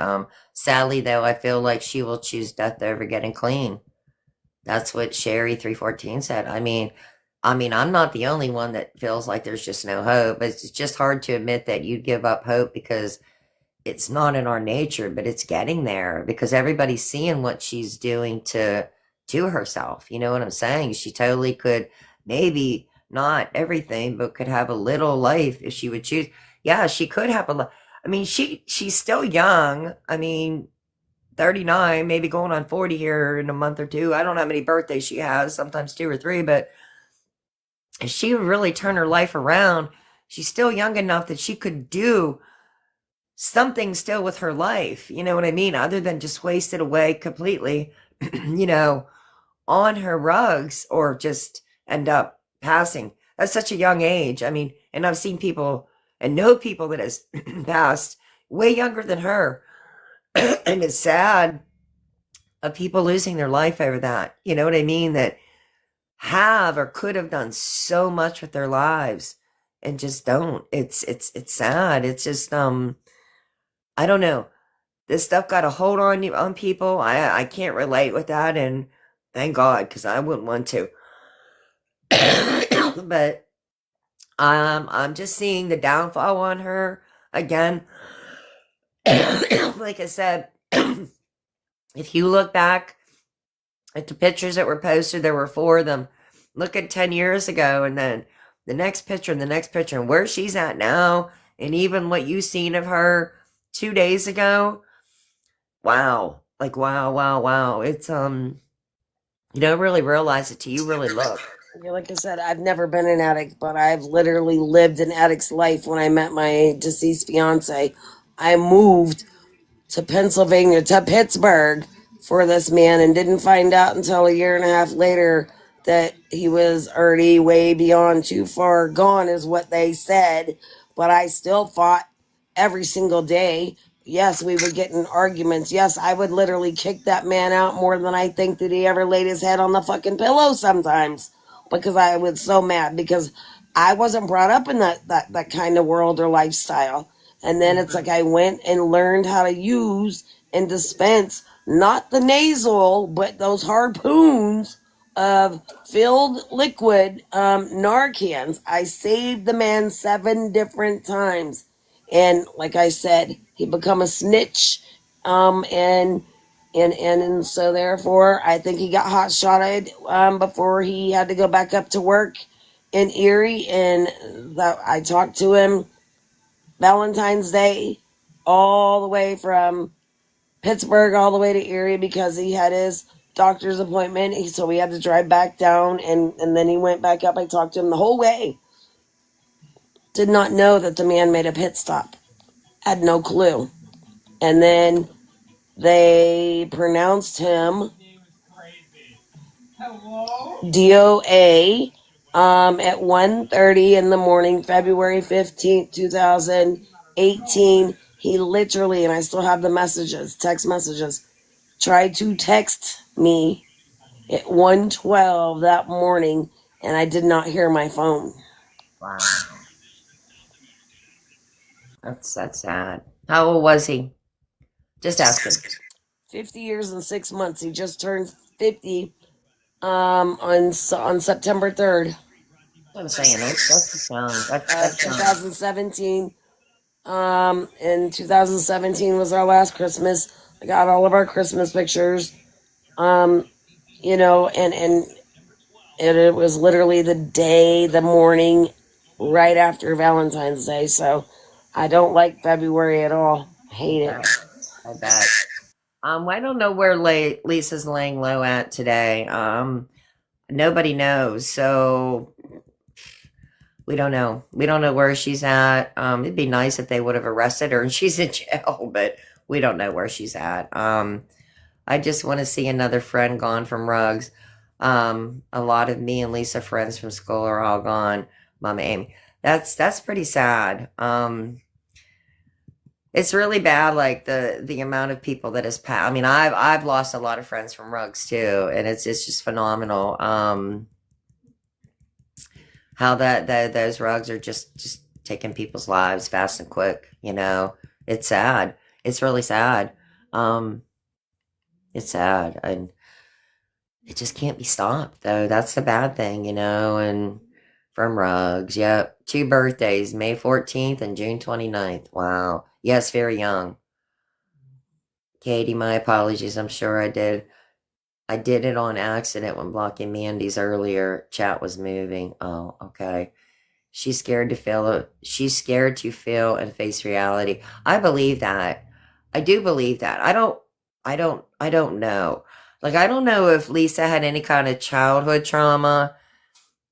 Sadly though, I feel like she will choose death over getting clean. That's what Sherry 314 said. I mean, I'm not the only one that feels like there's just no hope. It's just hard to admit that you'd give up hope, because it's not in our nature, but it's getting there, because everybody's seeing what she's doing to herself. You know what I'm saying? She totally could, maybe not everything, but could have a little life if she would choose. Yeah, she could have I mean, she's still young. I mean, 39, maybe going on 40 here in a month or two. I don't know how many birthdays she has, sometimes 2 or 3, but if she would really turn her life around, she's still young enough that she could do something still with her life. You know what I mean? Other than just waste it away completely, you know, on her rugs, or just end up passing at such a young age. I mean, and I've seen people and know people that has passed way younger than her. And it's sad of people losing their life over that. You know what I mean? That have or could have done so much with their lives and just don't. It's sad. It's just I don't know. This stuff got a hold on you on people. I can't relate with that, and thank God, because I wouldn't want to. But I'm just seeing the downfall on her again. Like I said, if you look back at the pictures that were posted, there were 4 of them. Look at 10 years ago, and then the next picture and the next picture, and where she's at now, and even what you seen of her 2 days ago. Wow. Like, wow, wow, wow. It's, you don't really realize it till you really look. Yeah, like I said, I've never been an addict, but I've literally lived an addict's life when I met my deceased fiance. I moved to Pennsylvania, to Pittsburgh for this man, and didn't find out until a year and a half later that he was already way beyond, too far gone, is what they said. But I still fought every single day. Yes, we would get in arguments. Yes, I would literally kick that man out more than I think that he ever laid his head on the fucking pillow sometimes, because I was so mad, because I wasn't brought up in that kind of world or lifestyle. And then it's like I went and learned how to use and dispense not the nasal, but those harpoons of filled liquid Narcans. I saved the man 7 different times. And like I said, he become a snitch. And so therefore, I think he got hot shotted before he had to go back up to work in Erie. And that I talked to him Valentine's Day, all the way from Pittsburgh all the way to Erie, because he had his doctor's appointment. So we had to drive back down, and then he went back up. I talked to him the whole way. Did not know that the man made a pit stop. Had no clue. And then they pronounced him DOA at 1:30 in the morning, February 15th, 2018. He literally, and I still have the messages, text messages, tried to text me at 1:12 that morning, and I did not hear my phone. Wow. That's sad. How old was he? Just asking. 50 years and 6 months. He just turned 50 on September 3rd. I'm saying that's young. That's young. 2017. And 2017 was our last Christmas. I got all of our Christmas pictures. You know, and it was literally the morning right after Valentine's Day. So I don't like February at all. Hate it. I bet. I don't know where Lisa's laying low at today. Nobody knows. So we don't know. We don't know where she's at. It'd be nice if they would have arrested her and she's in jail, but we don't know where she's at. I just want to see another friend gone from Rugs. A lot of me and Lisa friends from school are all gone. Mama Amy. That's pretty sad. It's really bad, like the amount of people that has passed. I mean, I've lost a lot of friends from Rugs too, and it's just phenomenal. How that those Rugs are just taking people's lives fast and quick. You know, it's sad. It's really sad. It's sad, and it just can't be stopped, though. That's the bad thing, you know. And from Rugs, yep, 2 birthdays, May 14th and June 29th. Wow. Yes, very young. Katie, my apologies. I'm sure I did it on accident when blocking Mandy's earlier chat was moving. Oh, okay. She's scared to feel and face reality. I believe that. I do believe that. I don't know. Like, I don't know if Lisa had any kind of childhood trauma,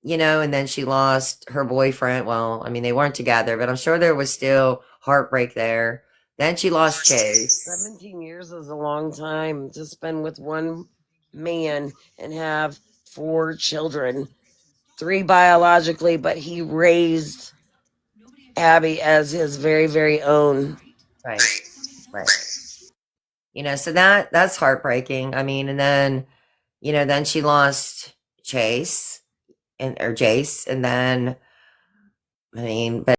you know, and then she lost her boyfriend. Well, I mean, they weren't together, but I'm sure there was still heartbreak there. Then she lost Chase. 17 years is a long time to spend with one man and have 4 children. 3 biologically, but he raised Abby as his very, very own. Right. Right. You know, so that's heartbreaking. I mean, and then, you know, then she lost Chase or Jace, and then I mean, but